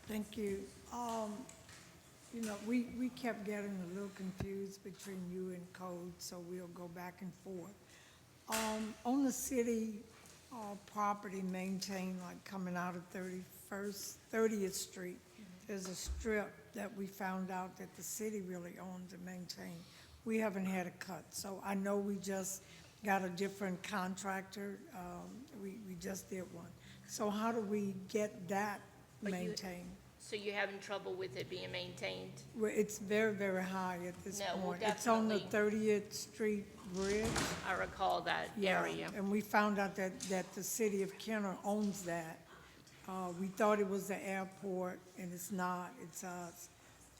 Thank you. You know, we kept getting a little confused between you and code, so we'll go back and forth. On the city property maintained, like coming out of 30th Street, there's a strip that we found out that the city really owns and maintains. We haven't had a cut, so I know we just got a different contractor. We just did one. So how do we get that maintained? So you're having trouble with it being maintained? Well, it's very, very high at this No, we'll point. It's on the 30th Street Bridge. I recall that area. And we found out that the city of Kenner owns that. We thought it was the airport, and it's not, it's us.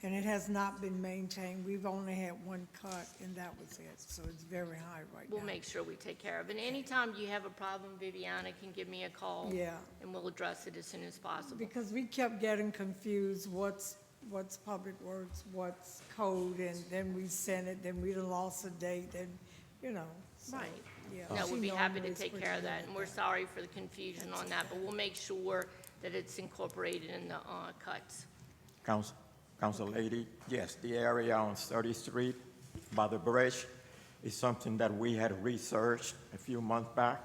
And it has not been maintained. We've only had one cut, and that was it. So it's very high right now. We'll make sure we take care of it. And anytime you have a problem, Viviana can give me a call. Yeah. And we'll address it as soon as possible. Because we kept getting confused, what's Public Works, what's code, and then we sent it, then we'd have lost a date, and, you know. So, Right. yeah. No, She we'd be happy to normally is take pretty care of good that, at and we're sorry for the confusion on that, but we'll make sure that it's incorporated in the cuts. Council Lady, yes, the area on 30th Street by the bridge is something that we had researched a few months back,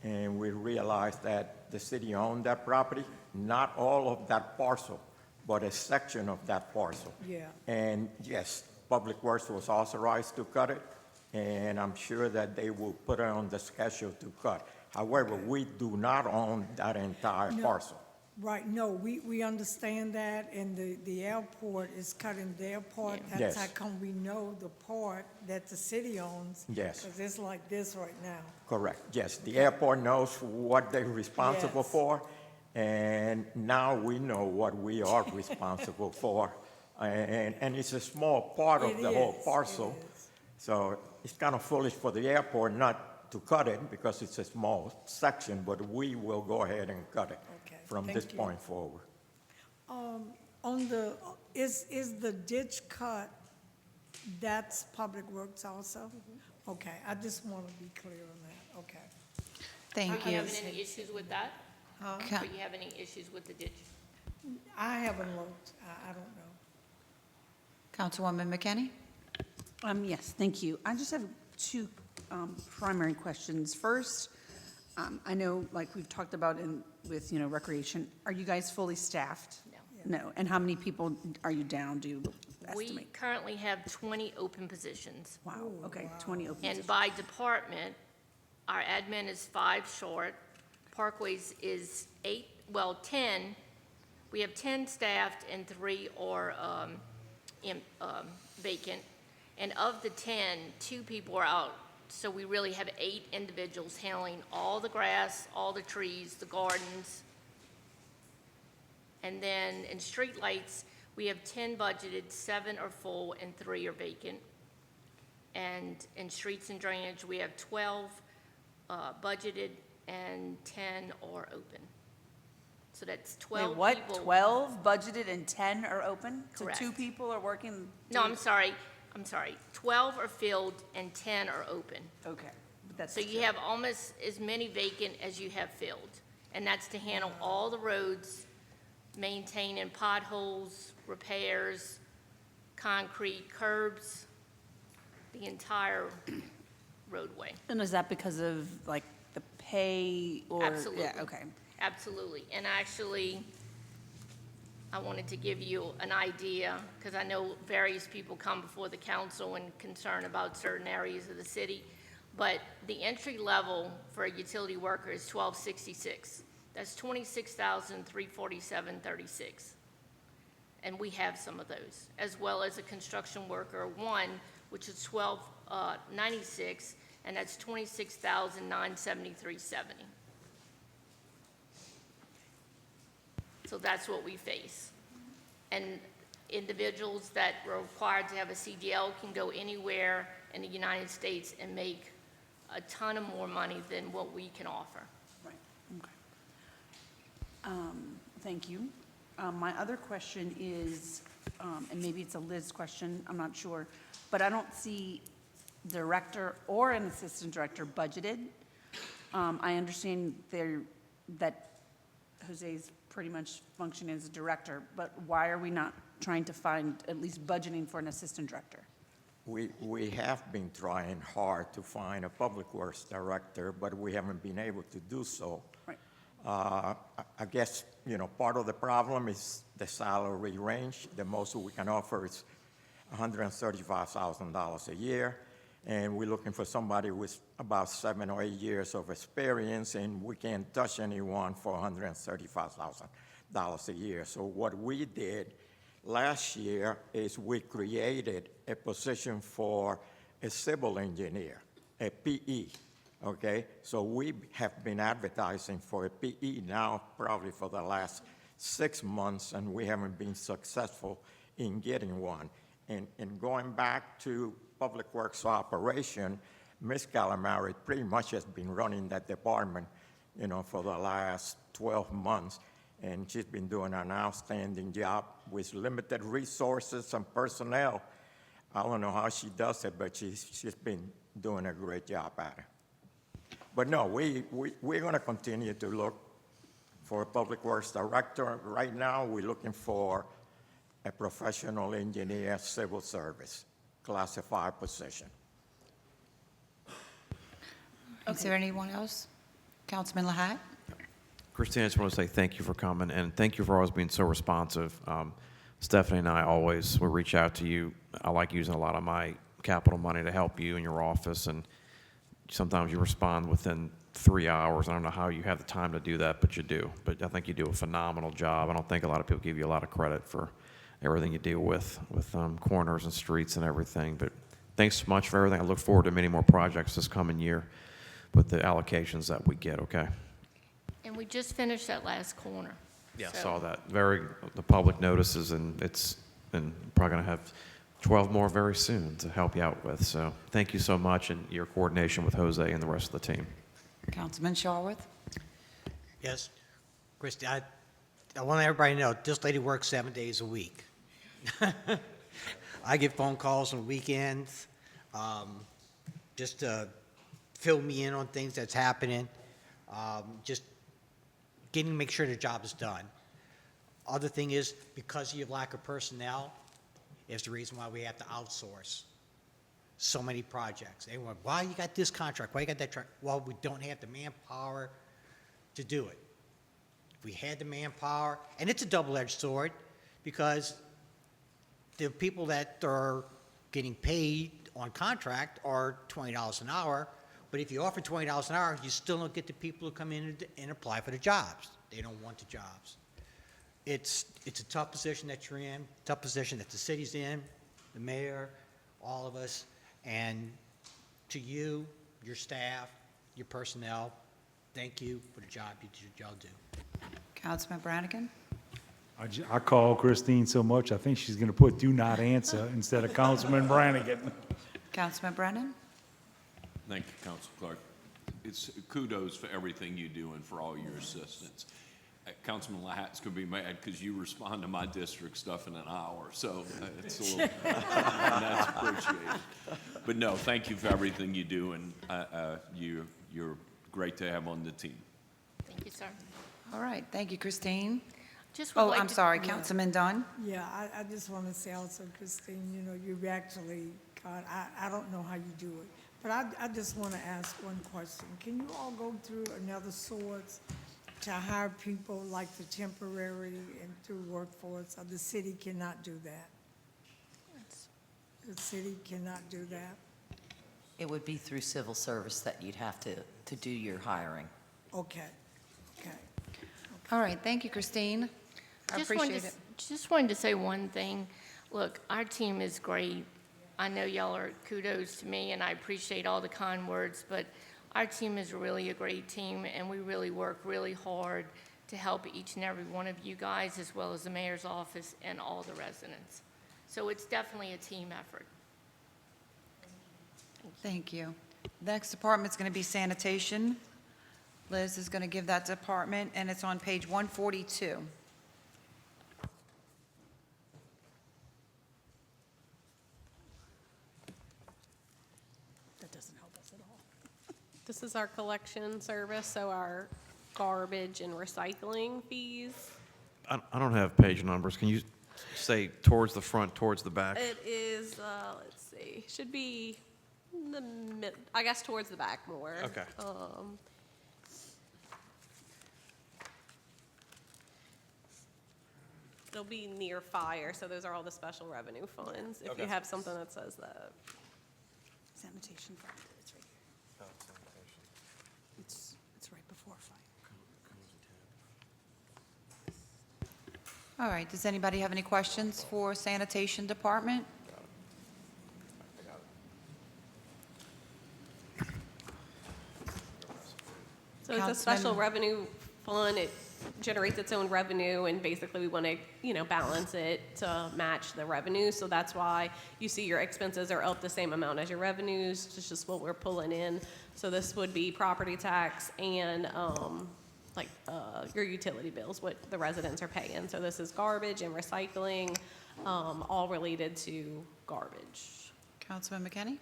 and we realized that the city owned that property, not all of that parcel, but a section of that parcel. Yeah. And yes, Public Works was authorized to cut it, and I'm sure that they will put it on the schedule to cut. However, we do not own that entire No. parcel. Right, no, we understand that, and the airport is cutting their part. Yes. That's how come we know the part that the city owns. Yes. Because it's like this right now. Correct, yes. The airport knows what they're responsible Yes. for, and now we know what we are responsible for. And it's a small part of It the whole is, it parcel. is. So it's kind of foolish for the airport not to cut it because it's a small section, but we will go ahead and cut it from thank this you. point forward. On the, is the ditch cut, that's Public Works also? Okay, I just want to be clear on that, okay. Thank Are you you. having any issues with that? Huh? Are you having any issues with the ditch? I haven't looked, I don't know. Councilwoman McKinney? Yes, thank you. I just have two primary questions. First, I know, like we've talked about with, recreation, are you guys fully staffed? No. No. And how many people are you down, do you We estimate? currently have 20 open positions. Wow, okay, 20 open And positions. by department, our admin is 5 short, Parkways is 10. We have 10 staffed and 3 are vacant. And of the 10, 2 people are out. So we really have 8 individuals handling all the grass, all the trees, the gardens. And then in streetlights, we have 10 budgeted, 7 are full, and 3 are vacant. And in streets and drainage, we have 12 budgeted, and 10 are open. So that's 12 Wait, what? people. 12 budgeted and 10 are open? Correct. So 2 people are working? No, I'm sorry. 12 are filled and 10 are open. Okay. But that's So you have almost as many vacant as you have filled. And that's to handle all the roads, maintaining potholes, repairs, concrete, curbs, the entire roadway. And is that because of, like, the pay or? Absolutely. Yeah, okay. Absolutely. And actually, I wanted to give you an idea, because I know various people come before the council and concern about certain areas of the city, but the entry level for a utility worker is $12.66. That's $26,347.36. And we have some of those, as well as a construction worker 1, which is $12.96, and that's $26,973.70. So that's what we face. And individuals that were required to have a CDL can go anywhere in the United States and make a ton of more money than what we can offer. Right, okay. Thank you. My other question is, and maybe it's a Liz question, I'm not sure, but I don't see director or an assistant director budgeted. I understand that Jose's pretty much functioning as a director, but why are we not trying to find at least budgeting for an assistant director? We have been trying hard to find a public works director, but we haven't been able to do so. Right. I guess, part of the problem is the salary range. The most we can offer is $135,000 a year, and we're looking for somebody with about 7 or 8 years of experience, and we can't touch anyone for $135,000 a year. So what we did last year is we created a position for a civil engineer, a PE, okay? So we have been advertising for a PE now probably for the last 6 months, and we haven't been successful in getting one. And going back to Public Works operation, Ms. Calamari pretty much has been running that department, for the last 12 months. And she's been doing an outstanding job with limited resources and personnel. I don't know how she does it, but she's been doing a great job at it. But no, we're going to continue to look for a Public Works director. Right now, we're looking for a professional engineer, civil service, classified position. Is there anyone else? Councilman Lahat? Christine, I just want to say thank you for coming, and thank you for always being so responsive. Stephanie and I always will reach out to you. I like using a lot of my capital money to help you in your office, and sometimes you respond within 3 hours. I don't know how you have the time to do that, but you do. But I think you do a phenomenal job. I don't think a lot of people give you a lot of credit for everything you do with corners and streets and everything. But thanks so much for everything. I look forward to many more projects this coming year with the allocations that we get, okay? And we just finished that last corner. Yeah, I So- saw that. The public notices, and probably going to have 12 more very soon to help you out with. So thank you so much, and your coordination with Jose and the rest of the team. Councilman Sharworth? Yes, Christie, I want everybody to know, this lady works 7 days a week. I get phone calls on weekends, just to fill me in on things that's happening, just make sure the job is done. Other thing is, because of your lack of personnel, is the reason why we have to outsource so many projects. Everyone, why you got this contract? Why you got that contract? Well, we don't have the manpower to do it. If we had the manpower, and it's a double-edged sword, because the people that are getting paid on contract are $20 an hour, but if you offer $20 an hour, you still don't get the people who come in and apply for the jobs. They don't want the jobs. It's a tough position that you're in, tough position that the city's in, the mayor, all of us, and to you, your staff, your personnel, thank you for the job y'all do. Councilman Brannigan? I call Christine so much, I think she's going to put do not answer instead of Councilman Brannigan. Councilman Brennan? Thank you, Council Clerk. It's kudos for everything you do and for all your assistance. Councilman Lahat's going to be mad because you respond to my district stuff in an hour, so it's a little, and that's appreciated. But no, thank you for everything you do, and you're great to have on the team. Thank you, sir. All right, thank you, Christine. Just would Oh, like I'm to- sorry, Yeah. Councilman Dunn? Yeah, I just want to say also, Christine, you know, you've actually, God, I don't know how you do it, but I just want to ask one question. Can you all go through another source to hire people like the temporary and through workforce, or the city cannot do that? The city cannot do that? It would be through civil service that you'd have to do your hiring. Okay, okay. All right, thank you, Christine. I appreciate it. Just wanted to say one thing. Look, our team is great. I know y'all are kudos to me, and I appreciate all the kind words, but our team is really a great team, and we really work really hard to help each and every one of you guys, as well as the mayor's office and all the residents. So it's definitely a team effort. Thank you. Next department's going to be sanitation. Liz is going to give that department, and it's on page 142. That doesn't help us at all. This is our collection service, so our garbage and recycling fees. I don't have page numbers. Can you say towards the front, towards the back? It is, let's see, should be in the mid, I guess towards the back more. Okay. It'll be near fire, so those are all the special revenue funds, if Okay. you have something that says that. Sanitation fund, it's right here. It's right before fire. All right, does anybody have any questions for sanitation department? So it's a Councilman- special revenue fund, it generates its own revenue, and basically we want to, balance it to match the revenue. So that's why you see your expenses are up the same amount as your revenues, it's just what we're pulling in. So this would be property tax and, your utility bills, what the residents are paying. So this is garbage and recycling, all related to garbage. Councilman McKinney?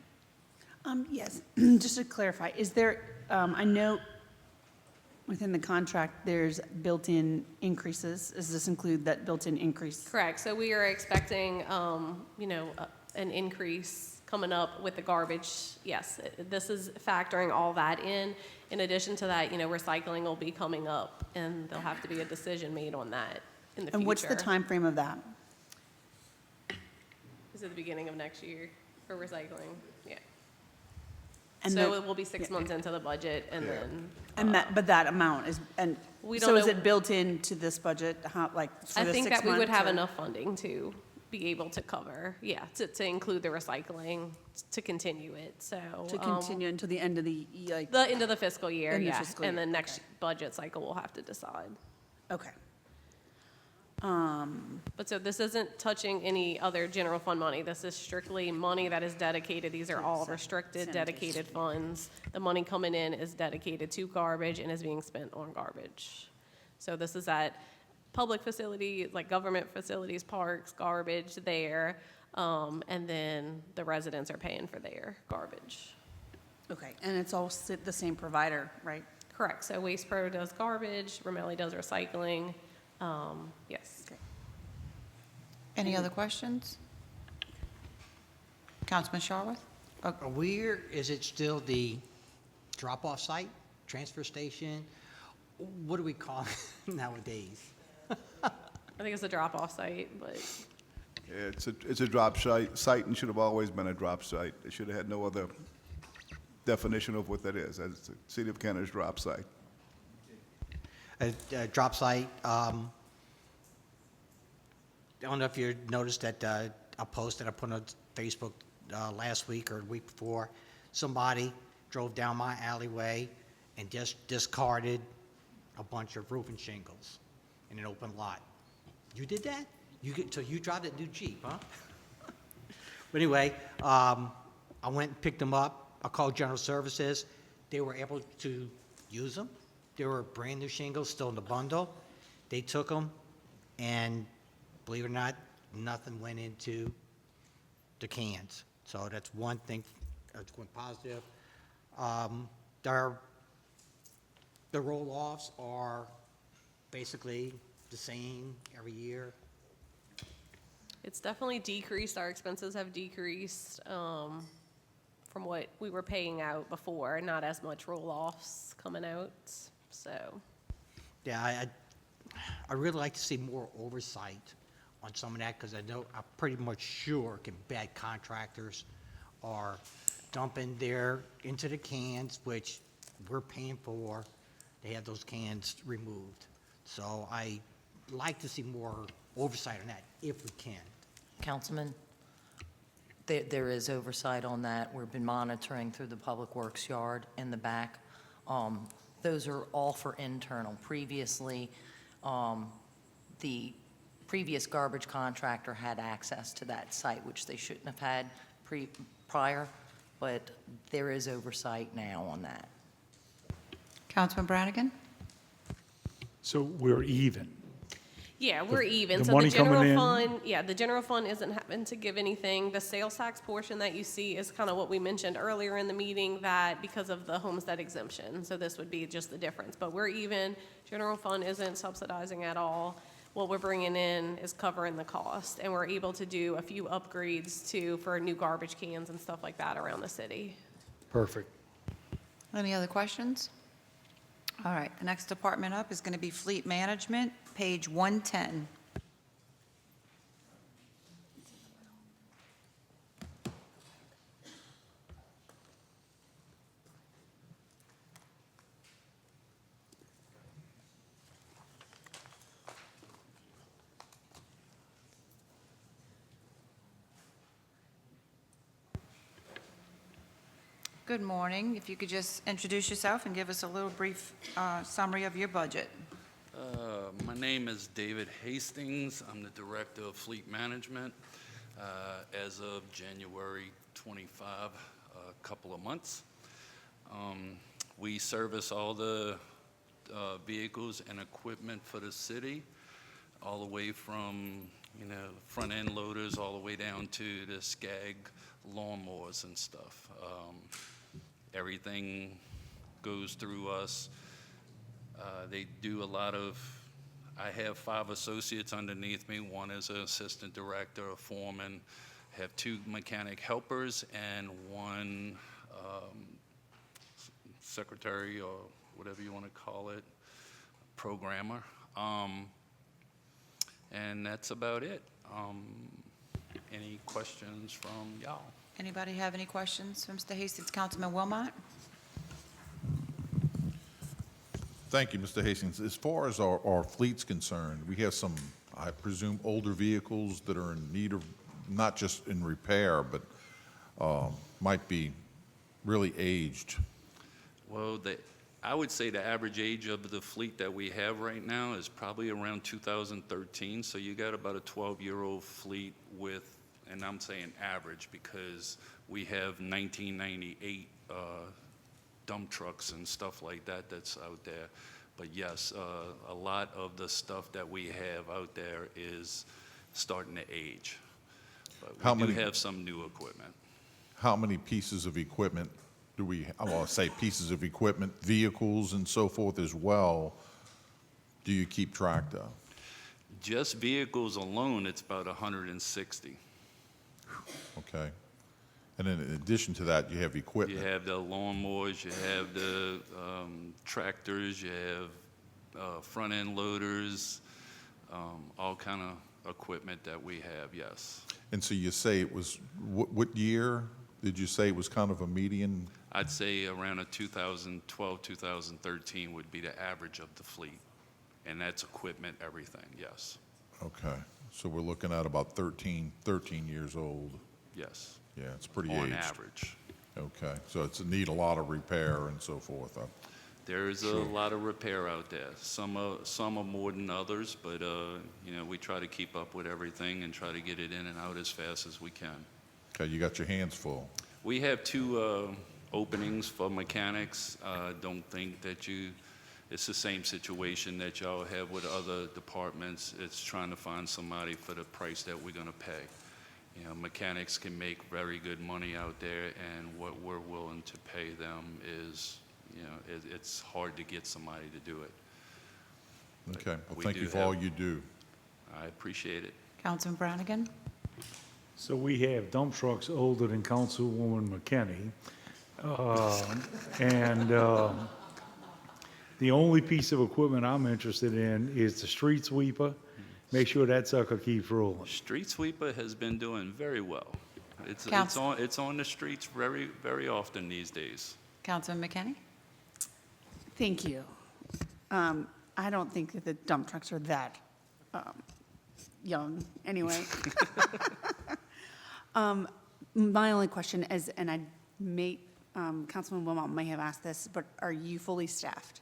Yes, just to clarify, is there, I know within the contract, there's built-in increases. Does this include that built-in increase? Correct. So we are expecting, an increase coming up with the garbage. Yes, this is factoring all that in. In addition to that, recycling will be coming up, and there'll have to be a decision made on that in the future. And what's the time frame of that? Is it the beginning of next year for recycling? Yeah. And So the- it will be 6 months into the budget, and then. And but that amount is, and We so don't is know- it built into this budget, how, like, for I the think 6 that we would months, have or- enough funding to be able to cover, to include the recycling, to continue it, so. To continue until the end of the, like, The end of the fiscal year, End of yeah, fiscal and year, then next budget cycle, we'll have to decide. okay. But so this isn't touching any other general fund money, this is strictly money that is dedicated, these are all restricted, dedicated funds. The money coming in is dedicated to garbage and is being spent on garbage. So this is at public facilities, like government facilities, parks, garbage there, and then the residents are paying for their garbage. Okay, and it's all the same provider, right? Correct, so Waste Pro does garbage, Ramelli does recycling, yes. Any other questions? Councilman Sharwood? Where is it still the drop-off site, transfer station? What do we call it nowadays? I think it's a drop-off site, but It's a drop site and should have always been a drop site. It should have had no other definition of what that is. It's the City of Kenner's drop site. A drop site, I don't know if you noticed that a post that I put on Facebook last week or the week before. Somebody drove down my alleyway and just discarded a bunch of roofing shingles in an open lot. You did that? So you drive that new Jeep, huh? But anyway, I went and picked them up. I called General Services. They were able to use them. They were brand new shingles, still in the bundle. They took them, and believe it or not, nothing went into the cans. So that's one thing that's going positive. The roll-offs are basically the same every year. it's definitely decreased. Our expenses have decreased from what we were paying out before, not as much roll-offs coming out, so. Yeah, I really like to see more oversight on some of that, because I'm pretty much sure bad contractors are dumping into the cans, which we're paying for. They have those cans removed. So I like to see more oversight on that, if we can. Councilman, there is oversight on that. We've been monitoring through the Public Works yard in the back. Those are all for internal. Previously, the previous garbage contractor had access to that site, which they shouldn't have had prior, but there is oversight now on that. Councilman Brannigan? So we're even. Yeah, we're even. the So money the coming general in- fund, yeah, the general fund isn't having to give anything. The sales tax portion that you see is kind of what we mentioned earlier in the meeting, that because of the homestead exemption, so this would be just the difference. But we're even. General fund isn't subsidizing at all. What we're bringing in is covering the cost, and we're able to do a few upgrades for new garbage cans and stuff like that around the city. Perfect. Any other questions? All right, the next department up is going to be Fleet Management, page 110. Good morning. If you could just introduce yourself and give us a little brief summary of your budget. My name is David Hastings. I'm the Director of Fleet Management. As of January 25, a couple of months. We service all the vehicles and equipment for the city, all the way from, front-end loaders all the way down to the SCAG lawnmowers and stuff. Everything goes through us. They do a lot of, I have 5 associates underneath me. One is an assistant director, a foreman, have 2 mechanic helpers, and 1 secretary, or whatever you want to call it, programmer. And that's about it. Any questions from y'all? Anybody have any questions for Mr. Hastings? Councilman Wilmot? Thank you, Mr. Hastings. As far as our fleet's concerned, we have some, I presume, older vehicles that are in need of, not just in repair, but might be really aged. Well, I would say the average age of the fleet that we have right now is probably around 2013. So you got about a 12-year-old fleet with, and I'm saying average because we have 1998 dump trucks and stuff like that that's out there. But yes, a lot of the stuff that we have out there is starting to age. But How we do many- have some new equipment. How many pieces of equipment do we, well, say pieces of equipment, vehicles and so forth as well, do you keep track of? Just vehicles alone, it's about 160. Okay. And then in addition to that, you have You equipment. have the lawnmowers, you have the tractors, you have front-end loaders, all kind of equipment that we have, yes. And so you say it was, what year did you say it was kind of a median? I'd say around a 2012, 2013 would be the average of the fleet. And that's equipment, everything, yes, Okay. So we're looking at about 13 years old. yes. Yeah, it's pretty On aged. average. Okay. So it's need a lot of repair and so forth. There's Sure. a lot of repair out there. Some are more than others, but, you know, we try to keep up with everything and try to get it in and out as fast as we can. Okay, you got your hands full. We have two openings for mechanics. Don't think that it's the same situation that y'all have with other departments. It's trying to find somebody for the price that we're gonna pay. You know, mechanics can make very good money out there, and what we're willing to pay them is, you know, it's hard to get somebody to do it. Okay. Well, we thank do you for have- all you do. I appreciate it. Councilman Brannigan? So we have dump trucks older than Councilwoman McKinney. And the only piece of equipment I'm interested in is the street sweeper. Make sure that sucker keeps rolling. Street sweeper has been doing very well. It's Counsel- on the streets very, very often these days. Councilman McKinney? Thank you. I don't think that the dump trucks are that young, anyway. My only question is, and I may, Councilman Wilmot may have asked this, but are you fully staffed?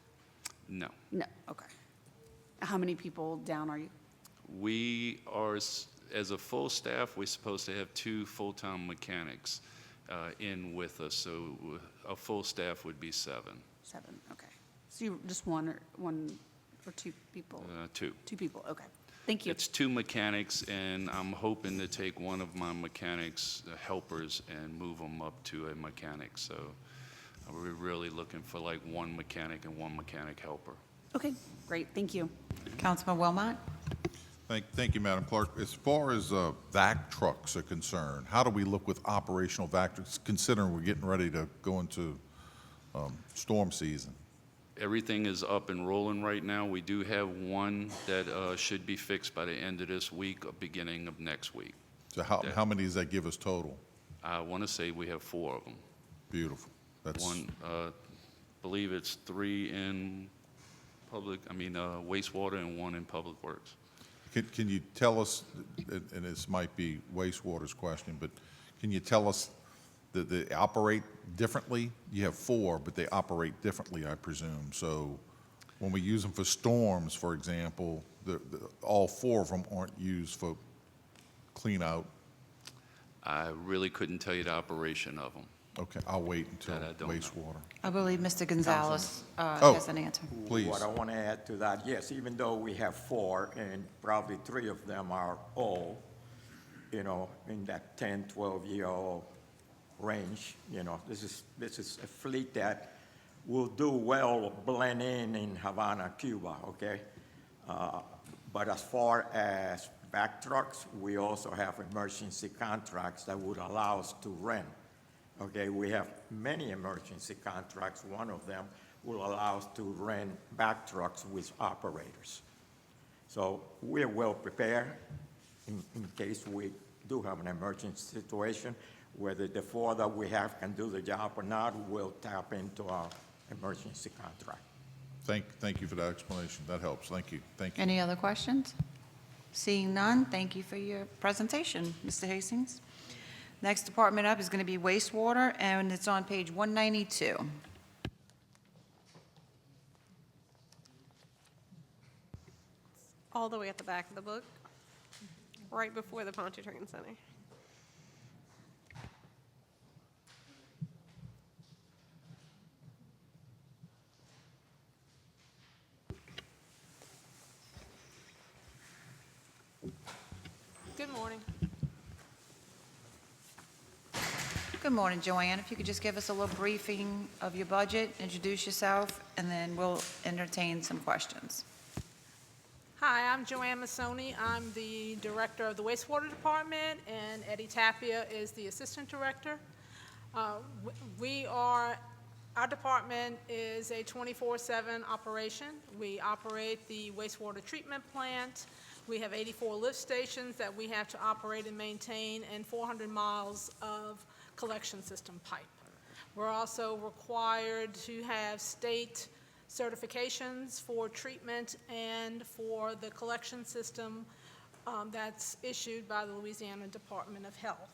No. No, okay. How many people down are you? We are, as a full staff, we're supposed to have 2 full-time mechanics in with us, so a full staff would be 7. 7, okay. So you just one or 2 people? 2. 2 people, okay. Thank you. It's 2 mechanics, and I'm hoping to take one of my mechanics, helpers, and move them up to a mechanic. So we're really looking for like 1 mechanic and 1 mechanic helper. Okay, great, thank you. Councilman Wilmot? Thank you, Madam Clerk. As far as vac trucks are concerned, how do we look with operational vac trucks, considering we're getting ready to go into storm season? Everything is up and rolling right now. We do have one that should be fixed by the end of this week or beginning of next week. So how many does that give us total? I want to say we have 4 of them. Beautiful. That's One, believe it's 3 in wastewater and 1 in public works. Can you tell us, and this might be wastewater's question, but can you tell us that they operate differently? You have 4, but they operate differently, I presume. So when we use them for storms, for example, all 4 of them aren't used for clean out. I really couldn't tell you the operation of them. Okay, I'll wait until That I don't know. wastewater. I believe Mr. Gonzalez Oh. has an answer. Please. What I want to add to that, yes, even though we have 4, and probably 3 of them are old, you know, in that 10, 12-year-old range, you know, this is a fleet that will do well blend in Havana, Cuba, okay? But as far as back trucks, we also have emergency contracts that would allow us to rent. Okay, we have many emergency contracts. One of them will allow us to rent back trucks with operators. So we're well prepared in case we do have an emergency situation. Whether the 4 that we have can do the job or not, we'll tap into our emergency contract. Thank you for that explanation. That helps. Thank you. Thank you. Any other questions? Seeing none, thank you for your presentation, Mr. Hastings. Next department up is going to be wastewater, and it's on page 192. All the way at the back of the book, right before the Pontchartrain Center. Good morning. Good morning, Joanne. If you could just give us a little briefing of your budget, introduce yourself, and then we'll entertain some questions. Hi, I'm Joanne Massoni. I'm the director of the wastewater department, and Eddie Tapia is the assistant director. Our department is a 24/7 operation. We operate the wastewater treatment plant. We have 84 lift stations that we have to operate and maintain, and 400 miles of collection system pipe. We're also required to have state certifications for treatment and for the collection system that's issued by the Louisiana Department of Health.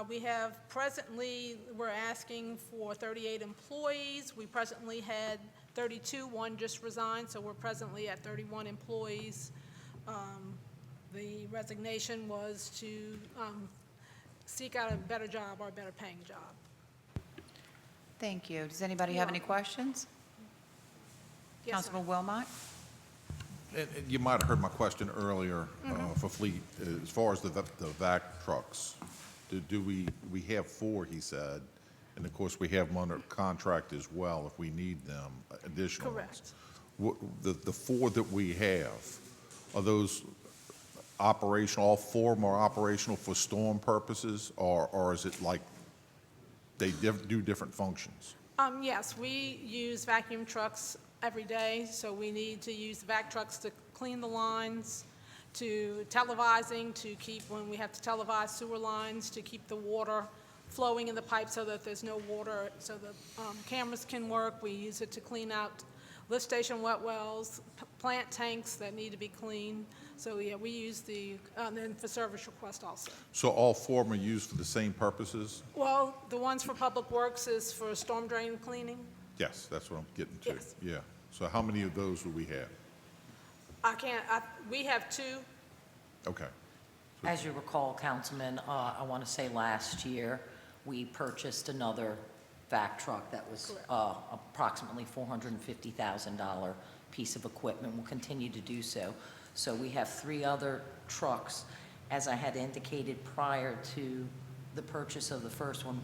We're asking for 38 employees. We presently had 32, one just resigned, so we're presently at 31 employees. The resignation was to seek out a better job or a better paying job. Thank you. Does anybody have any questions? Yes, Councilman Wilmot? And you might have heard my question earlier for fleet, as far as the vac trucks. Do we have 4, he said, and of course we have them under contract as well if we need them, additional ones. Correct. The 4 that we have, are those operational, all 4 of them are operational for storm purposes, or is it like they do different functions? Yes, we use vacuum trucks every day, so we need to use the vac trucks to clean the lines, to televising, to keep, when we have to televise sewer lines, to keep the water flowing in the pipe so that there's no water, so the cameras can work. We use it to clean out lift station wet wells, plant tanks that need to be cleaned. So yeah, we use and then for service request also. So all 4 of them are used for the same purposes? Well, the ones for Public Works is for storm drain cleaning. Yes, that's what I'm getting to. Yes. Yeah. So how many of those do we have? We have 2. Okay. As you recall, Councilman, I want to say last year, we purchased another vac truck that was approximately $450,000 piece of equipment. We'll continue to do so. So we have 3 other trucks. As I had indicated prior to the purchase of the first one,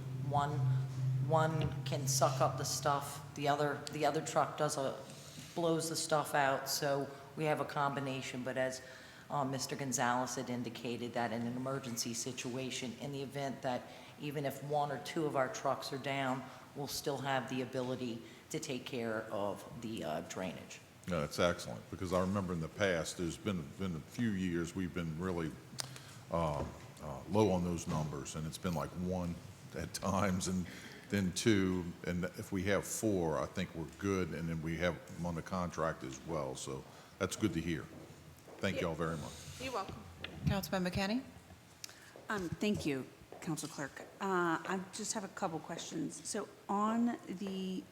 one can suck up the stuff. The other truck blows the stuff out. So we have a combination. But as Mr. Gonzalez had indicated, that in an emergency situation, in the event that even if 1 or 2 of our trucks are down, we'll still have the ability to take care of the drainage. No, that's excellent, because I remember in the past, there's been a few years we've been really low on those numbers, and it's been like 1 at times, and then 2, and if we have 4, I think we're good, and then we have them on the contract as well, so that's good to hear. Thank you all very much. You're welcome. Councilman McKinney? Thank you, Council Clerk. I just have a couple questions. So on the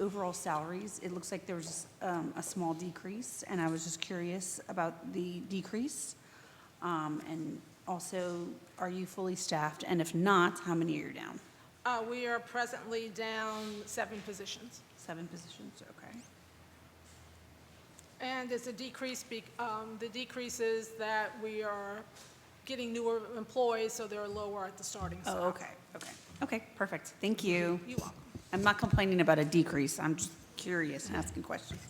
overall salaries, it looks like there was a small decrease, and I was just curious about the decrease. And also, are you fully staffed? And if not, how many are you down? We are presently down 7 positions. 7 positions, okay. And there's a decrease, the decrease is that we are getting newer employees, so they're lower at the starting salary. Oh, okay, okay. Okay, perfect. Thank you. You're welcome. I'm not complaining about a decrease. I'm just curious and asking questions.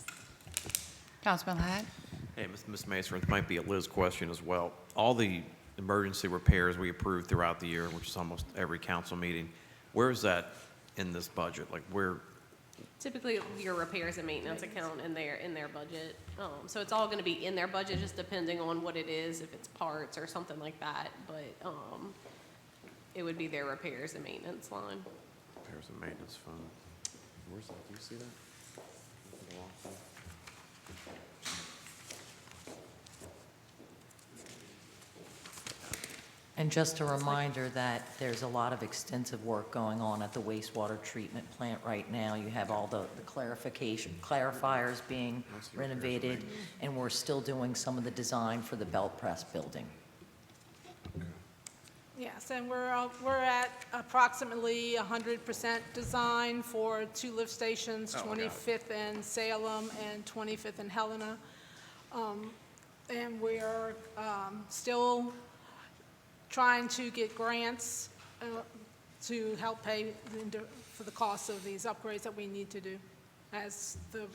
Councilman Ladd? Hey, Ms. Mason, it might be a Liz question as well. All the emergency repairs we approved throughout the year, which is almost every council meeting, where is that in this budget? Like where? Typically, your repairs and maintenance account in their budget. So it's all going to be in their budget, just depending on what it is, if it's parts or something like that. But it would be their repairs and maintenance line. Repairs and maintenance fund. Where's that? Do you see that? And just a reminder that there's a lot of extensive work going on at the wastewater treatment plant right now. You have all the clarifiers being renovated, and we're still doing some of the design for the belt press building. Yes, and we're at approximately 100% design for 2 lift stations, 25th and Salem and 25th and Helena. And we're still trying to get grants to help pay for the cost of these upgrades that we need to do. As the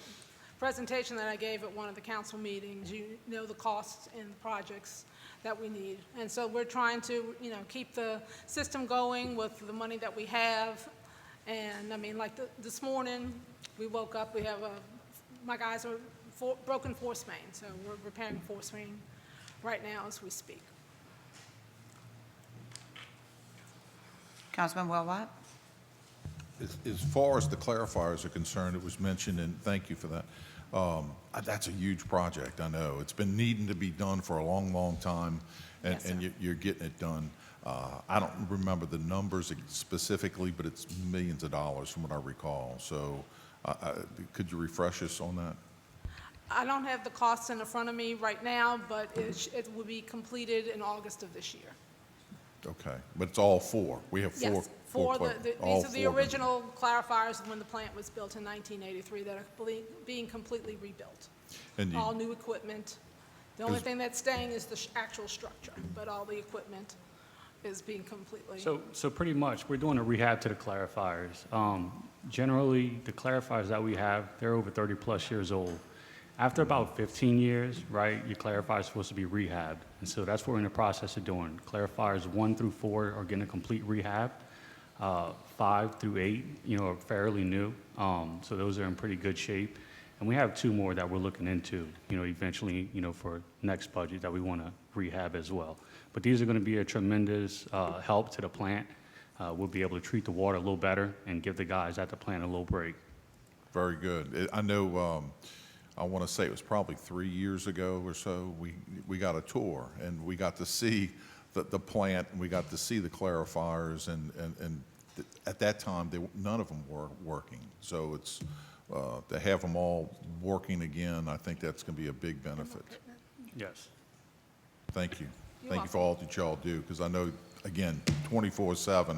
presentation that I gave at one of the council meetings, you know the costs and the projects that we need. And so we're trying to, keep the system going with the money that we have. And I mean, like this morning, we woke up, my guys are broken force main, so we're repairing force main right now as we speak. Councilman Wellbott? As far as the clarifiers are concerned, it was mentioned, and thank you for that. That's a huge project, I know. It's been needing to be done for a long, long time, and, Yes, sir. and you're getting it done. I don't remember the numbers specifically, but it's millions of dollars from what I recall. So could you refresh us on that? I don't have the costs in front of me right now, but it will be completed in August of this year. Okay, but it's all four. We have four. Yes, all these are the four. original clarifiers when the plant was built in 1983 that are being completely rebuilt. And All new equipment. The only Is- thing that's staying is the actual structure, but all the equipment is being completely. So pretty much, we're doing a rehab to the clarifiers. Generally, the clarifiers that we have, they're over 30-plus years old. After about 15 years, right, your clarifier is supposed to be rehabbed. And so that's what we're in the process of doing. Clarifiers 1 through 4 are getting a complete rehab. 5 through 8, are fairly new. So those are in pretty good shape. And we have 2 more that we're looking into, eventually, for next budget that we want to rehab as well. But these are going to be a tremendous help to the plant. We'll be able to treat the water a little better and give the guys at the plant a little break. Very good. I know, I want to say it was probably 3 years ago or so, we got a tour, and we got to see the plant, and we got to see the clarifiers, and at that time, none of them were working. So it's, to have them all working again, I think that's going to be a big benefit. Yes. Thank you. You're Thank you for all that y'all do, because I know, again, 24/7,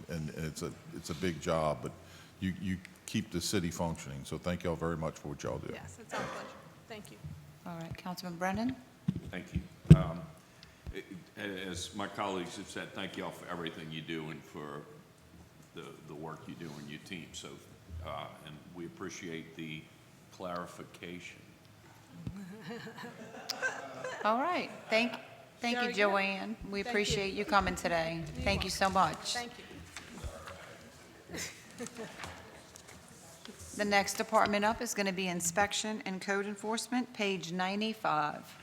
and it's a big job, but you keep the city functioning. So thank y'all very much for what y'all do. Yes, it's our pleasure. Thank you. All right, Councilman Brennan? Thank you. As my colleagues have said, thank you all for everything you do and for the work you do in your team. So, and we appreciate the clarification. All right, thank you, Very good. Joanne. We Thank you. appreciate you coming today. Thank you so much. Thank you. The next department up is going to be Inspection and Code Enforcement, page 95.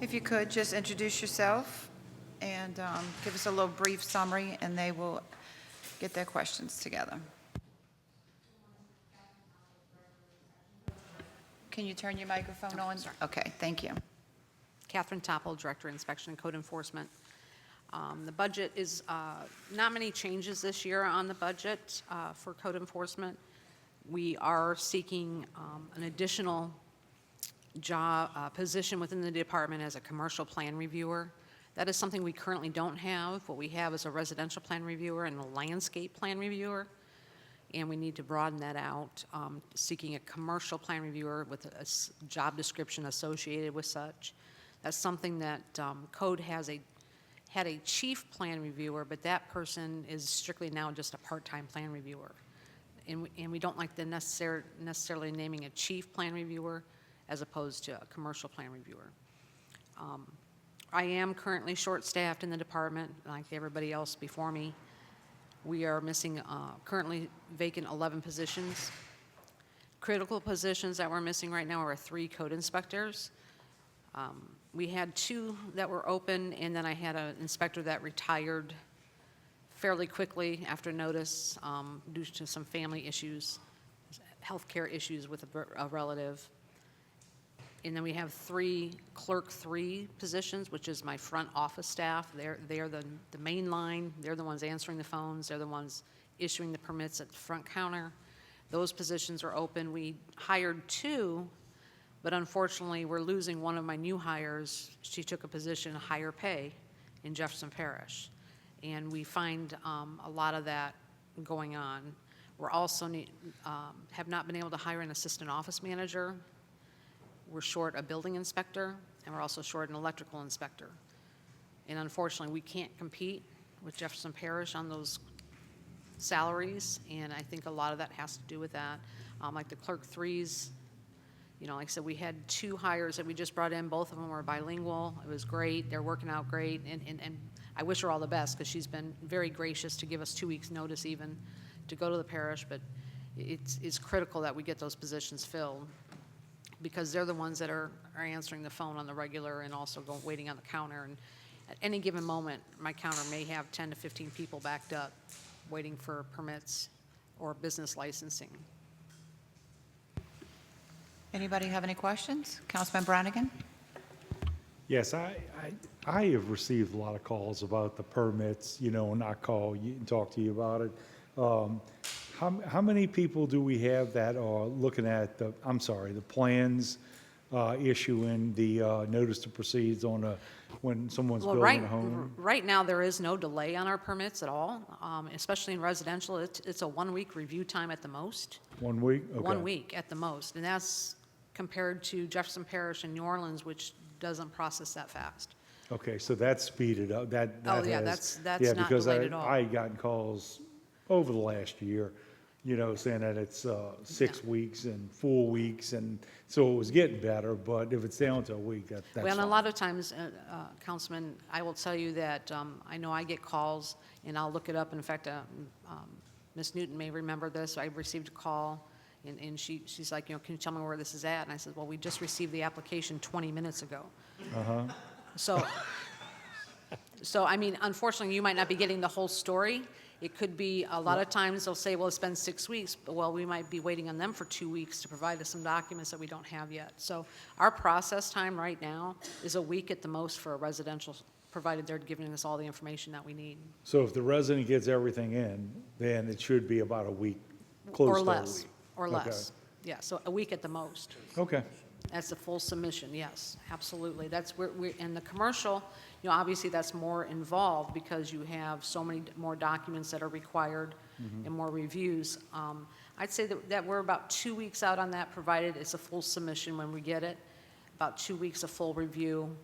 If you could, just introduce yourself and give us a little brief summary, and they will get their questions together. Can you turn your microphone on? Okay, thank you. Catherine Topple, Director of Inspection and Code Enforcement. The budget is, not many changes this year on the budget for code enforcement. We are seeking an additional job, position within the department as a commercial plan reviewer. That is something we currently don't have. What we have is a residential plan reviewer and a landscape plan reviewer, and we need to broaden that out, seeking a commercial plan reviewer with a job description associated with such. That's something that Code had a chief plan reviewer, but that person is strictly now just a part-time plan reviewer. And we don't like the necessarily naming a chief plan reviewer as opposed to a commercial plan reviewer. I am currently short-staffed in the department, like everybody else before me. We are missing currently vacant 11 positions. Critical positions that we're missing right now are 3 code inspectors. We had 2 that were open, and then I had an inspector that retired fairly quickly after notice due to some family issues, healthcare issues with a relative. And then we have 3 clerk 3 positions, which is my front office staff. They're the main line. They're the ones answering the phones. They're the ones issuing the permits at the front counter. Those positions are open. We hired 2 But unfortunately, we're losing one of my new hires. She took a position, higher pay, in Jefferson Parish. And we find a lot of that going on. We're also have not been able to hire an assistant office manager. We're short a building inspector, and we're also short an electrical inspector. And unfortunately, we can't compete with Jefferson Parish on those salaries, and I think a lot of that has to do with that. Like the clerk threes, you know, like I said, we had 2 hires that we just brought in. Both of them were bilingual. It was great. They're working out great, and I wish her all the best because she's been very gracious to give us 2 weeks' notice even to go to the parish, but it's critical that we get those positions filled because they're the ones that are answering the phone on the regular and also waiting on the counter. And at any given moment, my counter may have 10 to 15 people backed up waiting for permits or business licensing. Anybody have any questions? Councilman Brannigan? Yes, I have received a lot of calls about the permits, you know, and I call you and talk to you about it. How many people do we have that are looking at the plans, issuing the notice to proceed on when someone's building a home? Right now, there is no delay on our permits at all, especially in residential. It's a 1-week review time at the most. 1 week? Okay. 1 week at the most, and that's compared to Jefferson Parish and New Orleans, which doesn't process that fast. Okay, so that's speeded up. That yeah, has- that's yeah, not because delayed at all. I had gotten calls over the last year, you know, saying that it's 6 weeks and 4 weeks, and so it was getting better. But if it's down to a week, that's Well, and a fine. lot of times, Councilman, I will tell you that I know I get calls, and I'll look it up. In fact, Ms. Newton may remember this. I received a call, and she's like, you know, can you tell me where this is at? And I said, well, we just received the application 20 minutes ago. So, I mean, unfortunately, you might not be getting the whole story. It could be, a lot of times they'll say, well, it's been 6 weeks, but well, we might be waiting on them for 2 weeks to provide us some documents that we don't have yet. So our process time right now is a week at the most for a residential, provided they're giving us all the information that we need. So if the resident gets everything in, then it should be about a week, close Or to a less, week. or Okay. less. Yeah, so a week at the most. Okay. That's a full submission, yes, absolutely. That's where in the commercial, you know, obviously that's more involved because you have so many more documents that are required and more reviews. I'd say that we're about 2 weeks out on that, provided it's a full submission when we get it. About 2 weeks of full review,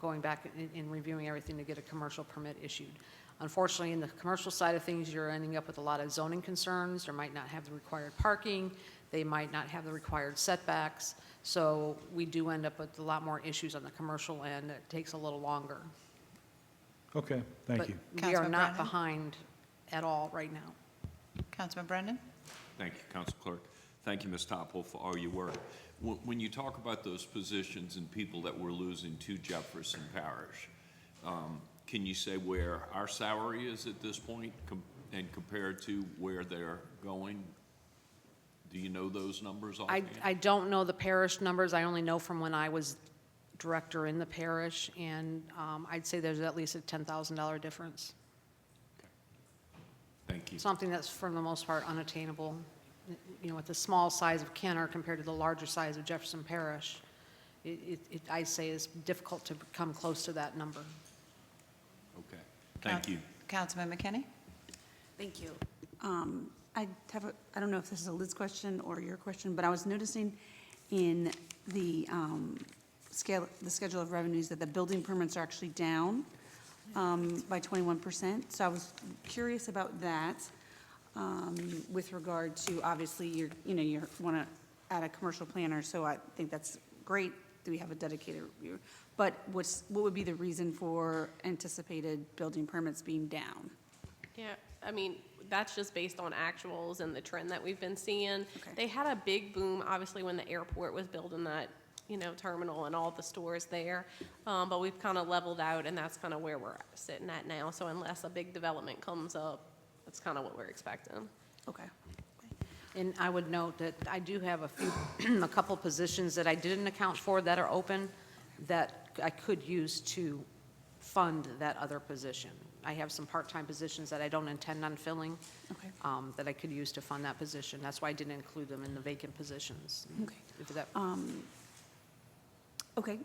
going back and reviewing everything to get a commercial permit issued. Unfortunately, in the commercial side of things, you're ending up with a lot of zoning concerns. There might not have the required parking. They might not have the required setbacks. So we do end up with a lot more issues on the commercial end. It takes a little longer. Okay, thank But you. we are Councilman not Brennan? behind at all right now. Councilman Brennan? Thank you, Council Clerk. Thank you, Ms. Topol, for all your work. When you talk about those positions and people that we're losing to Jefferson Parish, can you say where our salary is at this point and compared to where they're going? Do you know those numbers offhand? I don't know the parish numbers. I only know from when I was director in the parish, and I'd say there's at least a $10,000 difference. Thank you. Something that's, for the most part, unattainable. You know, with the small size of Kenner compared to the larger size of Jefferson Parish, I say is difficult to come close to that number. Okay, thank you. Councilman McKinney? Thank you. I don't know if this is a Liz question or your question, but I was noticing in the schedule of revenues that the building permits are actually down by 21%. So I was curious about that with regard to, obviously, you want to add a commercial planner, so I think that's great that we have a dedicated reviewer. But what would be the reason for anticipated building permits being down? Yeah, I mean, that's just based on actuals and the trend that we've been seeing. Okay. They had a big boom, obviously, when the airport was building that, you know, terminal and all the stores there. But we've kind of leveled out, and that's kind of where we're sitting at now. So unless a big development comes up, that's kind of what we're expecting. Okay. And I would note that I do have a couple positions that I didn't account for that are open that I could use to fund that other position. I have some part-time positions that I don't intend on filling, Okay. that I could use to fund that position. That's why I didn't include them in the vacant positions. Okay. If that- Okay,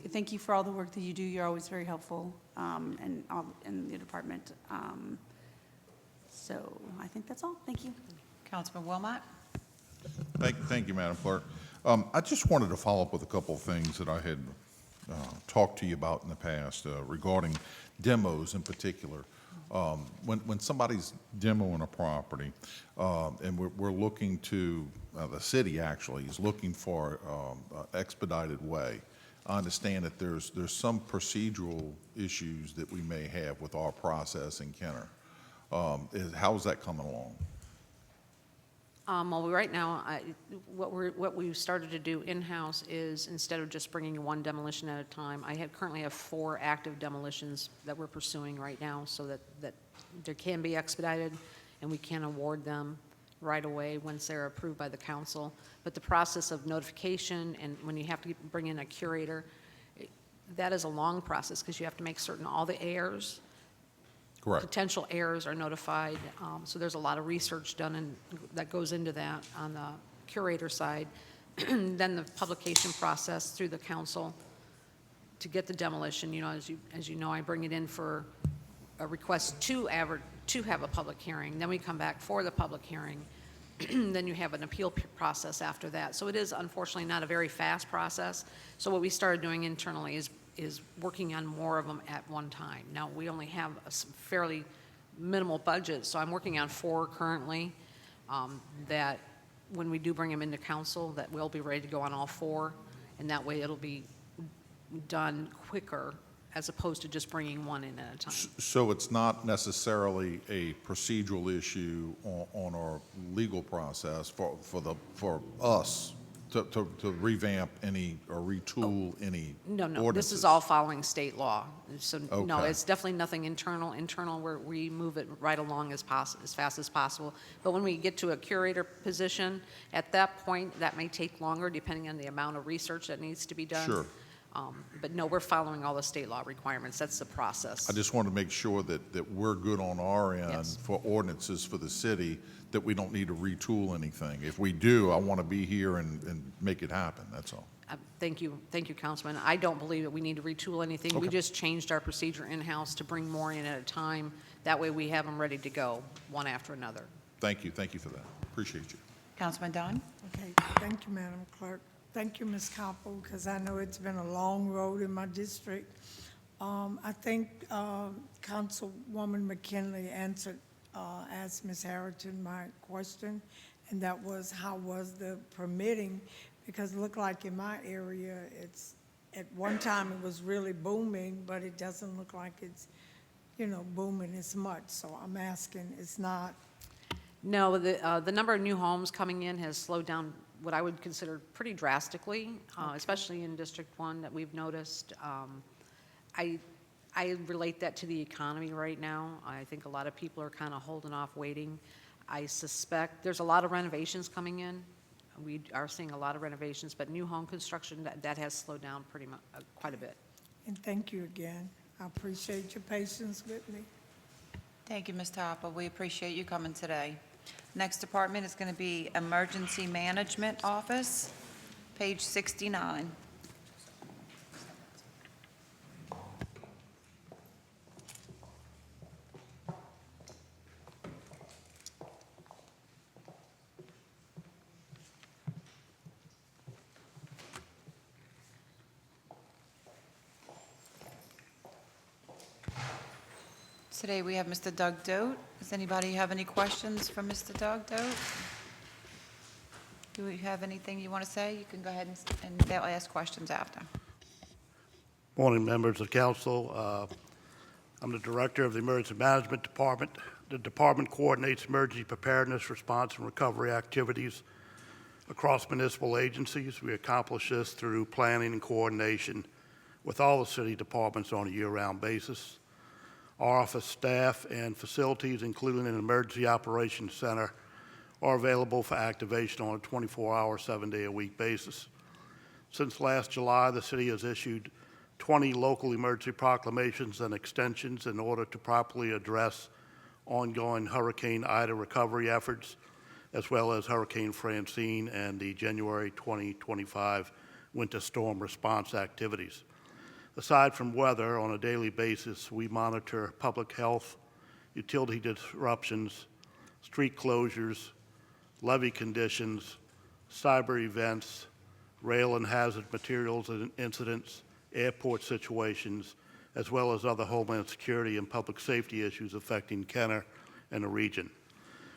thank you for all the work that you do. You're always very helpful, in your department. So I think that's all. Thank you. Councilman Wilmot? Thank you, Madam Clerk. I just wanted to follow up with a couple of things that I had talked to you about in the past regarding demos in particular. When somebody's demoing a property, and we're looking to, the city actually is looking for an expedited way. I understand that there's some procedural issues that we may have with our process in Kenner. How's that coming along? Well, right now, what we've started to do in-house is, instead of just bringing one demolition at a time, I currently have 4 active demolitions that we're pursuing right now, so that there can be expedited, and we can award them right away once they're approved by the council. But the process of notification, and when you have to bring in a curator, that is a long process, because you have to make certain all the heirs, Correct. potential heirs are notified. So there's a lot of research done that goes into that on the curator side. Then the publication process through the council to get the demolition. You know, as you know, I bring it in for a request to have a public hearing. Then we come back for the public hearing. Then you have an appeal process after that. So it is unfortunately not a very fast process. So what we started doing internally is working on more of them at one time. Now, we only have a fairly minimal budget, so I'm working on 4 currently, that when we do bring them into council, that we'll be ready to go on all 4, and that way it'll be done quicker as opposed to just bringing one in at a time. So it's not necessarily a procedural issue on our legal process for us to revamp any or retool any No, ordinances? this is all following state law. So, no, Okay. it's definitely nothing internal. Internal, we move it right along as fast as possible. But when we get to a curator position, at that point, that may take longer depending on the amount of research that needs to be done. Sure. But no, we're following all the state law requirements. That's the process. I just want to make sure that we're good on our end Yes. for ordinances for the city, that we don't need to retool anything. If we do, I want to be here and make it happen, that's all. Thank you, Councilman. I don't believe that we need to retool anything. We Okay. just changed our procedure in-house to bring more in at a time. That way we have them ready to go, one after another. Thank you for that. Appreciate you. Councilman Dunn? Okay, thank you, Madam Clerk. Thank you, Ms. Koppel, because I know it's been a long road in my district. I think Councilwoman McKinley asked Ms. Harrington my question, and that was, how was the permitting? Because it looked like in my area, at one time it was really booming, but it doesn't look like it's, booming as much. So I'm asking, it's not. No, the number of new homes coming in has slowed down what I would consider pretty drastically, especially in District 1 that we've noticed. I relate that to the economy right now. I think a lot of people are kind of holding off, waiting. I suspect there's a lot of renovations coming in. We are seeing a lot of renovations, but new home construction, that has slowed down pretty much, quite a bit. And thank you again. I appreciate your patience with me. Thank you, Ms. Topper. We appreciate you coming today. Next department is going to be Emergency Management Office, page 69. Today we have Mr. Doug Dote. Does anybody have any questions for Mr. Doug Dote? Do we have anything you want to say? You can go ahead and they'll ask questions after. Morning, members of council. I'm the director of the Emergency Management Department. The department coordinates emergency preparedness, response, and recovery activities across municipal agencies. We accomplish this through planning and coordination with all the city departments on a year-round basis. Our office staff and facilities, including an emergency operations center, are available for activation on a 24-hour, 7-day-a-week basis. Since last July, the city has issued 20 local emergency proclamations and extensions in order to properly address ongoing Hurricane Ida recovery efforts, as well as Hurricane Francine and the January 2025 winter storm response activities. Aside from weather, on a daily basis, we monitor public health, utility disruptions, street closures, levee conditions, cyber events, rail and hazard materials incidents, airport situations, as well as other homeland security and public safety issues affecting Kenner and the region.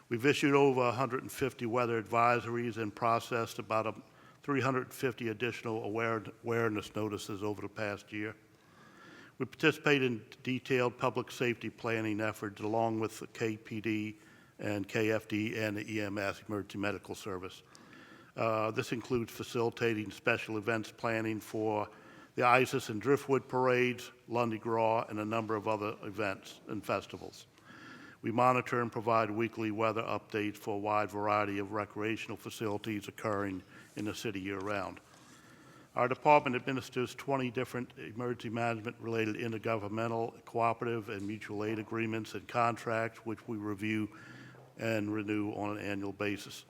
We've issued over 150 weather advisories and processed about 350 additional awareness notices over the past year. We participate in detailed public safety planning efforts along with the KPD and KFD and the EMS, Emergency Medical Service. This includes facilitating special events planning for the ISIS and Driftwood parades, Lundy Gras, and a number of other events and festivals. We monitor and provide weekly weather updates for a wide variety of recreational facilities occurring in the city year-round. Our department administers 20 different emergency management-related intergovernmental, cooperative, and mutual aid agreements and contracts, which we review and renew on an annual basis.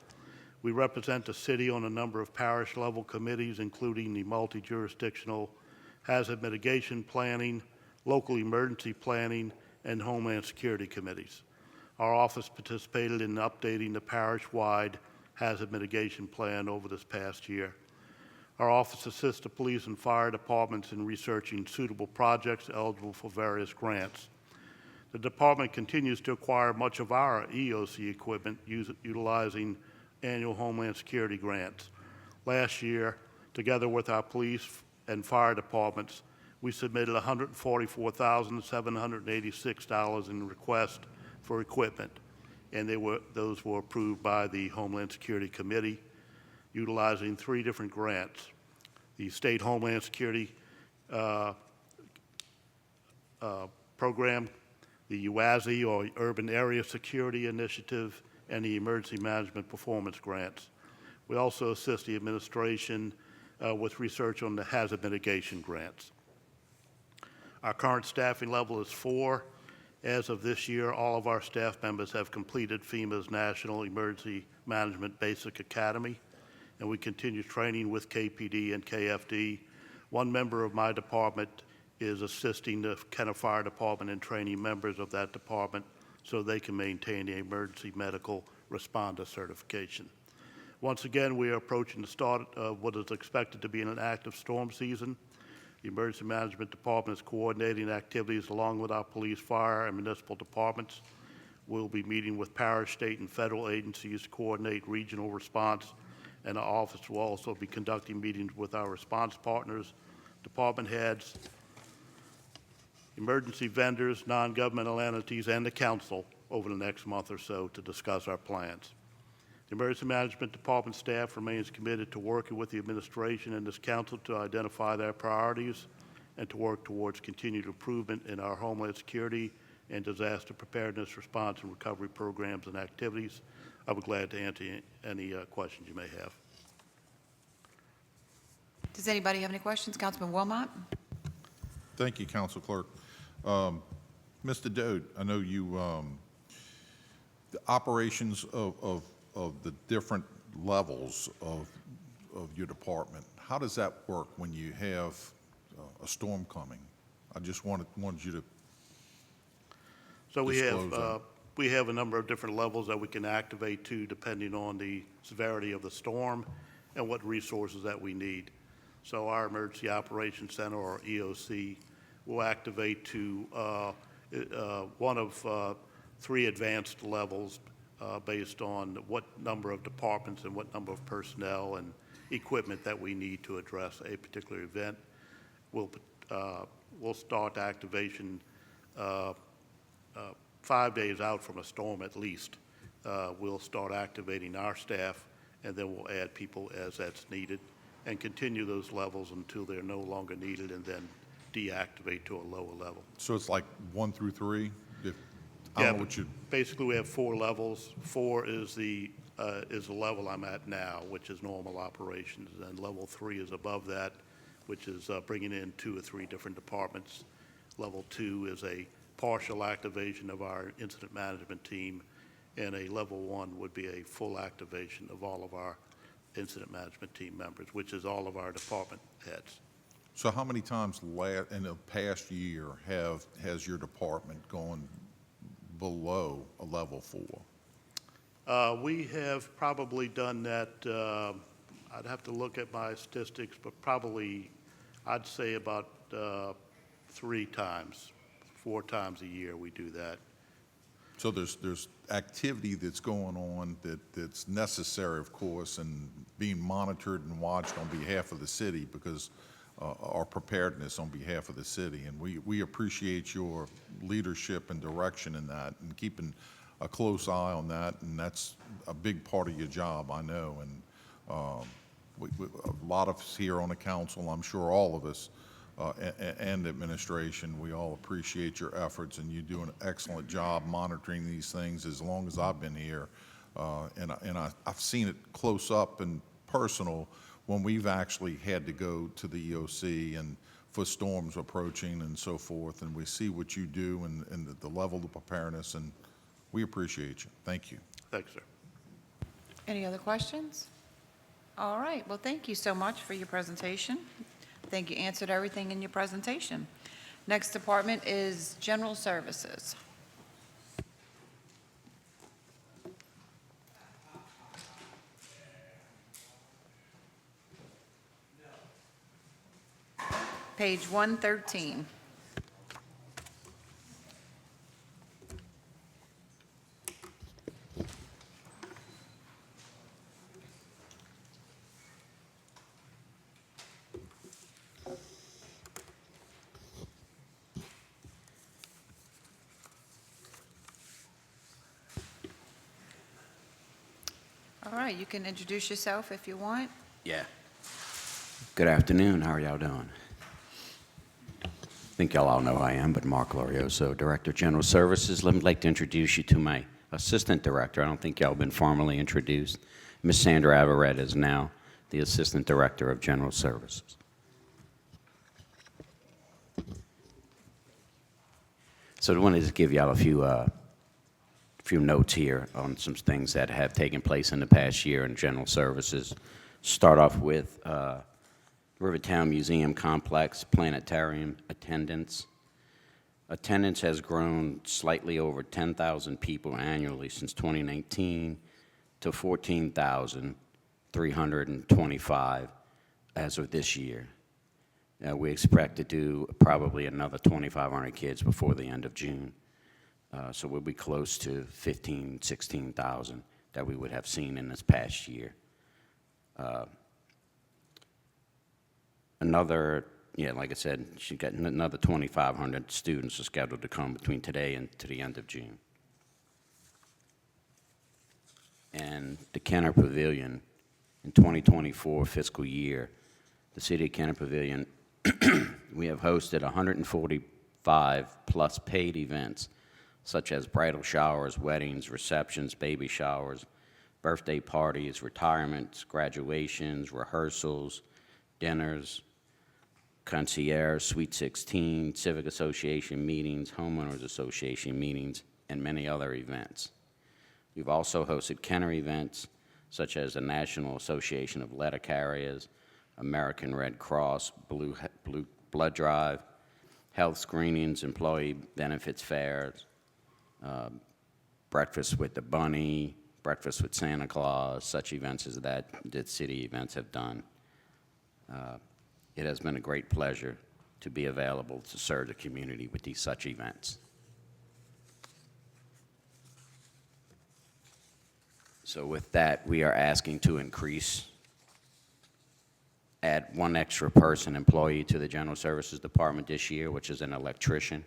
We represent the city on a number of parish-level committees, including the multi-jurisdictional hazard mitigation planning, local emergency planning, and Homeland Security committees. Our office participated in updating the parish-wide hazard mitigation plan over this past year. Our office assists the police and fire departments in researching suitable projects eligible for various grants. The department continues to acquire much of our EOC equipment utilizing annual Homeland Security grants. Last year, together with our police and fire departments, we submitted $144,786 in requests for equipment, and those were approved by the Homeland Security Committee, utilizing 3 different grants: the State Homeland Security Program, the UASI, or Urban Area Security Initiative, and the Emergency Management Performance Grants. We also assist the administration with research on the hazard mitigation grants. Our current staffing level is 4. As of this year, all of our staff members have completed FEMA's National Emergency Management Basic Academy, and we continue training with KPD and KFD. One member of my department is assisting the Kenner Fire Department in training members of that department so they can maintain the emergency medical responder certification. Once again, we are approaching the start of what is expected to be an active storm season. The Emergency Management Department is coordinating activities along with our police, fire, and municipal departments. We'll be meeting with parish, state, and federal agencies to coordinate regional response, and our office will also be conducting meetings with our response partners, department heads, emergency vendors, non-governmental entities, and the council over the next month or so to discuss our plans. The Emergency Management Department staff remains committed to working with the administration and this council to identify their priorities and to work towards continued improvement in our Homeland Security and disaster preparedness, response, and recovery programs and activities. I'll be glad to answer any questions you may have. Does anybody have any questions? Councilman Wilmot? Thank you, Council Clerk. Mr. Dode, I know you, the operations of the different levels of your department, how does that work when you have a storm coming? I just wanted you to So disclose that. we have a number of different levels that we can activate to depending on the severity of the storm and what resources that we need. So our Emergency Operations Center, or EOC, will activate to one of 3 advanced levels based on what number of departments and what number of personnel and equipment that we need to address a particular event. We'll start activation 5 days out from a storm at least. We'll start activating our staff, and then we'll add people as that's needed and continue those levels until they're no longer needed, and then deactivate to a lower level. So it's like 1 through 3? I Yeah, don't know what you, basically we have 4 levels. 4 is the level I'm at now, which is normal operations, and level 3 is above that, which is bringing in 2 or 3 different departments. Level 2 is a partial activation of our incident management team, and a level 1 would be a full activation of all of our incident management team members, which is all of our department heads. So how many times in the past year has your department gone below a level 4? We have probably done that, I'd have to look at my statistics, but probably, I'd say about 3 times, 4 times a year we do that. So there's activity that's going on that's necessary, of course, and being monitored and watched on behalf of the city because our preparedness on behalf of the city. And we appreciate your leadership and direction in that and keeping a close eye on that. And that's a big part of your job, I know. And a lot of us here on the council, I'm sure all of us, and administration, we all appreciate your efforts, and you do an excellent job monitoring these things as long as I've been here. And I've seen it close up and personal when we've actually had to go to the EOC and for storms approaching and so forth, and we see what you do and the level of preparedness, and we appreciate you. Thank you. Thanks, sir. Any other questions? All right, well, thank you so much for your presentation. I think you answered everything in your presentation. Next department is General Services. Page 113. All right, you can introduce yourself if you want. Yeah. Good afternoon. How are y'all doing? I think y'all all know who I am, but Mark Glorioso, Director of General Services. Let me like to introduce you to my Assistant Director. I don't think y'all been formally introduced. Ms. Sandra Avaret is now the Assistant Director of General Services. So I wanted to just give y'all a few notes here on some things that have taken place in the past year in General Services. Start off with Rivertown Museum Complex Planetarium attendance. Attendance has grown slightly over 10,000 people annually since 2019 to 14,325 as of this year. We expect to do probably another 2,500 kids before the end of June. So we'll be close to 15,000, 16,000 that we would have seen in this past year. Like I said, she got another 2,500 students are scheduled to come between today and to the end of June. And the Kenner Pavilion in 2024 fiscal year, the City of Kenner Pavilion, we have hosted 145 plus paid events such as bridal showers, weddings, receptions, baby showers, birthday parties, retirements, graduations, rehearsals, dinners, concierge, Sweet 16, Civic Association meetings, Homeowners Association meetings, and many other events. We've also hosted Kenner events such as the National Association of Letter Carriers, American Red Cross, Blue Blood Drive, health screenings, employee benefits fairs, breakfast with the bunny, breakfast with Santa Claus, such events as that city events have done. It has been a great pleasure to be available to serve the community with these such events. So with that, we are asking to add one extra person, employee to the General Services Department this year, which is an electrician,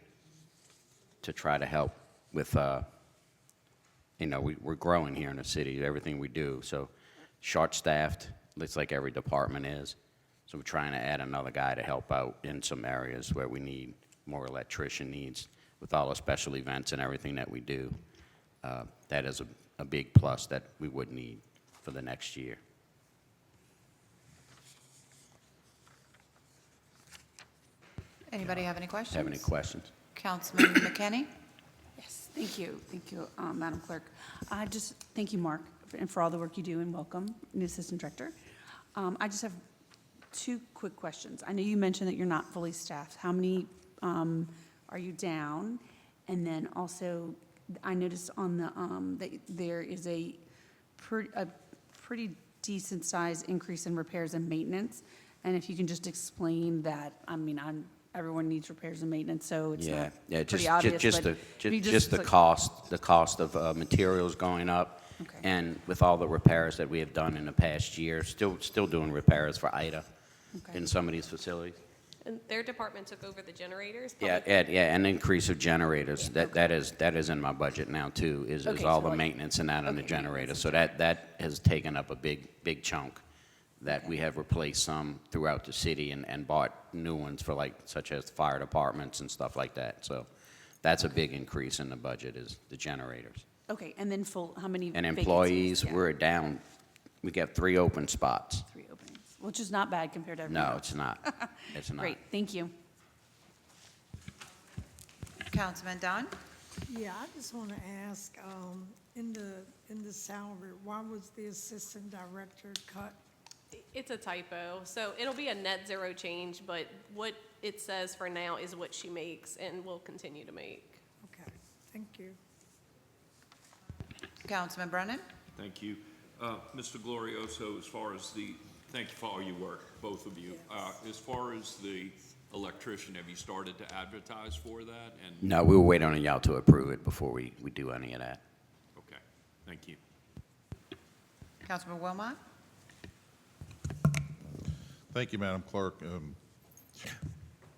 to try to help with, we're growing here in the city, everything we do. So short-staffed, looks like every department is. So we're trying to add another guy to help out in some areas where we need more electrician needs with all the special events and everything that we do. That is a big plus that we would need for the next year. Anybody have any questions? Have any questions? Councilman McKinney? Yes, thank you, Madam Clerk. Thank you, Mark, and for all the work you do, and welcome, new Assistant Director. I just have two quick questions. I know you mentioned that you're not fully staffed. How many are you down? And then also, I noticed on the, that there is a pretty decent size increase in repairs and maintenance. And if you can just explain that, I mean, everyone needs repairs and maintenance, so it's not pretty obvious. Just but if you just the like- cost of materials going up. Okay. And with all the repairs that we have done in the past year, still doing repairs for Ida Okay. in some of these facilities. And their department took over the generators. Yeah, an increase of generators. That is in my budget now too, is Okay, all so the like- maintenance and that on the okay, generator. maintenance So that has taken up a big chunk that we have replaced some throughout the city and bought new ones for like, such as fire departments and stuff like that. So that's a big increase in the budget is the generators. Okay, and then how many And vacancies? employees, Yeah, we're down, we got 3 open spots. 3 openings, which is not bad compared to everyone No, else. it's not. It's not. Great, thank you. Councilman Dunn? Yeah, I just want to ask, in the salary, why was the assistant director cut? It's a typo, so it'll be a net zero change, but what it says for now is what she makes and will continue to make. Okay, thank you. Councilman Brennan? Thank you. Mr. Glorioso, as far as thank you for all your work, both of you. As far as the electrician, have you started to advertise for that? And No, we were waiting on y'all to approve it before we do any of that. okay, thank you. Councilman Wilmot? Thank you, Madam Clerk.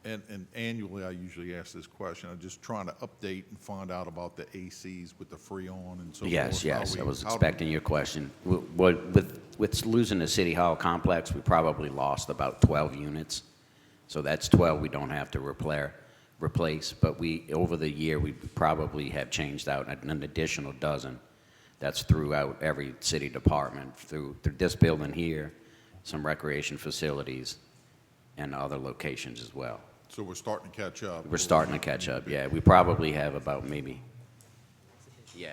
And annually, I usually ask this question. I'm just trying to update and find out about the ACs with the Freon and so forth. Yes, How I was how do- expecting your question. With losing the City Hall complex, we probably lost about 12 units. So that's 12 we don't have to replace, but over the year, we probably have changed out an additional dozen. That's throughout every city department, through this building here, some recreation facilities, and other locations as well. So we're starting to catch up. We're starting to catch up, yeah. We probably have about maybe, yeah,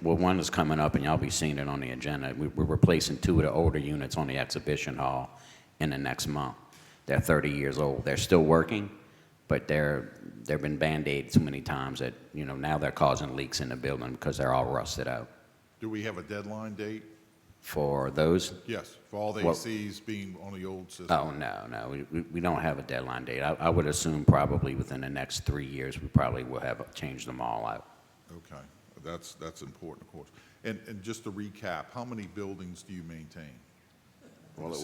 one is coming up, and y'all be seeing it on the agenda. We're replacing 2 of the older units on the exhibition hall in the next month. They're 30 years old. They're still working, but they've been Band-Aided too many times that, now they're causing leaks in the building because they're all rusted out. Do we have a deadline date? For those? Yes, for all the Well- ACs being on the old system. Oh, no, we don't have a deadline date. I would assume probably within the next 3 years, we probably will have changed them all out. Okay, that's important, of course. And just to recap, how many buildings do you maintain? Well,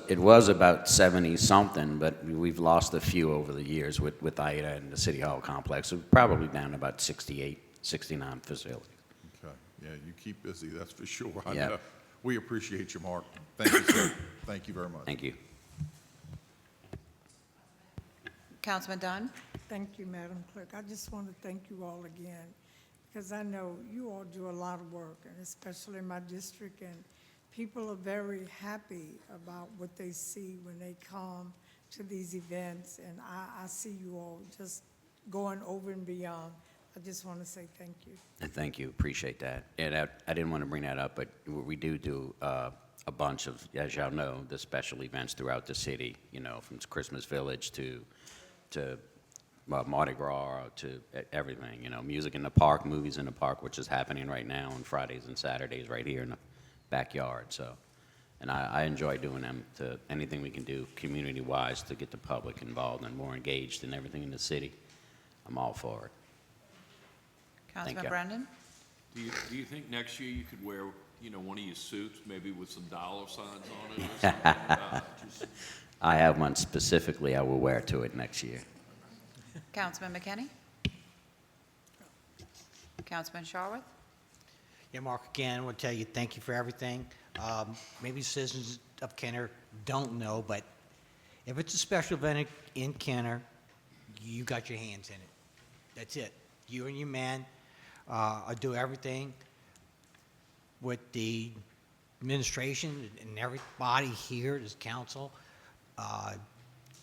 it was about 70-something, but we've lost a few over the years with Ida and the City Hall complex. So probably down to about 68, 69 facilities. Okay, yeah, you keep busy, that's for sure. I Yep. know. We appreciate you, Mark. Thank you, sir. Thank you very much. Thank you. Councilman Dunn? Thank you, Madam Clerk. I just want to thank you all again, because I know you all do a lot of work, and especially in my district, and people are very happy about what they see when they come to these events, and I see you all just going over and beyond. I just want to say thank you. And thank you, appreciate that. And I didn't want to bring that up, but we do a bunch of, as y'all know, the special events throughout the city, from Christmas Village to Mardi Gras to everything, music in the park, movies in the park, which is happening right now on Fridays and Saturdays right here in the backyard. So, and I enjoy doing them, to anything we can do community-wise to get the public involved and more engaged in everything in the city. I'm all for it. Councilman you. Brennan? Do you think next year you could wear, one of your suits, maybe with some dollar signs on it or something? I have one specifically I will wear to it next year. Councilman McKinney? Councilman Sharwood? Yeah, Mark, again, I want to tell you, thank you for everything. Maybe citizens of Kenner don't know, but if it's a special event in Kenner, you got your hands in it. That's it. You and your man do everything with the administration and everybody here, this council.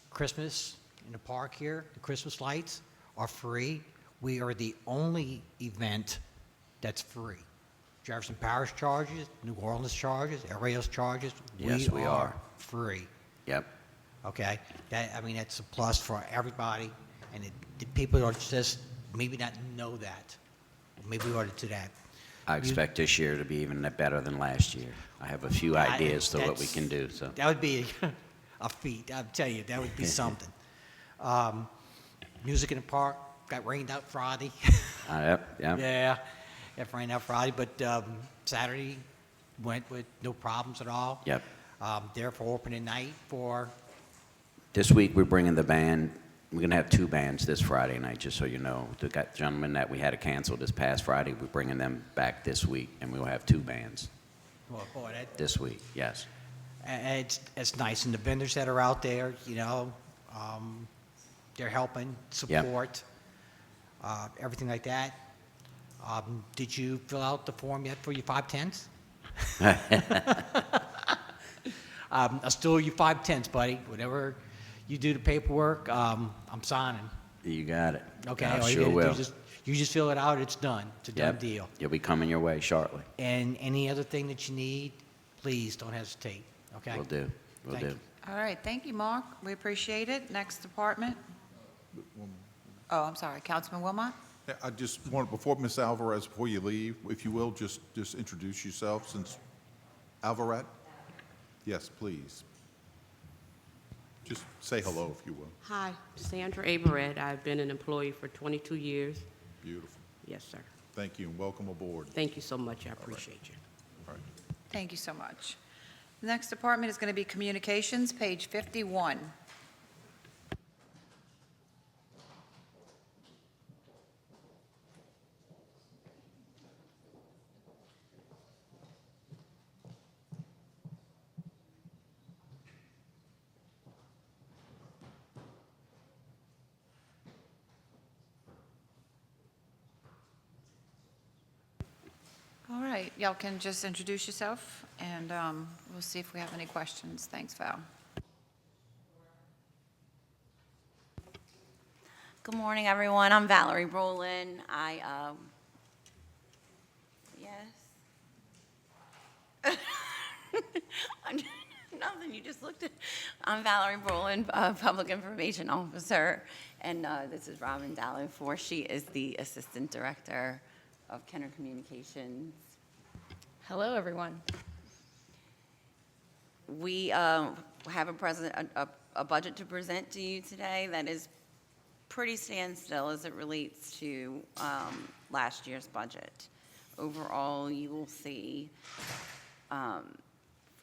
Christmas in the park here, the Christmas lights are free. We are the only event that's free. Jefferson Parish charges, New Orleans charges, everybody else charges. Yes, we are. Free. Yep. Okay? That's a plus for everybody, and the people are just maybe not know that. Maybe we ought to do that. I expect this year to be even better than last year. I have a few ideas to what we can do, so. That would be a feat, I'll tell you, that would be something. Music in the park, got rained out Friday. Yep. Yeah, it rained out Friday, but Saturday went with no problems at all. Yep. There for opening night for, This week, we're bringing the band, we're going to have 2 bands this Friday night, just so you know. The gentlemen that we had to cancel this past Friday, we're bringing them back this week, and we'll have 2 bands well, boy, this week, yes. it's nice. And the vendors that are out there, they're helping, support, everything like that. Did you fill out the form yet for your 510s? I'll still your 510s, buddy. Whatever you do the paperwork, I'm signing. You got it. Okay, I all you sure gotta do will. is you just fill it out, it's done. It's a done Yep. deal. You'll be coming your way shortly. And any other thing that you need, please don't hesitate, okay? Will do, will Thank do. you. All right, thank you, Mark. We appreciate it. Next department. Oh, I'm sorry, Councilman Wilmot? Yeah, I just want, before Ms. Alvarez, before you leave, if you will, just introduce yourself since Alvarez? Yes, please. Just say hello, if you will. Hi, Sandra Averett. I've been an employee for 22 years. Beautiful. Yes, sir. Thank you, and welcome aboard. Thank you so much. I appreciate you. All right. Thank you so much. The next department is going to be Communications, page 51. All right, y'all can just introduce yourself, and we'll see if we have any questions. Thanks, Val. Good morning, everyone. I'm Valerie Rowland. Yes? Nothing, you just looked at. I'm Valerie Rowland, Public Information Officer, and this is Robin Dallenfor. She is the Assistant Director of Kenner Communications. Hello, everyone. We have a budget to present to you today that is pretty standstill as it relates to last year's budget. Overall, you will see, for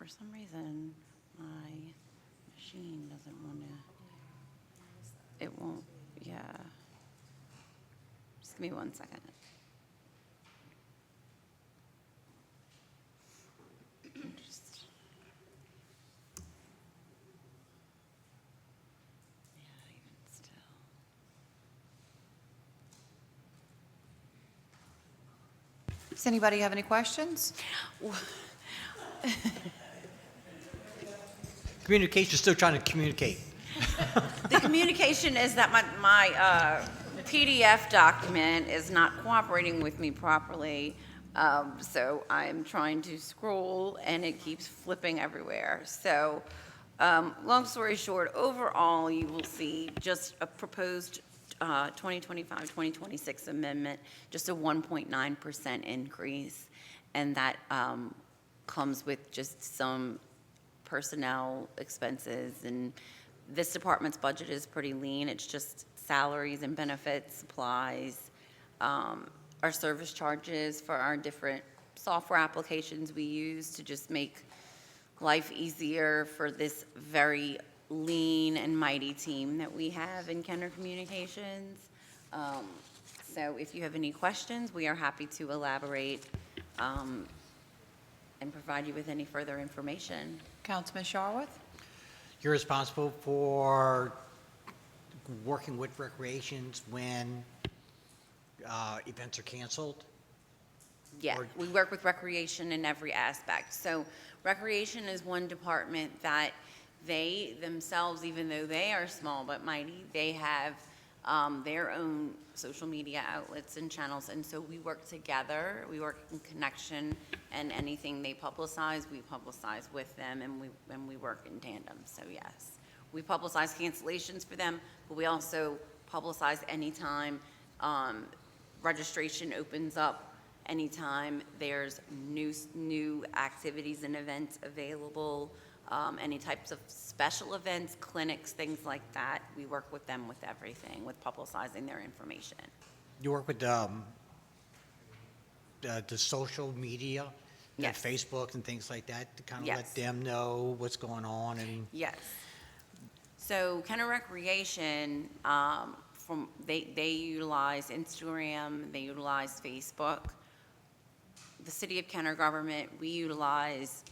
some reason, my machine doesn't want to, it won't, yeah. Just give me 1 second. Does anybody have any questions? Communication's still trying to communicate. The communication is that my PDF document is not cooperating with me properly, so I'm trying to scroll and it keeps flipping everywhere. So, long story short, overall, you will see just a proposed 2025-2026 amendment, just a 1.9% increase, and that comes with just some personnel expenses, and this department's budget is pretty lean. It's just salaries and benefits, supplies, our service charges for our different software applications we use to just make life easier for this very lean and mighty team that we have in Kenner Communications. So if you have any questions, we are happy to elaborate and provide you with any further information. Councilman Sharwood? You're responsible for working with recreations when events are canceled? Yeah, we work with recreation in every aspect. So recreation is one department that they themselves, even though they are small but mighty, they have their own social media outlets and channels, and so we work together, we work in connection, and anything they publicize, we publicize with them, and we work in tandem, so yes. We publicize cancellations for them, but we also publicize anytime registration opens up, anytime there's new activities and events available, any types of special events, clinics, things like that. We work with them with everything, with publicizing their information. You work with the social media, like Yes. Facebook and things like that, to kind of Yes. let them know what's going on and. Yes. So Kenner Recreation, they utilize Instagram, they utilize Facebook. The City of Kenner government, we utilize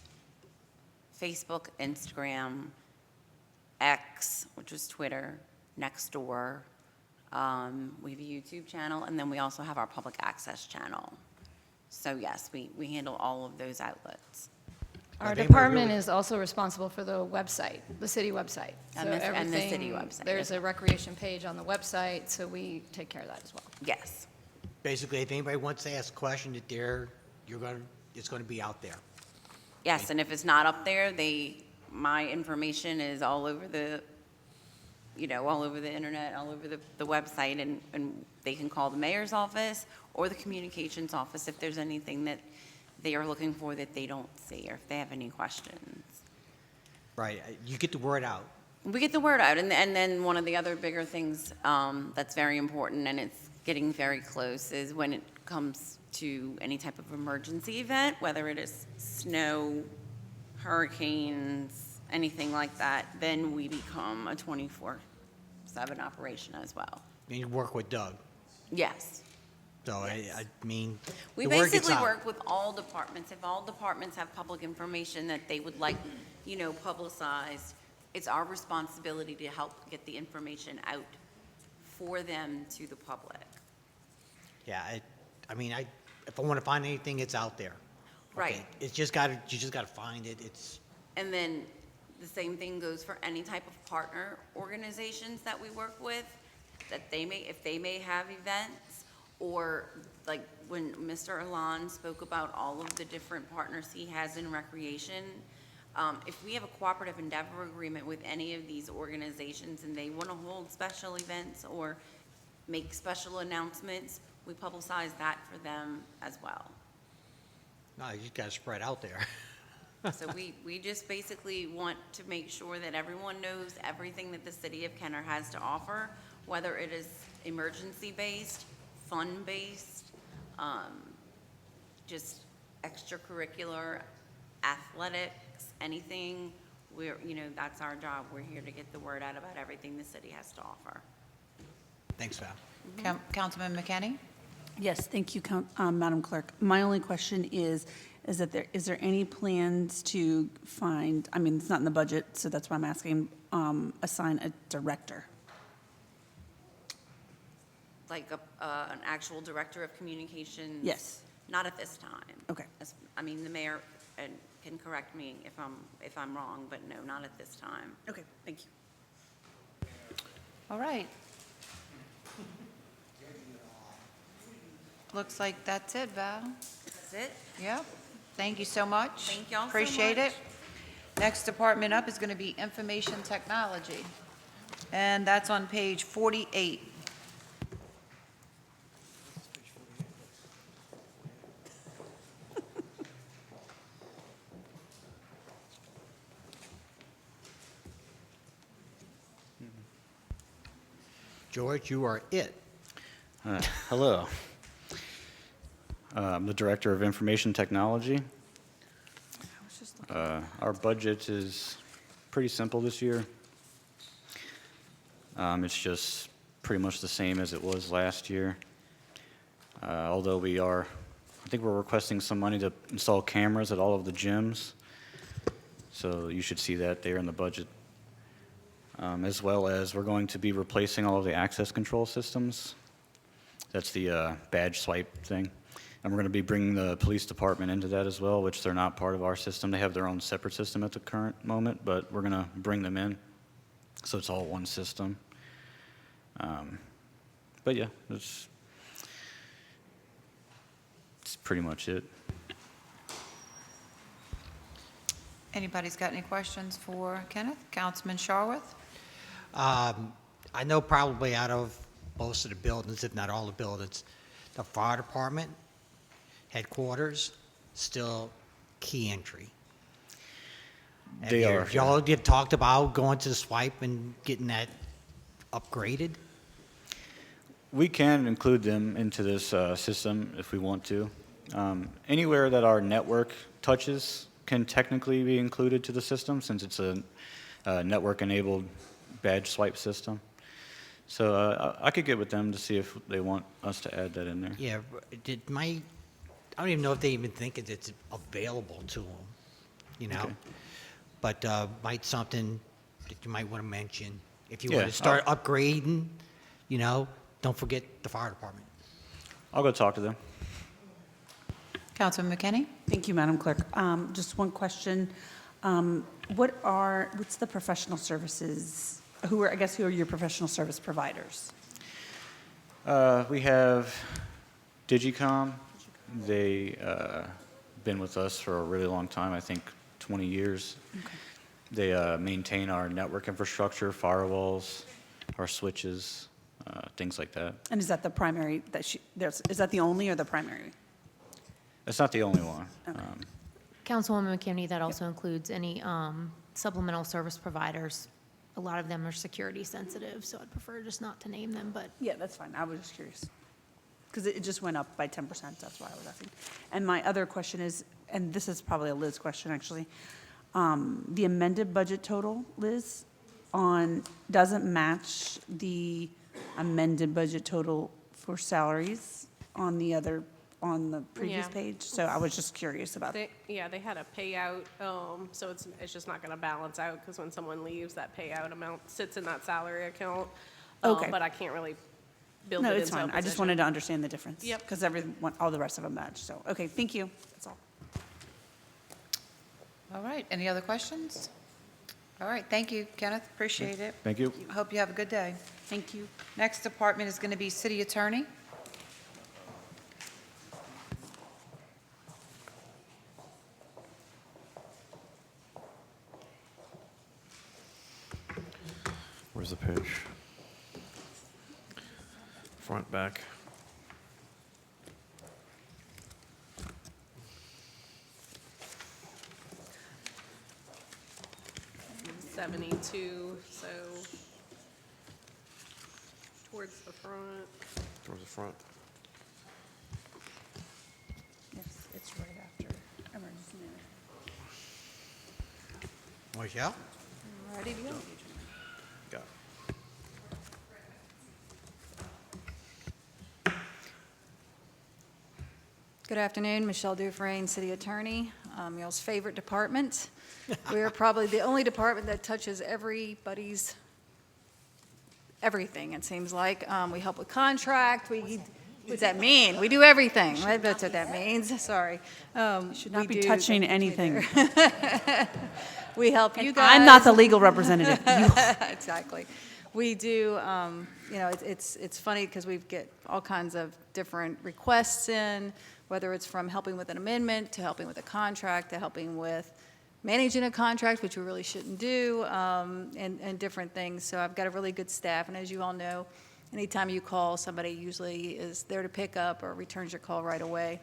Facebook, Instagram, X, which was Twitter, Nextdoor. We have a YouTube channel, and then we also have our public access channel. So yes, we handle all of those outlets. Our department is also responsible for the website, the city website. And So the city everything- website, There's yes. a recreation page on the website, so we take care of that as well. Yes. Basically, if anybody wants to ask a question, that it's going to be out there. Yes, and if it's not up there, my information is all over the, all over the internet, all over the website, and they can call the mayor's office or the communications office if there's anything that they are looking for that they don't see, or if they have any questions. Right, you get the word out. We get the word out, and then one of the other bigger things that's very important, and it's getting very close, is when it comes to any type of emergency event, whether it is snow, hurricanes, anything like that, then we become a 24/7 operation as well. And you work with Doug. Yes. So, I mean, We the word gets basically out. work with all departments. If all departments have public information that they would like, publicized, it's our responsibility to help get the information out for them to the public. Yeah, if I want to find anything, it's out there. Right. Okay, you just got to find it. And then the same thing goes for any type of partner organizations that we work with, that if they may have events, or like when Mr. Alon spoke about all of the different partners he has in recreation, if we have a cooperative endeavor agreement with any of these organizations and they want to hold special events or make special announcements, we publicize that for them as well. No, you got to spread out there. So we just basically want to make sure that everyone knows everything that the city of Kenner has to offer, whether it is emergency-based, fun-based, just extracurricular, athletics, anything. That's our job. We're here to get the word out about everything the city has to offer. Thanks, Val. Councilman McKinney? Yes, thank you, Madam Clerk. is only question is there any plans to find, it's not in the budget, so that's why I'm asking, assign a director? Like an actual director of communications? Yes. Not at this time. Okay. The mayor can correct me if I'm wrong, but no, not at this time. Okay, thank you. All right. Looks like that's it, Val. That's it? Yep. Thank you so much. Thank y'all so Appreciate much. it. Next department up is going to be Information Technology, and that's on page 48. George, you are it. Hello. I'm the Director of Information Technology. Our budget is pretty simple this year. It's just pretty much the same as it was last year. Although I think we're requesting some money to install cameras at all of the gyms. So you should see that there in the budget. As well as we're going to be replacing all of the access control systems. That's the badge swipe thing. And we're going to be bringing the police department into that as well, which they're not part of our system. They have their own separate system at the current moment, but we're going to bring them in. So it's all one system. But yeah, it's pretty much it. Anybody's got any questions for Kenneth? Councilman Sharwood? I know probably out of most of the buildings, if not all the buildings, the fire department headquarters, still key entry. They are. Y'all get talked about going to the swipe and getting that upgraded? We can include them into this system if we want to. Anywhere that our network touches can technically be included to the system since it's a network-enabled badge swipe system. So I could get with them to see if they want us to add that in there. Yeah, I don't even know if they even think it's available to them, you know? Okay. But might something that you might want to mention. If you Yeah, want to start upgrading, you know, don't forget the fire department. I'll go talk to them. Councilman McKinney? Thank you, Madam Clerk. Just one question. What's the professional services, who are your professional service providers? We have Digicom. They been with us for a really long time, I think 20 years. Okay. They maintain our network infrastructure, firewalls, our switches, things like that. And is that the primary, is that the only or the primary? That's not the only one. Councilwoman McKinney, that also includes any supplemental service providers. A lot of them are security sensitive, so I'd prefer just not to name them, but. Yeah, that's fine. I was just curious. Because it just went up by 10%, that's why I was asking. And my other question is, and this is probably a Liz question, actually. The amended budget total, Liz, doesn't match the amended budget total for salaries on the previous Yeah. page. So I was just curious about that. They had a payout, so it's just not going to balance out because when someone leaves, that payout amount sits in that salary account. Okay. But I can't really build it No, into it's a fine. I just position. wanted to understand the difference. Yep. Because all the rest of them match. So, okay, thank you. That's all. All right, any other questions? All right, thank you, Kenneth, appreciate it. Thank you. I hope you have a good day. Thank you. Next department is going to be City Attorney. Where's the page? Front, back. $72, so towards the front. Towards the front. Yes, it's right after emergency management. Michelle? Ready to go. Got it. Good afternoon, Michelle Dufresne, City Attorney, y'all's favorite department. We are probably the only department that touches everybody's, everything, it seems like. We help with contract, what does that mean? We do everything, that's what that means, sorry. Should not be touching anything. We help you And guys. I'm not the legal representative. You- Exactly. We do, it's funny because we get all kinds of different requests in, whether it's from helping with an amendment, to helping with a contract, to helping with managing a contract, which we really shouldn't do, and different things. So I've got a really good staff, and as you all know, anytime you call, somebody usually is there to pick up or returns your call right away.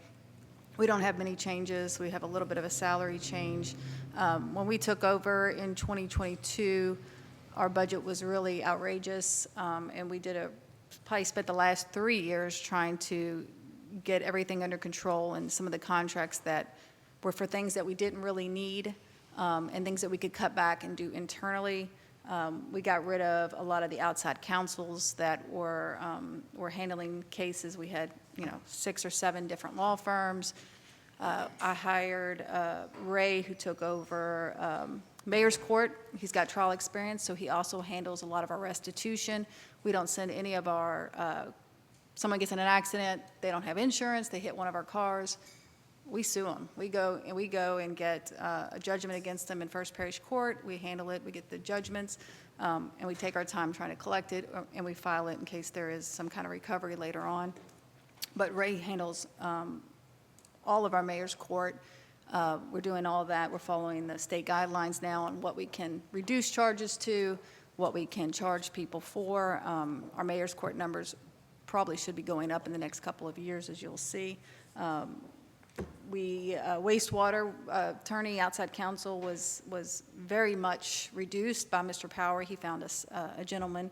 We don't have many changes. We have a little bit of a salary change. When we took over in 2022, our budget was really outrageous, and we probably spent the last 3 years trying to get everything under control, and some of the contracts that were for things that we didn't really need, and things that we could cut back and do internally. We got rid of a lot of the outside counsels that were handling cases. We had, 6 or 7 different law firms. I hired Ray, who took over Mayor's Court. He's got trial experience, so he also handles a lot of our restitution. We don't send any of our, someone gets in an accident, they don't have insurance, they hit one of our cars. we sue them. We go and get a judgment against them in First Parish Court. We handle it, we get the judgments, and we take our time trying to collect it, and we file it in case there is some kind of recovery later on. But Ray handles all of our mayor's court. We're doing all that. We're following the state guidelines now on what we can reduce charges to, what we can charge people for. Our mayor's court numbers probably should be going up in the next couple of years, as you'll see. Wastewater attorney, outside counsel was very much reduced by Mr. Power. He found us a gentleman,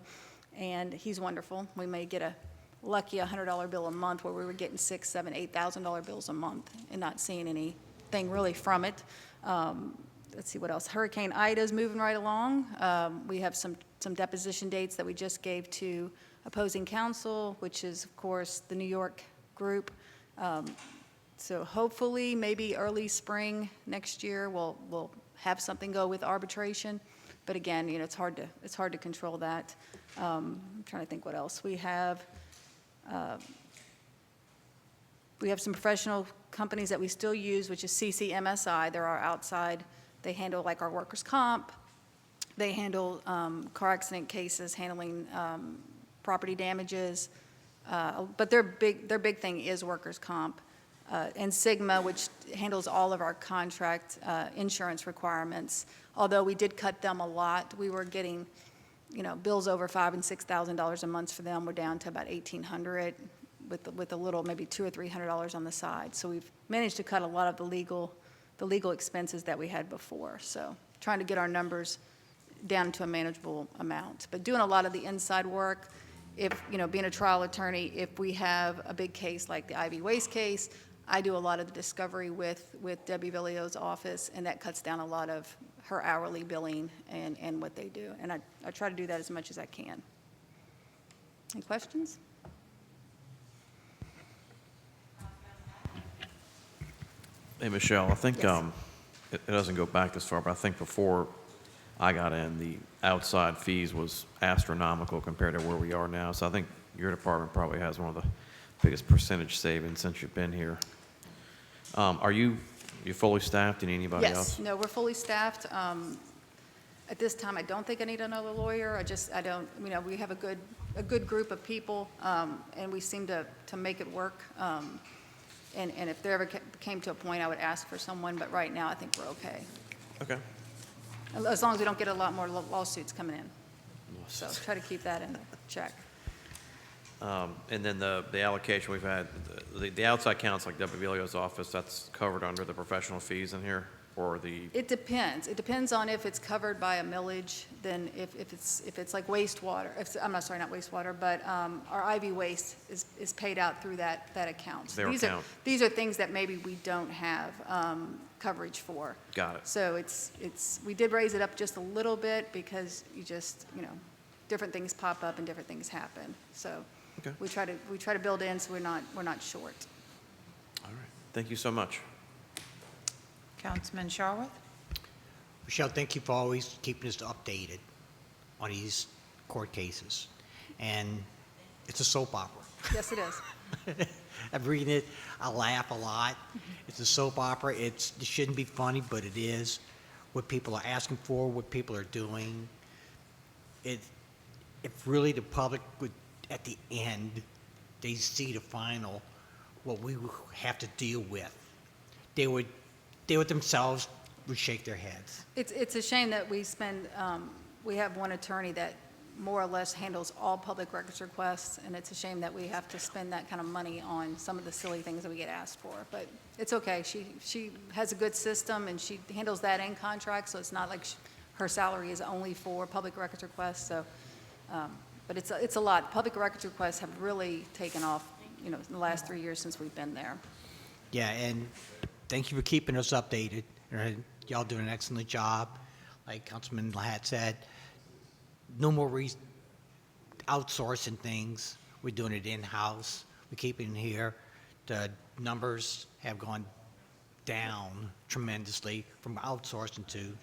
and he's wonderful. We may get a lucky $100 bill a month where we were getting $6,000, $7,000, $8,000 bills a month and not seeing anything really from it. Let's see what else. Hurricane Ida's moving right along. We have some deposition dates that we just gave to opposing counsel, which is, of course, the New York group. So hopefully, maybe early spring next year, we'll have something go with arbitration. But again, it's hard to control that. I'm trying to think what else we have. We have some professional companies that we still use, which is CCMSI. They're our outside. They handle like our workers' comp. They handle car accident cases, handling property damages. But their big thing is workers' comp. And Sigma, which handles all of our contract insurance requirements. Although we did cut them a lot, we were getting, bills over $5,000 and $6,000 a month for them. We're down to about $1,800 with a little, maybe $200 or $300 on the side. So we've managed to cut a lot of the legal expenses that we had before. So trying to get our numbers down to a manageable amount. But doing a lot of the inside work. If, being a trial attorney, if we have a big case like the Ivy Waste case, I do a lot of the discovery with Debbie Villio's office, and that cuts down a lot of her hourly billing and what they do. And I try to do that as much as I can. Any questions? Hey, Michelle, I think Yes. it doesn't go back this far, but I think before I got in, the outside fees was astronomical compared to where we are now. So I think your department probably has one of the biggest percentage savings since you've been here. Are you fully staffed? Do you need anybody else? Yes, no, we're fully staffed. At this time, I don't think I need another lawyer. I don't, we have a good group of people, and we seem to make it work. And if there ever came to a point, I would ask for someone, but right now, I think we're okay. Okay. As long as we don't get a lot more lawsuits coming in. So try to keep that in check. And then the allocation we've had, the outside counts like Debbie Villio's office, that's covered under the professional fees in here, or the? It depends. It depends on if it's covered by a millage, then if it's like wastewater, I'm not sorry, not wastewater, but our Ivy Waste is paid out through that account. So these are things that maybe we don't have coverage for. Got it. So we did raise it up just a little bit because different things pop up and different things happen. So we try to build in so we're not short. All right. Thank you so much. Councilman Sharwood? Michelle, thank you for always keeping us updated on these court cases. And it's a soap opera. Yes, it is. I'm reading it, I laugh a lot. It's a soap opera. It shouldn't be funny, but it is. What people are asking for, what people are doing. If really the public would, at the end, they see the final, what we have to deal with, they would themselves would shake their heads. It's a shame that we have one attorney that more or less handles all public records requests, and it's a shame that we have to spend that kind of money on some of the silly things that we get asked for. But it's okay. She has a good system, and she handles that in contract, so it's not like her salary is only for public records requests. So, but it's a lot. Public records requests have really taken off, in the last 3 years since we've been there. Yeah, and thank you for keeping us updated. Y'all doing an excellent job. Like Councilman Lahat said, no more outsourcing things. We're doing it in-house. We keep it in here. The numbers have gone down tremendously from outsourcing to.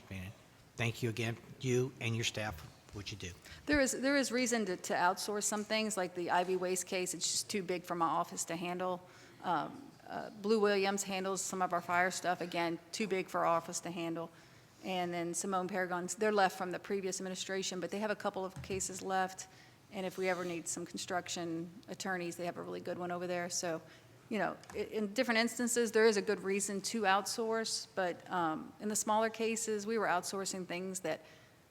Thank you again, you and your staff, for what you do. There is reason to outsource some things, like the Ivy Waste case. It's just too big for my office to handle. Blue Williams handles some of our fire stuff, again, too big for our office to handle. And then Simone Paragon's, they're left from the previous administration, but they have a couple of cases left. And if we ever need some construction attorneys, they have a really good one over there. So, you know, in different instances, there is a good reason to outsource, but in the smaller cases, we were outsourcing things that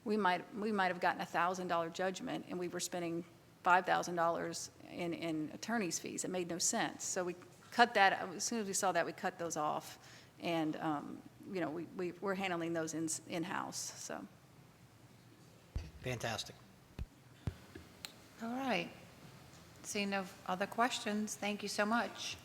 we might have gotten a $1,000 judgment, and we were spending $5,000 in attorney's fees. It made no sense. So we cut that, as soon as we saw that, we cut those off. And, you know, we're handling those in-house, so. Fantastic. All right. Seeing no other questions, thank you so much.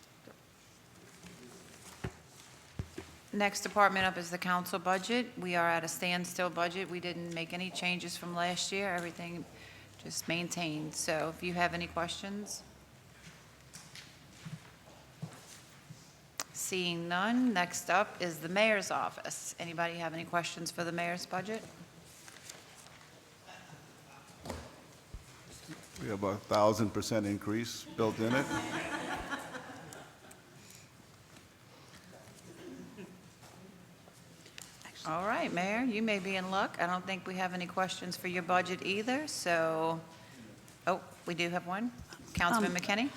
Next department up is the council budget. We are at a standstill budget. We didn't make any changes from last year. Everything just maintained. So if you have any questions? Seeing none, next up is the mayor's office. Anybody have any questions for the mayor's budget? We have a 1,000% increase built in it. All right, Mayor, you may be in luck. I don't think we have any questions for your budget either, so, oh, we do have one. Councilman McKinney?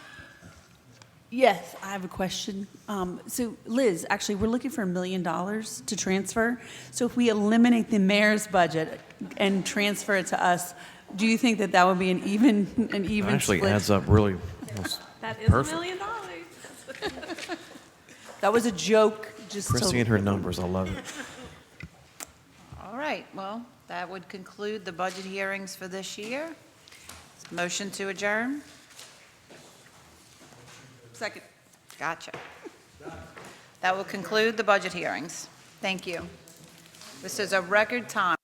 Yes, I have a question. So Liz, actually, we're looking for $1 million to transfer. So if we eliminate the mayor's budget and transfer it to us, do you think that that would be an even It actually split? adds up really. That is Perfect. $1 million. That was a joke, just Christy and her numbers, I love it. All right, well, that would conclude the budget hearings for this year. Motion to adjourn? Second. Gotcha. That will conclude the budget hearings. Thank you. This is a record time.